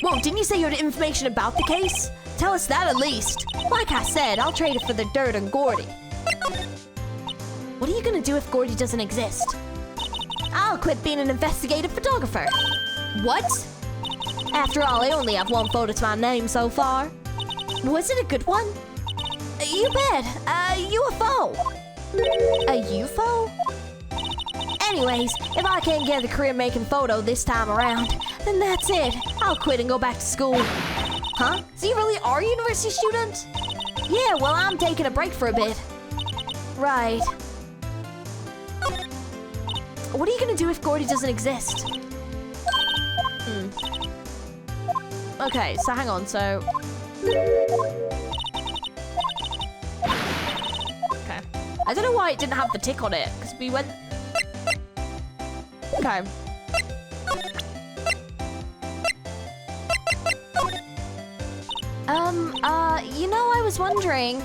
Whoa, didn't you say you had information about the case? Tell us that at least. Like I said, I'll trade it for the dirt on Gordy. What are you gonna do if Gordy doesn't exist? I'll quit being an investigative photographer. What? After all, I only have one photo to my name so far. Was it a good one? You bet. A UFO. A UFO? Anyways, if I can't get a career making photo this time around, then that's it. I'll quit and go back to school. Huh? So you really are a university student? Yeah, well, I'm taking a break for a bit. Right. What are you gonna do if Gordy doesn't exist? Okay, so hang on, so... Okay. I don't know why it didn't have the tick on it, because we went... Okay. You know, I was wondering...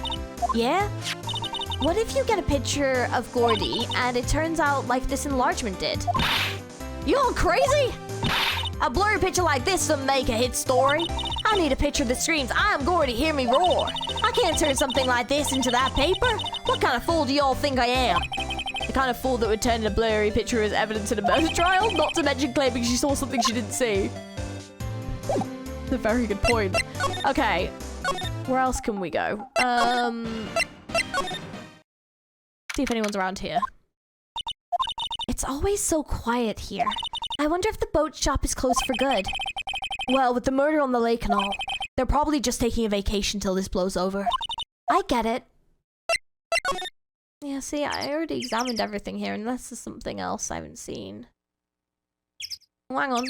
Yeah? What if you get a picture of Gordy, and it turns out like this enlargement did? You all crazy? A blurry picture like this doesn't make a hit story. I need a picture that screams, I am Gordy, hear me roar. I can't turn something like this into that paper. What kind of fool do y'all think I am? The kind of fool that would turn in a blurry picture as evidence in a murder trial, not to mention claiming she saw something she didn't see. That's a very good point. Okay, where else can we go? See if anyone's around here. It's always so quiet here. I wonder if the boat shop is closed for good. Well, with the murder on the lake and all, they're probably just taking a vacation till this blows over. I get it. Yeah, see, I already examined everything here, unless there's something else I haven't seen. Oh, hang on.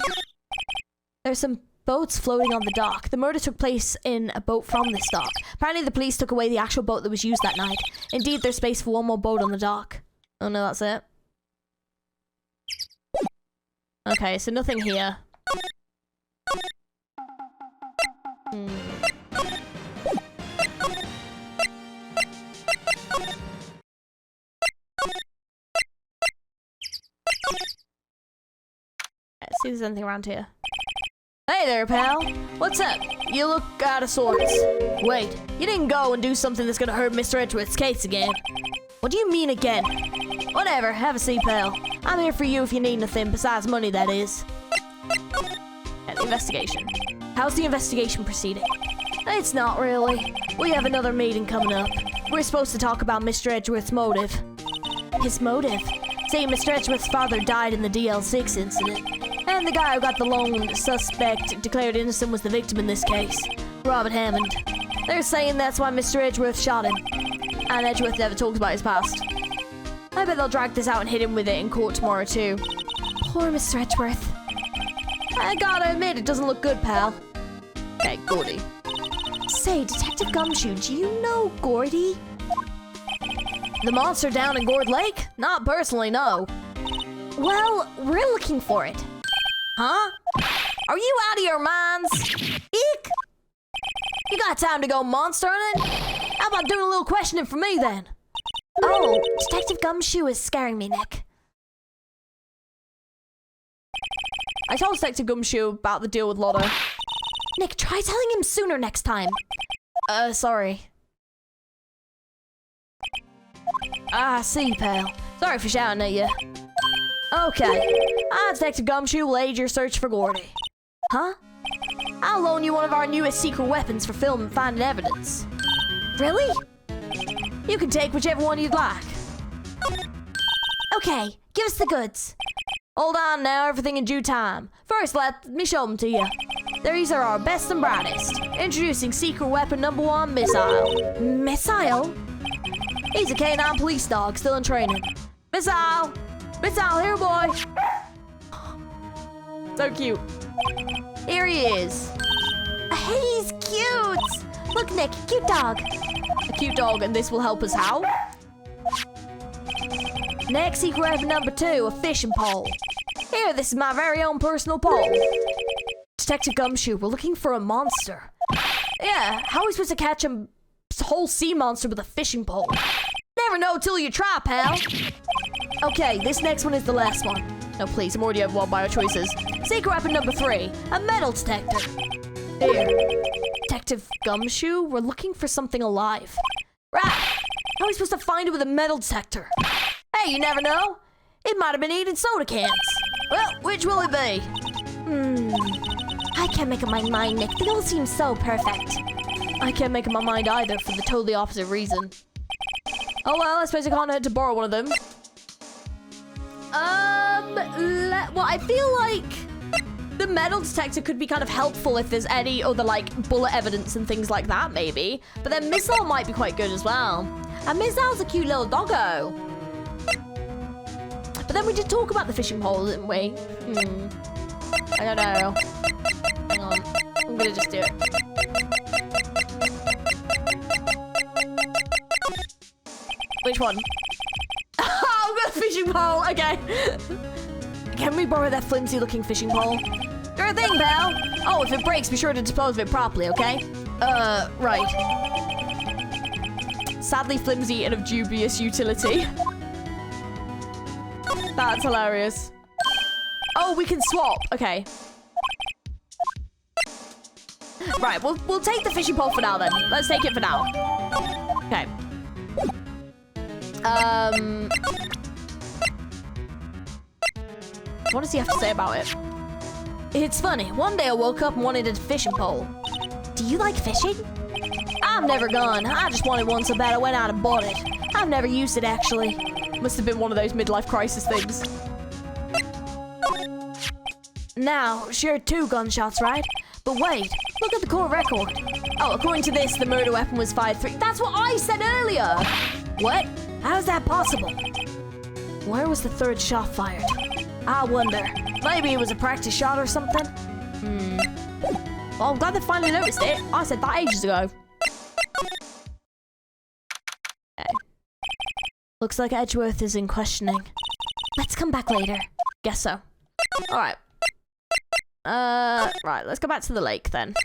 There's some boats floating on the dock. The murder took place in a boat from this dock. Apparently the police took away the actual boat that was used that night. Indeed, there's space for one more boat on the dock. Oh no, that's it. Okay, so nothing here. Let's see if there's anything around here. Hey there, pal. What's up? You look out of sorts. Wait, you didn't go and do something that's gonna hurt Mr. Edgeworth's case again. What do you mean again? Whatever, have a seat, pal. I'm here for you if you need anything besides money, that is. And investigation. How's the investigation proceeding? It's not really. We have another meeting coming up. We're supposed to talk about Mr. Edgeworth's motive. His motive? See, Mr. Edgeworth's father died in the DL6 incident. And the guy who got the lone suspect declared innocent was the victim in this case, Robert Hammond. They're saying that's why Mr. Edgeworth shot him. And Edgeworth never talks about his past. I bet they'll drag this out and hit him with it in court tomorrow too. Poor Mr. Edgeworth. I gotta admit, it doesn't look good, pal. Okay, Gordy. Say, Detective Gumshoe, do you know Gordy? The monster down in Gourd Lake? Not personally, no. Well, we're looking for it. Huh? Are you out of your minds? Eek! You got time to go monster hunting? How about doing a little questioning for me, then? Oh, Detective Gumshoe is scaring me, Nick. I told Detective Gumshoe about the deal with Lotto. Nick, try telling him sooner next time. Sorry. Ah, see, pal. Sorry for shouting at you. Okay. Detective Gumshoe will aid your search for Gordy. Huh? I'll loan you one of our newest secret weapons for film and finding evidence. Really? You can take whichever one you'd like. Okay, give us the goods. Hold on now, everything in due time. First, let me show them to you. These are our best and brightest. Introducing secret weapon number 1, Missile. Missile? He's a canine police dog, still in training. Missile! Missile, here, boy! So cute. Here he is. He's cute! Look, Nick, cute dog. A cute dog, and this will help us how? Next, secret weapon number 2, a fishing pole. Here, this is my very own personal pole. Detective Gumshoe, we're looking for a monster. Yeah, how are we supposed to catch a whole sea monster with a fishing pole? Never know till you try, pal. Okay, this next one is the last one. No, please, I'm already overwhelmed by our choices. Secret weapon number 3, a metal detector. Here. Detective Gumshoe, we're looking for something alive. Right. How are we supposed to find it with a metal detector? Hey, you never know. It might have been eating soda cans. Well, which will it be? I can't make up my mind, Nick. They all seem so perfect. I can't make up my mind either for the totally opposite reason. Oh well, I suppose I can't hurt to borrow one of them. Well, I feel like the metal detector could be kind of helpful if there's any other, like, bullet evidence and things like that, maybe. But then Missile might be quite good as well. And Missile's a cute little doggo. But then we did talk about the fishing pole, didn't we? I don't know. Hang on. I'm gonna just do it. Which one? Oh, I've got a fishing pole. Okay. Can we borrow that flimsy-looking fishing pole? Sure thing, pal. Oh, if it breaks, be sure to dispose of it properly, okay? Right. Sadly flimsy and of dubious utility. That's hilarious. Oh, we can swap. Okay. Right, we'll take the fishing pole for now then. Let's take it for now. Okay. What does he have to say about it? It's funny. One day I woke up and wanted a fishing pole. Do you like fishing? I've never gone. I just wanted one so bad I went out and bought it. I've never used it, actually. Must have been one of those midlife crisis things. Now, sure, 2 gunshots, right? But wait, look at the court record. Oh, according to this, the murder weapon was fired 3. That's what I said earlier! What? How's that possible? Where was the 3rd shot fired? I wonder. Maybe it was a practice shot or something? Well, I'm glad they finally noticed it. I said that ages ago. Okay. Looks like Edgeworth is in questioning. Let's come back later. Guess so. Alright. Right, let's go back to the lake then.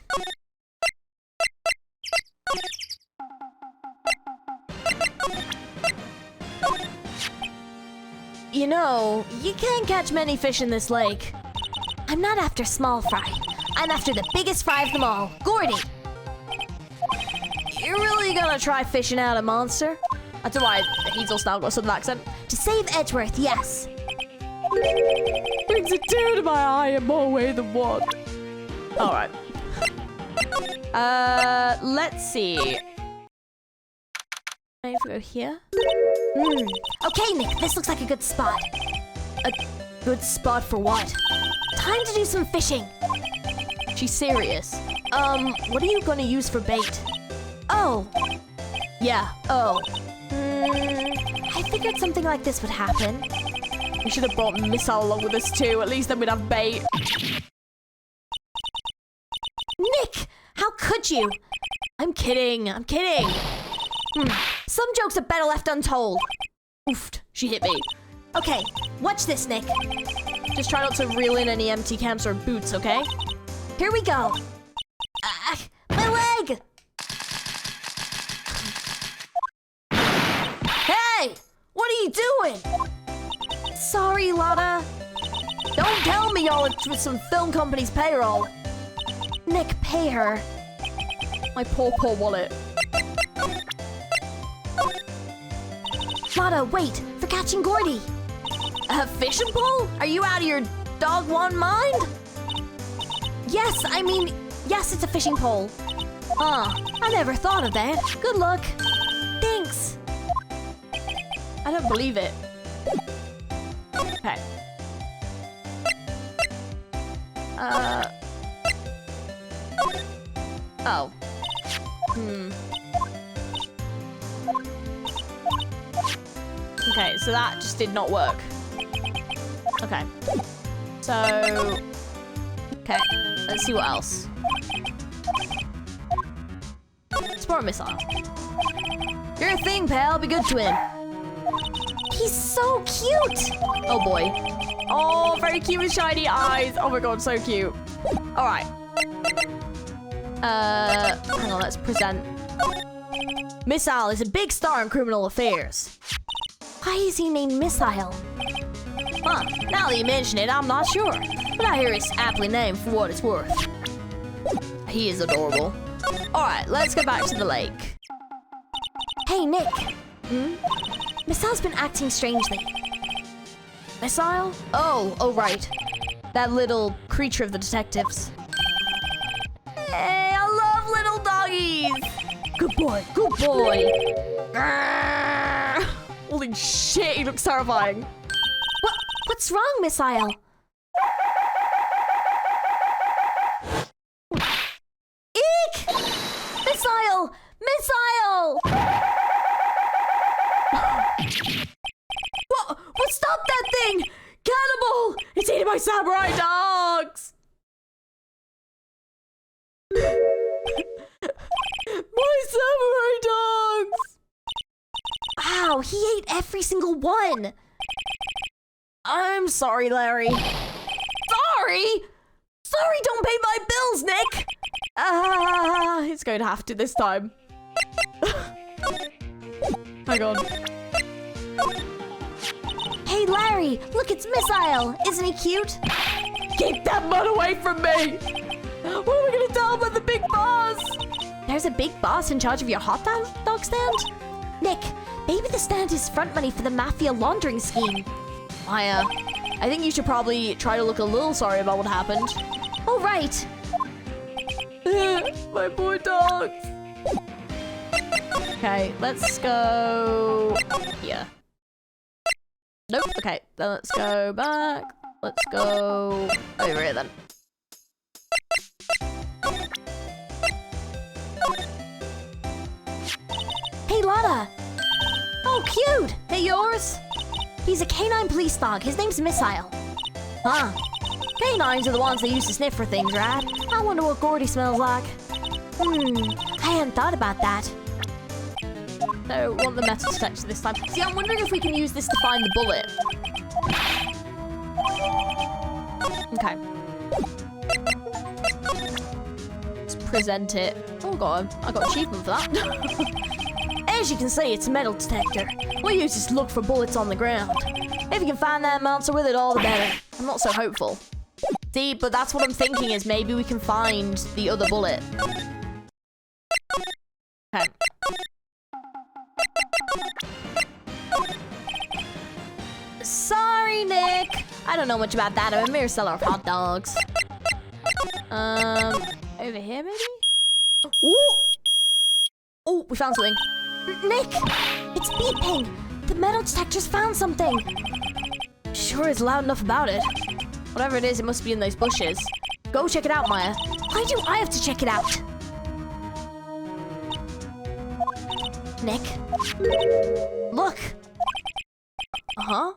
You know, you can't catch many fish in this lake. I'm not after small fry. I'm after the biggest fry of them all, Gordy. You're really gonna try fishing out a monster? I don't know why he's all now got a southern accent. To save Edgeworth, yes. Brings a tear to my eye in more way than one. All right. Let's see. I have to go here. Okay, Nick, this looks like a good spot. A good spot for what? Time to do some fishing. She's serious. What are you gonna use for bait? Oh, Yeah. Oh. I figured something like this would happen. We should have brought Missile along with us too. At least then we'd have bait. Nick, how could you? I'm kidding. I'm kidding. Some jokes are better left untold. Oofed. She hit me. Okay, watch this, Nick. Just try not to reel in any empty camps or boots, okay? Here we go. My leg! Hey! What are you doing? Sorry, Lotta. Don't tell me y'all are with some film company's payroll. Nick, pay her. My poor, poor wallet. Lotta, wait, for catching Gordy. A fishing pole? Are you out of your dog one mind? Yes, I mean, yes, it's a fishing pole. Huh. I never thought of that. Good luck. Thanks. I don't believe it. Okay. Oh. Okay, so that just did not work. Okay. So... Okay, let's see what else. Explore missile. You're a thing, pal. Be good to him. He's so cute. Oh, boy. Oh, very cute with shiny eyes. Oh, my God, so cute. All right. Hang on, let's present. Missile is a big star in criminal affairs. Why is he named Missile? Huh, now that you mention it, I'm not sure. But I hear it's aptly named for what it's worth. He is adorable. Alright, let's go back to the lake. Hey, Nick. Missile's been acting strangely. Missile? Oh, right. That little creature of the detectives. Hey, I love little doggies! Good boy, good boy! Grrr. Holy shit, he looks terrifying. What's wrong, Missile? Eek! Missile! Missile! What? Stop that thing! Cannibal! It's eating my samurai dogs! My samurai dogs! Wow, he ate every single one. I'm sorry, Larry. Sorry? Sorry, don't pay my bills, Nick! It's going to have to this time. Hang on. Hey, Larry, look, it's Missile. Isn't he cute? Keep that mud away from me! What are we gonna tell about the big boss? There's a big boss in charge of your hot dog stand? Nick, maybe the stand is front money for the mafia laundering scheme. Maya, I think you should probably try to look a little sorry about what happened. Oh, right. My poor dogs. Okay, let's go here. Nope, okay, then let's go back. Let's go over here then. Hey, Lotta. Oh, cute! Hey, yours? He's a canine police dog. His name's Missile. Huh. Canines are the ones they use to sniff for things, right? I wonder what Gordy smells like. I hadn't thought about that. So, want the metal detector this time. See, I'm wondering if we can use this to find the bullet. Okay. Let's present it. Oh god, I got achievement for that. As you can see, it's a metal detector. We use this to look for bullets on the ground. If you can find that monster with it, all the better. I'm not so hopeful. See, but that's what I'm thinking is maybe we can find the other bullet. Okay. I don't know much about that. I'm a mere seller of hot dogs. Over here maybe? Ooh! Oh, we found something. Nick, it's beeping. The metal detector's found something. Sure is loud enough about it. Whatever it is, it must be in those bushes. Go check it out, Maya. Why do I have to check it out? Nick, look. Uh-huh.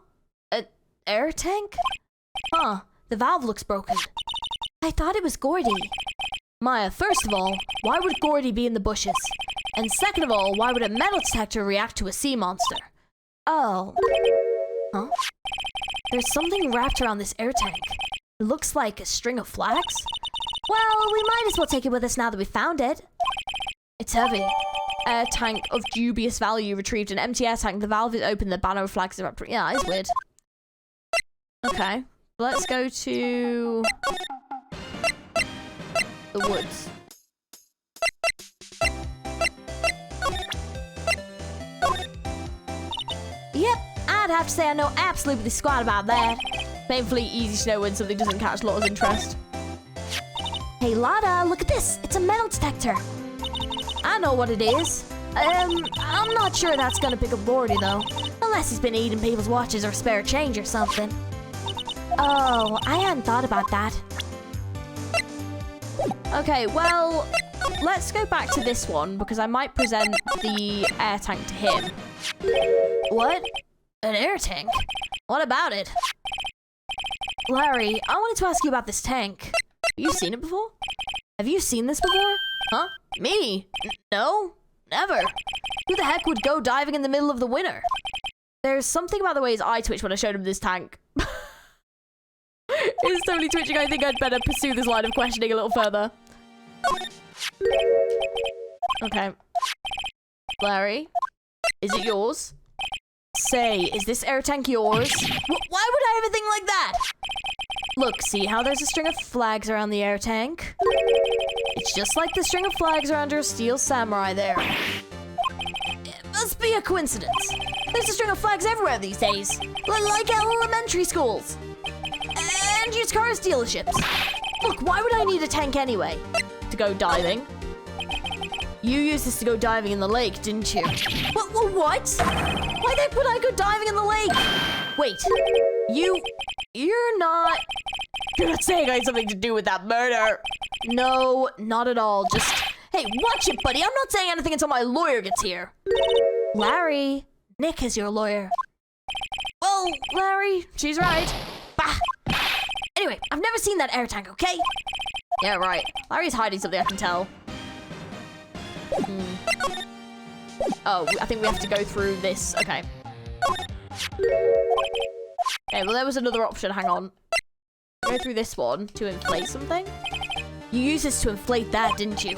An air tank? Huh. The valve looks broken. I thought it was Gordy. Maya, first of all, why would Gordy be in the bushes? And second of all, why would a metal detector react to a sea monster? Oh. Huh? There's something wrapped around this air tank. It looks like a string of flags. Well, we might as well take it with us now that we found it. It's heavy. Air tank of dubious value retrieved. An empty air tank. The valve is open. The banner of flags are up. Yeah, it's weird. Okay. Let's go to the woods. Yep, I'd have to say I know absolutely squat about that. Painfully easy to know when something doesn't catch Lotta's interest. Hey Lotta, look at this. It's a metal detector. I know what it is. I'm not sure that's gonna pick up Gordy though. Unless he's been eating people's watches or spare change or something. Oh, I hadn't thought about that. Okay, well, let's go back to this one because I might present the air tank to him. What? An air tank? What about it? Larry, I wanted to ask you about this tank. Have you seen it before? Have you seen this before? Huh? Me? No? Never. Who the heck would go diving in the middle of the winter? There's something about the way his eye twitched when I showed him this tank. It's totally twitching. I think I'd better pursue this line of questioning a little further. Okay. Larry, is it yours? Say, is this air tank yours? Why would I have a thing like that? Look, see how there's a string of flags around the air tank? It's just like the string of flags around your steel samurai there. It must be a coincidence. There's a string of flags everywhere these days. Like elementary schools. And used cars dealerships. Look, why would I need a tank anyway? To go diving? You used this to go diving in the lake, didn't you? What? Why the heck would I go diving in the lake? Wait, you're not saying I had something to do with that murder. No, not at all. Just, hey, watch it, buddy. I'm not saying anything until my lawyer gets here. Larry, Nick is your lawyer. Well, Larry, she's right. Bah. Anyway, I've never seen that air tank, okay? Yeah, right. Larry's hiding something, I can tell. Oh, I think we have to go through this. Okay. Okay, well, there was another option. Hang on. Go through this one to inflate something. You used this to inflate that, didn't you?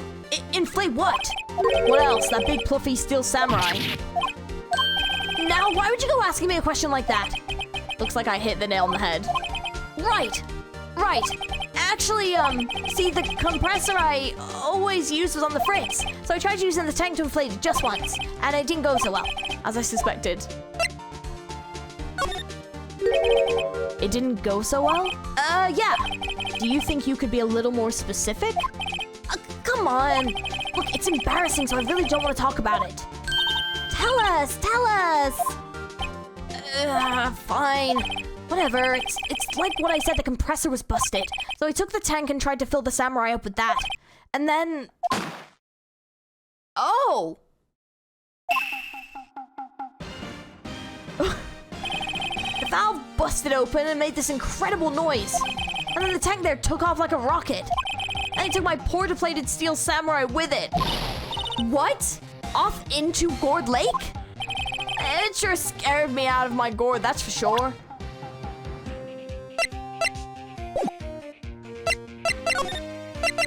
Inflate what? What else? That big fluffy steel samurai. Now, why would you go asking me a question like that? Looks like I hit the nail on the head. Right. Actually, see, the compressor I always used was on the fritz. So I tried using the tank to inflate it just once, and it didn't go so well, as I suspected. It didn't go so well? Yeah. Do you think you could be a little more specific? Come on. Look, it's embarrassing, so I really don't want to talk about it. Tell us. Fine. Whatever, it's like what I said, the compressor was busted. So I took the tank and tried to fill the samurai up with that. And then... Oh! The valve busted open and made this incredible noise. And then the tank there took off like a rocket. And it took my poor deflated steel samurai with it. What? Off into Gourd Lake? It sure scared me out of my gourd, that's for sure.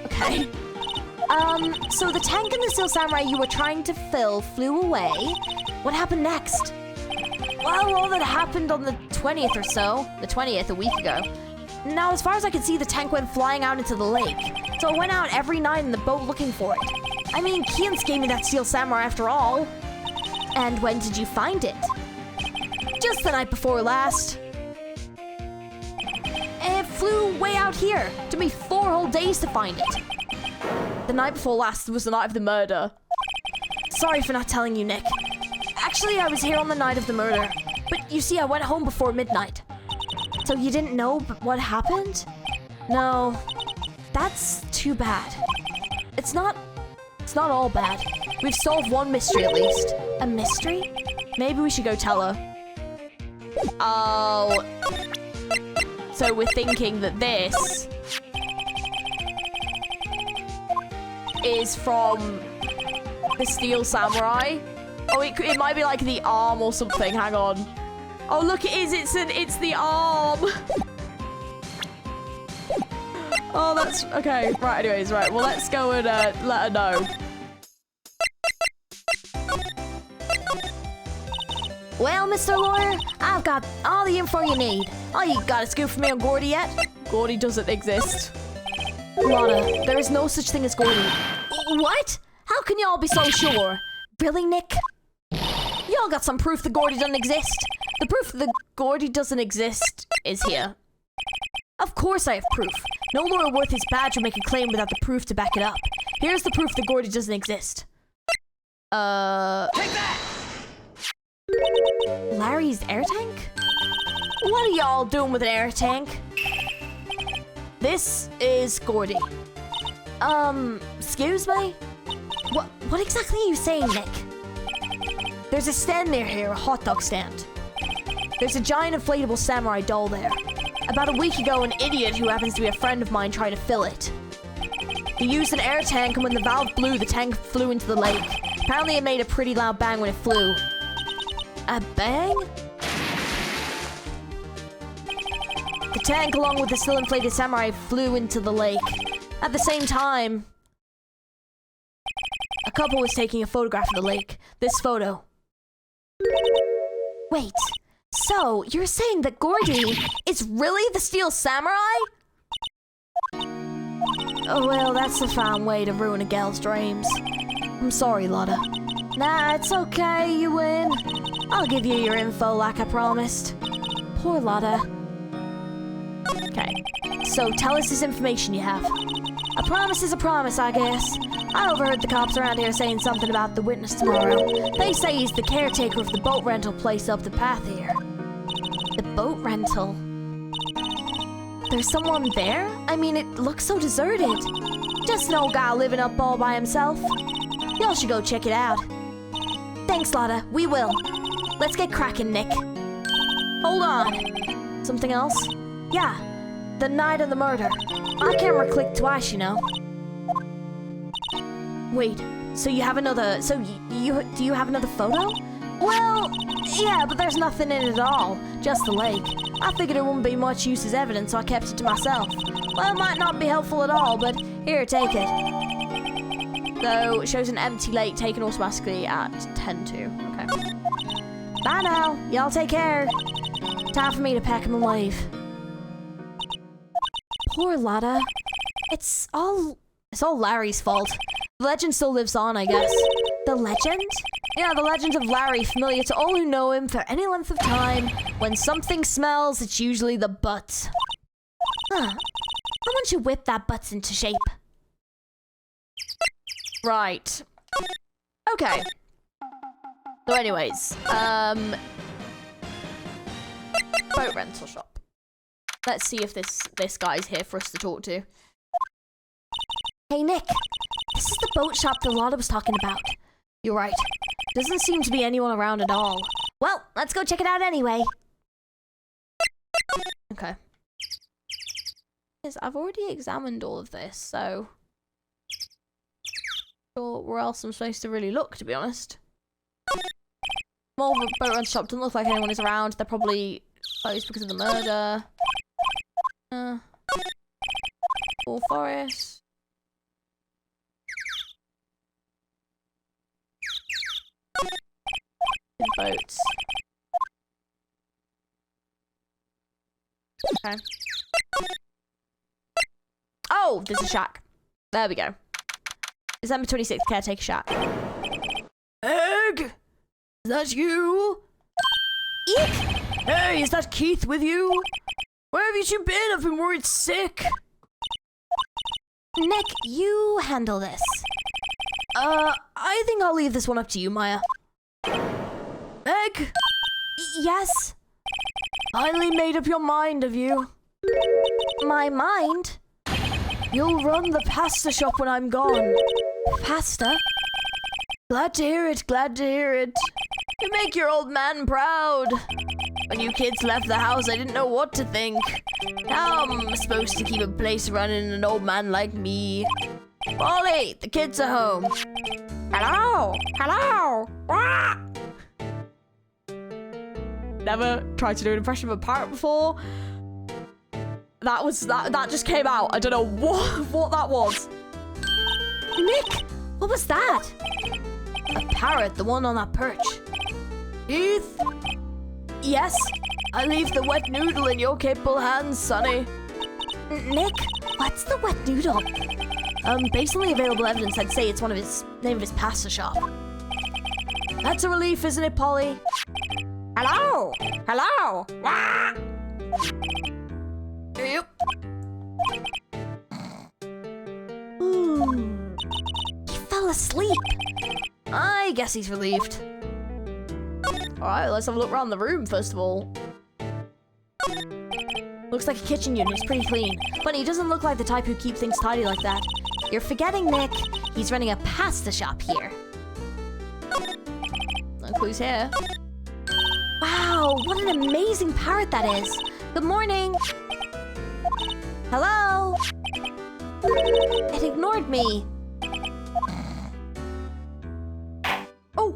Okay. So the tank and the steel samurai you were trying to fill flew away. What happened next? Well, all that happened on the 20th or so. The 20th, a week ago. Now, as far as I could see, the tank went flying out into the lake. So I went out every night in the boat looking for it. I mean, Kian's gave me that steel samurai after all. And when did you find it? Just the night before last. flew way out here. Took me 4 whole days to find it. The night before last was the night of the murder. Sorry for not telling you, Nick. Actually, I was here on the night of the murder. But you see, I went home before midnight. So you didn't know what happened? No. That's too bad. It's not all bad. We've solved one mystery at least. A mystery? Maybe we should go tell her. Oh. So we're thinking that this is from the Steel Samurai. Oh, it might be like the arm or something. Hang on. Oh, look, it is. It's the arm. Oh, that's okay. Right, anyways, right. Well, let's go and let her know. Well, Mr. Lawyer, I've got all the info you need. Oh, you got a scoop for me on Gordy yet? Gordy doesn't exist. Lana, there is no such thing as Gordy. What? How can y'all be so sure? Really, Nick? Y'all got some proof that Gordy doesn't exist? The proof that Gordy doesn't exist is here. Of course I have proof. No lawyer worth his badge will make a claim without the proof to back it up. Here's the proof that Gordy doesn't exist. Take that! Larry's air tank? What are y'all doing with an air tank? This is Gordy. Excuse me? What exactly are you saying, Nick? There's a stand near here, a hot dog stand. There's a giant inflatable samurai doll there. About a week ago, an idiot who happens to be a friend of mine tried to fill it. He used an air tank, and when the valve blew, the tank flew into the lake. Apparently, it made a pretty loud bang when it flew. A bang? The tank, along with the still inflated samurai, flew into the lake. At the same time, a couple was taking a photograph of the lake. This photo. Wait, so you're saying that Gordy is really the Steel Samurai? Oh, well, that's a fine way to ruin a gal's dreams. I'm sorry, Lotta. Nah, it's okay, you win. I'll give you your info like I promised. Poor Lotta. Okay, so tell us this information you have. A promise is a promise, I guess. I overheard the cops around here saying something about the witness tomorrow. They say he's the caretaker of the boat rental place up the path here. The boat rental? There's someone there? I mean, it looks so deserted. Just an old guy living up all by himself. Y'all should go check it out. Thanks, Lotta. We will. Let's get cracking, Nick. Hold on. Something else? Yeah, the night of the murder. My camera clicked twice, you know. Wait, so you have another... So do you have another photo? Well, yeah, but there's nothing in it at all. Just the lake. I figured it wouldn't be much use as evidence, so I kept it to myself. Well, it might not be helpful at all, but here, take it. So, it shows an empty lake taken automatically at 10:02. Okay. Bye now. Y'all take care. Time for me to pack 'em and leave. Poor Lotta. It's all Larry's fault. The legend still lives on, I guess. The legend? Yeah, the legend of Larry, familiar to all who know him for any length of time. When something smells, it's usually the butt. Huh. Why don't you whip that butts into shape? Right. Okay. So anyways, boat rental shop. Let's see if this guy's here for us to talk to. Hey, Nick. This is the boat shop that Lotta was talking about. You're right. Doesn't seem to be anyone around at all. Well, let's go check it out anyway. Okay. Yes, I've already examined all of this, so... Not sure where else I'm supposed to really look, to be honest. More of a boat rental shop. Doesn't look like anyone is around. They're probably closed because of the murder. Or forest. Boats. Okay. Oh, there's a shack. There we go. December 26th, caretaker shack. Egg! Is that you? Eek! Hey, is that Keith with you? Where have you two been? I've been worried sick. Nick, you handle this. I think I'll leave this one up to you, Maya. Meg? Yes? Finally made up your mind, have you? My mind? You'll run the pasta shop when I'm gone. Pasta? Glad to hear it, glad to hear it. You make your old man proud. When you kids left the house, I didn't know what to think. Now I'm supposed to keep a place running an old man like me. Polly, the kids are home. Hello! Hello! Ah! Never tried to do an impression of a parrot before. That just came out. I don't know what that was. Nick, what was that? A parrot, the one on that perch. Heath? Yes? I leave the wet noodle in your capable hands, Sonny. Nick, what's the wet noodle? Based on the available evidence, I'd say it's name of his pasta shop. That's a relief, isn't it, Polly? Hello! Hello! Ah! Yep. He fell asleep. I guess he's relieved. Alright, let's have a look around the room first of all. Looks like a kitchen unit, it's pretty clean. But he doesn't look like the type who keep things tidy like that. You're forgetting, Nick. He's running a pasta shop here. No clues here. Wow, what an amazing parrot that is. Good morning. Hello? It ignored me. Oh!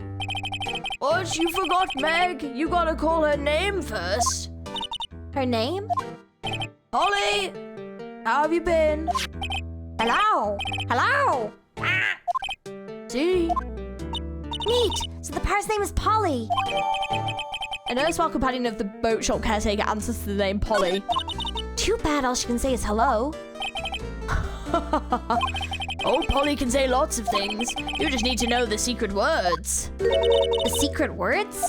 What? You forgot Meg? You gotta call her name first. Her name? Polly! How have you been? Hello! Hello! See? Neat. So the parrot's name is Polly. A nurse while companion of the boat shop caretaker answers to the name Polly. Too bad all she can say is hello. Oh, Polly can say lots of things. You just need to know the secret words. The secret words?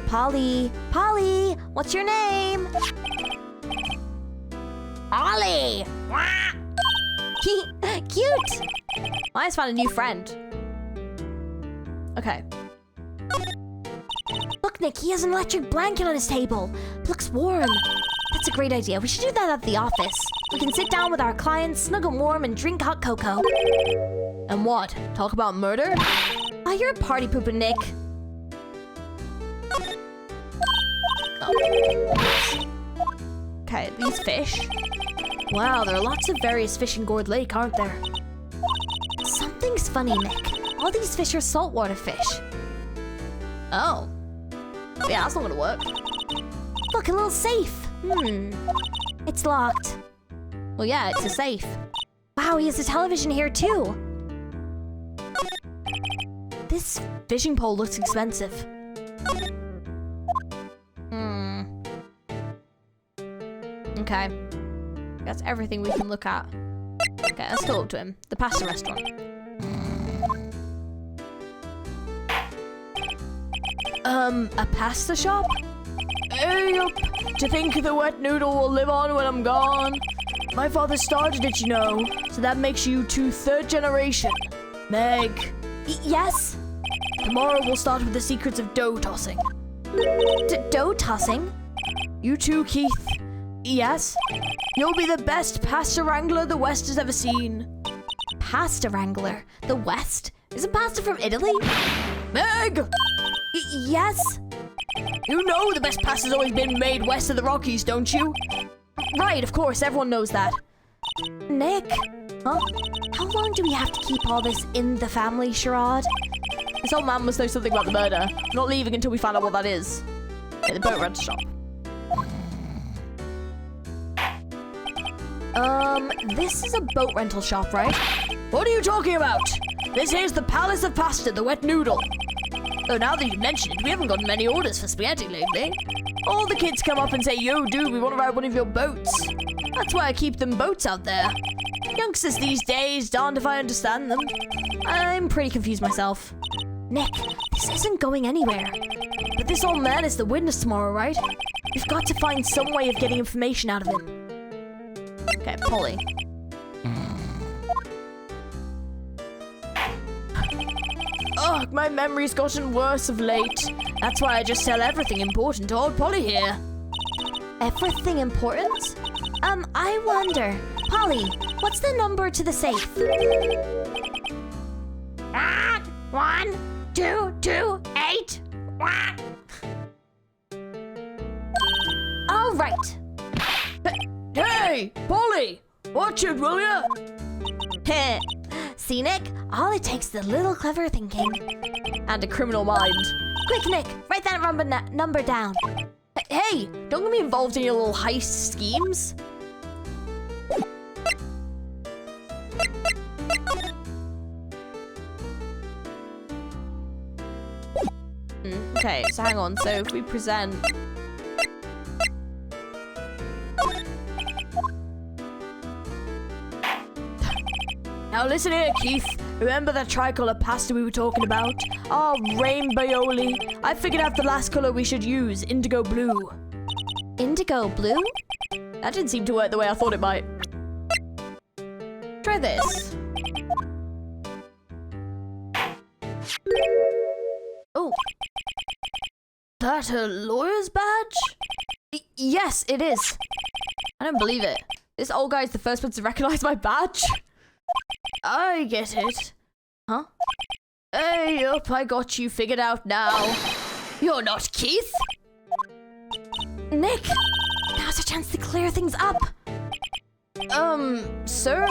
Polly, Polly, what's your name? Ollie! Cute. Maya's found a new friend. Okay. Look, Nick, he has an electric blanket on his table. Looks warm. That's a great idea. We should do that at the office. We can sit down with our clients, snuggle warm, and drink hot cocoa. And what? Talk about murder? Oh, you're a party pooper, Nick. Okay, these fish. Wow, there are lots of various fish in Gourd Lake, aren't there? Something's funny, Nick. All these fish are saltwater fish. Oh. Yeah, that's not gonna work. Look, a little safe. It's locked. Well, yeah, it's a safe. Wow, he has a television here, too. This fishing pole looks expensive. Okay. That's everything we can look at. Okay, let's go up to him. The pasta restaurant. A pasta shop? Hey up! Do you think the wet noodle will live on when I'm gone? My father started it, you know, so that makes you two third generation. Meg, Yes? tomorrow we'll start with the secrets of dough tossing. Dough tossing? You too, Keith. Yes? You'll be the best pasta wrangler the West has ever seen. Pasta wrangler. The West? Isn't pasta from Italy? Meg! Yes? You know the best pasta's always been made west of the Rockies, don't you? Right, of course, everyone knows that. Nick? Huh? How long do we have to keep all this in the family charade? This old man must know something about the murder. I'm not leaving until we find out what that is. Okay, the boat rental shop. This is a boat rental shop, right? What are you talking about? This here's the Palace of Pasta, the wet noodle. Oh, now that you mention it, we haven't gotten many orders for spaghetti lately. All the kids come up and say, yo, dude, we want to ride one of your boats. That's why I keep them boats out there. Youngsters these days, darned if I understand them. I'm pretty confused myself. Nick, this isn't going anywhere. But this old man is the witness tomorrow, right? We've got to find some way of getting information out of him. Okay, Polly. Ugh, my memory's gotten worse of late. That's why I just tell everything important to old Polly here. Everything important? I wonder. Polly, what's the number to the safe? 1, 2, 2, 8. All right. Hey, Polly! Watch it, will ya? See, Nick? All it takes is a little clever thinking. And a criminal mind. Quick, Nick, write that number down. Hey, don't get me involved in your little heist schemes. Okay, so hang on. So if we present... Now listen here, Keith. Remember that tricolor pasta we were talking about? Oh, rainbow-ly. I figured out the last color we should use, indigo blue. Indigo blue? That didn't seem to work the way I thought it might. Try this. Oh. That a lawyer's badge? Yes, it is. I don't believe it. This old guy's the first one to recognize my badge. I get it. Huh? Hey, up, I got you figured out now. You're not Keith? Nick, now's a chance to clear things up. Sir?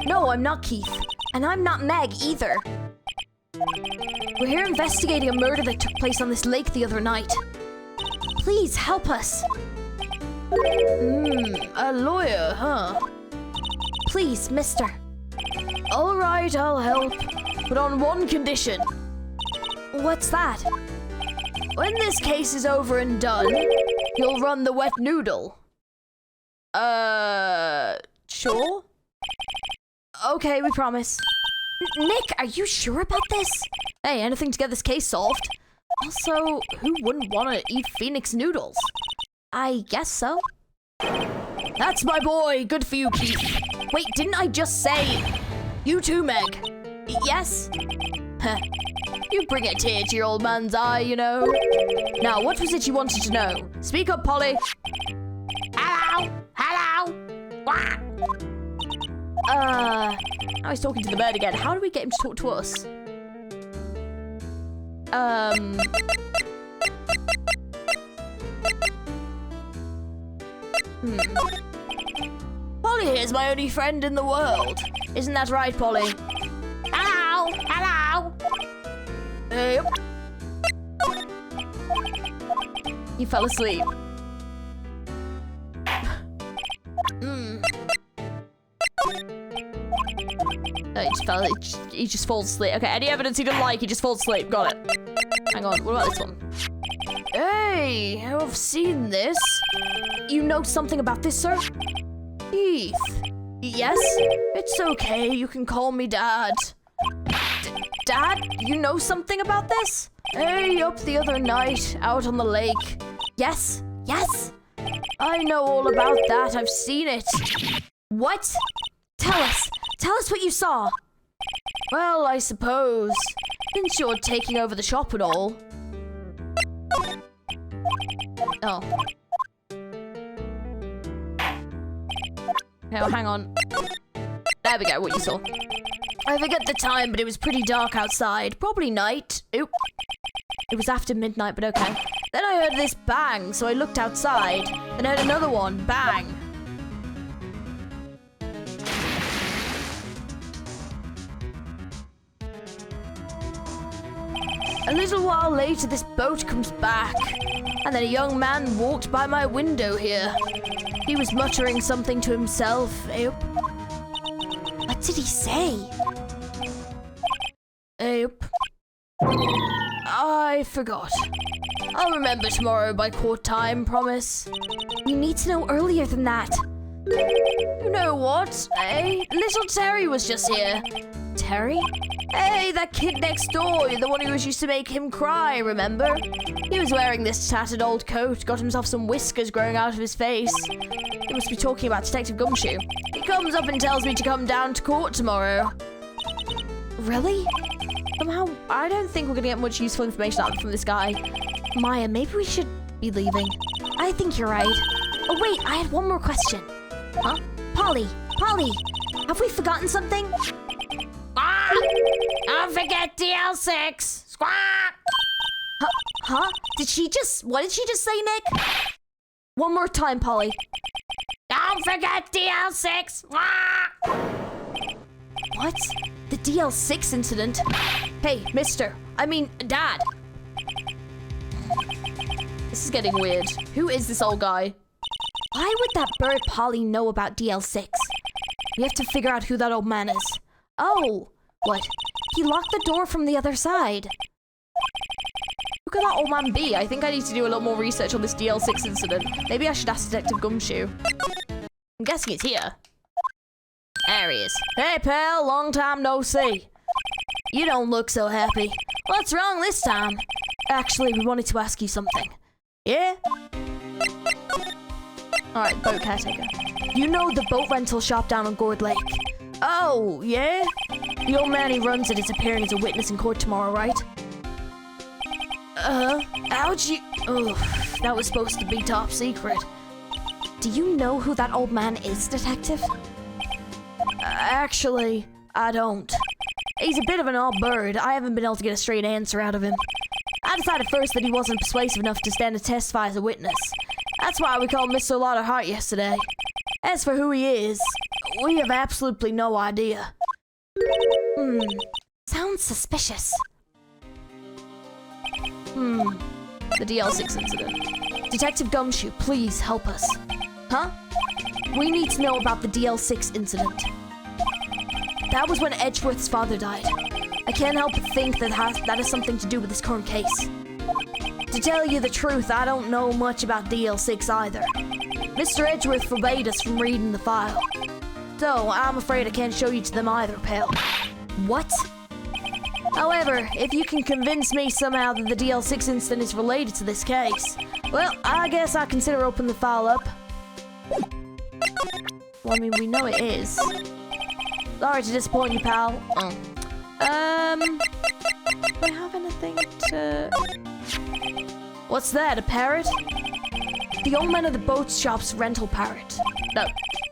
No, I'm not Keith. And I'm not Meg either. We're here investigating a murder that took place on this lake the other night. Please help us. A lawyer, huh? Please, mister. All right, I'll help. But on one condition. What's that? When this case is over and done, you'll run the wet noodle. Sure? Okay, we promise. Nick, are you sure about this? Hey, anything to get this case solved? Also, who wouldn't want to eat Phoenix noodles? I guess so. That's my boy. Good for you, Keith. Wait, didn't I just say... You too, Meg. Yes? Huh. You bring a tear to your old man's eye, you know. Now, what was it you wanted to know? Speak up, Polly. Hello? Hello? What? Now he's talking to the bird again. How do we get him to talk to us? Polly here's my only friend in the world. Isn't that right, Polly? Hello? Hello? Yep. He fell asleep. He just falls asleep. Okay, any evidence he didn't like, he just falls asleep. Got it. Hang on, what about this one? Hey, I've seen this. You know something about this, sir? Keith. Yes? It's okay, you can call me Dad. Dad, you know something about this? Hey, up the other night, out on the lake. Yes? Yes? I know all about that, I've seen it. What? Tell us what you saw. Well, I suppose, since you're taking over the shop and all. Oh. Oh, hang on. There we go, what you saw. I forget the time, but it was pretty dark outside. Probably night. Oop. It was after midnight, but okay. Then I heard this bang, so I looked outside. Then I heard another one, bang. A little while later, this boat comes back. And then a young man walked by my window here. He was muttering something to himself. Oop. What did he say? Oop. I forgot. I'll remember tomorrow by court time, promise. You need to know earlier than that. You know what, eh? Little Terry was just here. Terry? Hey, that kid next door, the one who used to make him cry, remember? He was wearing this tattered old coat, got himself some whiskers growing out of his face. He must be talking about Detective Gumshoe. He comes up and tells me to come down to court tomorrow. Really? Somehow, I don't think we're gonna get much useful information out from this guy. Maya, maybe we should be leaving. I think you're right. Oh wait, I had one more question. Huh? Polly, have we forgotten something? Don't forget DL6. Squawk. Huh? What did she just say, Nick? One more time, Polly. Don't forget DL6. Squawk. What? The DL6 incident? Hey, Dad. This is getting weird. Who is this old guy? Why would that bird Polly know about DL6? We have to figure out who that old man is. Oh, What? he locked the door from the other side. Who could that old man be? I think I need to do a lot more research on this DL6 incident. Maybe I should ask Detective Gumshoe. I'm guessing he's here. There he is. Hey, pal, long time no see. You don't look so happy. What's wrong this time? Actually, we wanted to ask you something. Yeah? Alright, boat caretaker. You know the boat rental shop down on Gourd Lake? Oh, yeah? The old man who runs it is appearing as a witness in court tomorrow, right? How'd you... Oh, that was supposed to be top secret. Do you know who that old man is, Detective? Actually, I don't. He's a bit of an odd bird. I haven't been able to get a straight answer out of him. I decided first that he wasn't persuasive enough to stand to testify as a witness. That's why we called Mr. Lauderhart yesterday. As for who he is, we have absolutely no idea. Sounds suspicious. The DL6 incident. Detective Gumshoe, please help us. Huh? We need to know about the DL6 incident. That was when Edgeworth's father died. I can't help but think that has something to do with this current case. To tell you the truth, I don't know much about DL6 either. Mr. Edgeworth forbade us from reading the file. So, I'm afraid I can't show you to them either, pal. What? However, if you can convince me somehow that the DL6 incident is related to this case, well, I guess I'll consider opening the file up. Well, I mean, we know it is. Sorry to disappoint you, pal. Do I have anything to... What's that, a parrot? The old man of the boat shop's rental parrot. No,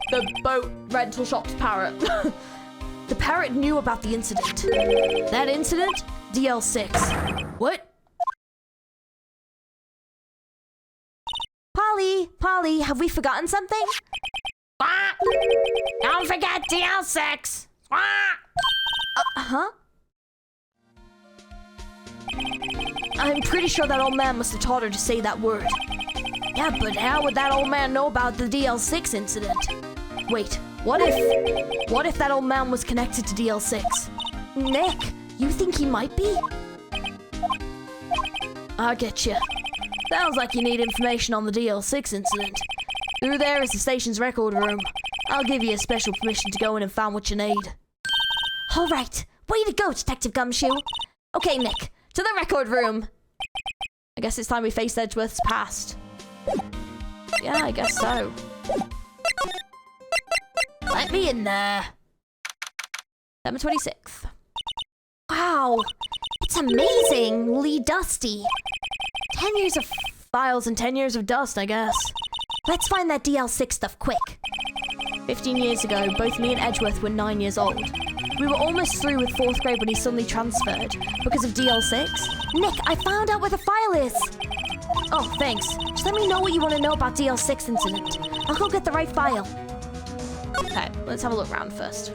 the boat rental shop's parrot. The parrot knew about the incident. That incident? DL6. What? Polly, have we forgotten something? Squawk. Don't forget DL6. Squawk. Huh? I'm pretty sure that old man must have taught her to say that word. Yeah, but how would that old man know about the DL6 incident? Wait, what if that old man was connected to DL6? Nick, you think he might be? I get you. Sounds like you need information on the DL6 incident. Through there is the station's record room. I'll give you a special permission to go in and find what you need. All right, way to go, Detective Gumshoe. Okay, Nick, to the record room. I guess it's time we face Edgeworth's past. Yeah, I guess so. Let me in there. September 26th. Wow, it's amazingly dusty. 10 years of files and 10 years of dust, I guess. Let's find that DL6 stuff quick. 15 years ago, both me and Edgeworth were 9 years old. We were almost through with 4th grade when he suddenly transferred. Because of DL6? Nick, I found out where the file is. Oh, thanks. Just let me know what you want to know about DL6 incident. I'll go get the right file. Okay, let's have a look around first.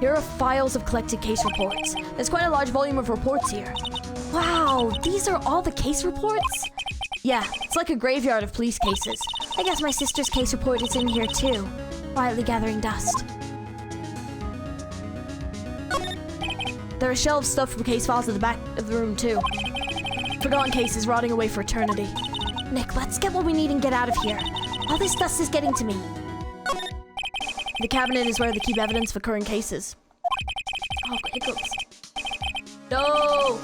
Here are files of collected case reports. There's quite a large volume of reports here. Wow, these are all the case reports? Yeah, it's like a graveyard of police cases. I guess my sister's case report is in here too, quietly gathering dust. There are shelves stuffed with case files at the back of the room too. Forgotten cases rotting away for eternity. Nick, let's get what we need and get out of here. All this dust is getting to me. The cabinet is where they keep evidence for current cases. Oh, hiccups. No!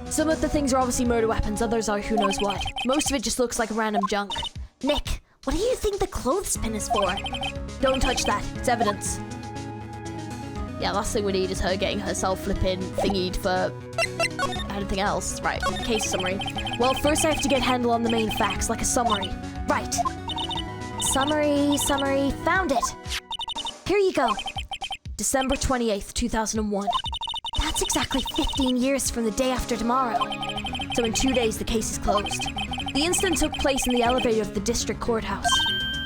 Some of the things are obviously murder weapons, others are who knows what. Most of it just looks like random junk. Nick, what do you think the clothespin is for? Don't touch that, it's evidence. Yeah, last thing we need is her getting herself flipping thingied for anything else. Right, case summary. Well, first I have to get a handle on the main facts, like a summary. Right. Summary, found it. Here you go. December 28th, 2001. That's exactly 15 years from the day after tomorrow. So in 2 days, the case is closed. The incident took place in the elevator of the district courthouse.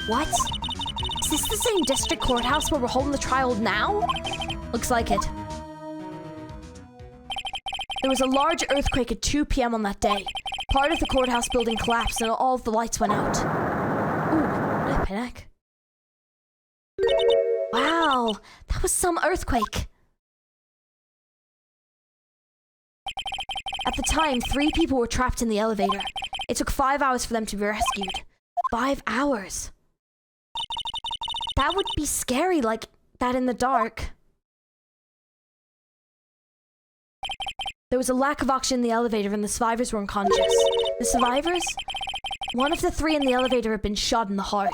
What? Is this the same district courthouse where we're holding the trial now? Looks like it. There was a large earthquake at 2 p.m. on that day. Part of the courthouse building collapsed and all of the lights went out. Ooh, flippin' heck. Wow, that was some earthquake. At the time, 3 people were trapped in the elevator. It took 5 hours for them to be rescued. 5 hours. That would be scary, like that in the dark. There was a lack of oxygen in the elevator and the survivors were unconscious. The survivors? One of the 3 in the elevator had been shot in the heart.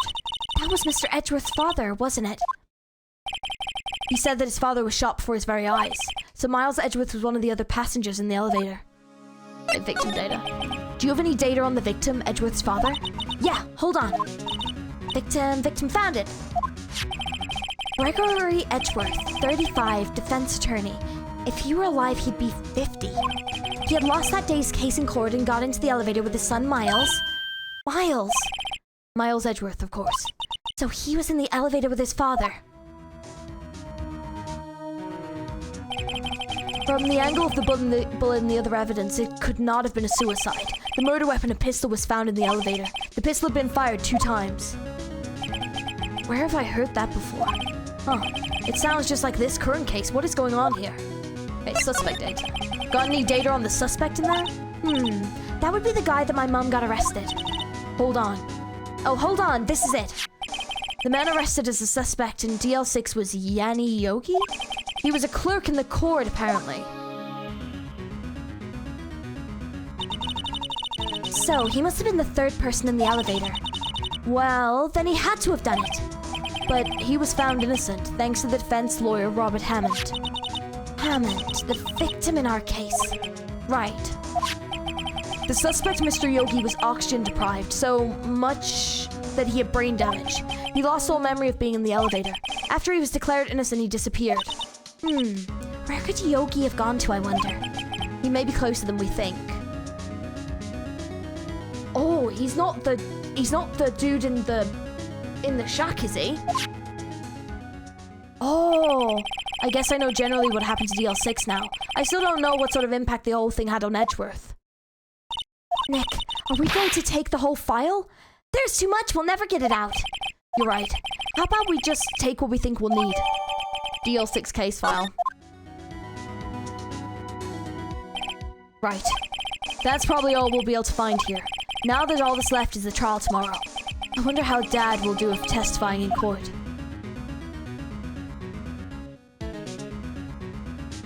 That was Mr. Edgeworth's father, wasn't it? He said that his father was shot before his very eyes. So Miles Edgeworth was one of the other passengers in the elevator. Victim data. Do you have any data on the victim, Edgeworth's father? Yeah, hold on. Victim found it. Gregory Edgeworth, 35, defense attorney. If he were alive, he'd be 50. He had lost that day's case in court and got into the elevator with his son, Miles. Miles Edgeworth, of course. So he was in the elevator with his father. From the angle of the bullet and the other evidence, it could not have been a suicide. The murder weapon, a pistol, was found in the elevator. The pistol had been fired 2 times. Where have I heard that before? Huh. It sounds just like this current case. What is going on here? Okay, suspect data. Got any data on the suspect in there? That would be the guy that my mom got arrested. Hold on. Oh, hold on. This is it. The man arrested as a suspect in DL6 was Yanni Yogi? He was a clerk in the court, apparently. So, he must have been the 3rd person in the elevator. Well, then he had to have done it. But he was found innocent, thanks to the defense lawyer, Robert Hammond. Hammond, the victim in our case. Right. The suspect, Mr. Yogi, was oxygen deprived, so much that he had brain damage. He lost all memory of being in the elevator. After he was declared innocent, he disappeared. Where could Yogi have gone to, I wonder? He may be closer than we think. Oh, he's not the dude in the shack, is he? Oh, I guess I know generally what happened to DL6 now. I still don't know what sort of impact the whole thing had on Edgeworth. Nick, are we going to take the whole file? There's too much, we'll never get it out. You're right. How about we just take what we think we'll need? DL6 case file. Right. That's probably all we'll be able to find here. Now that all that's left is the trial tomorrow. I wonder how Dad will do with testifying in court.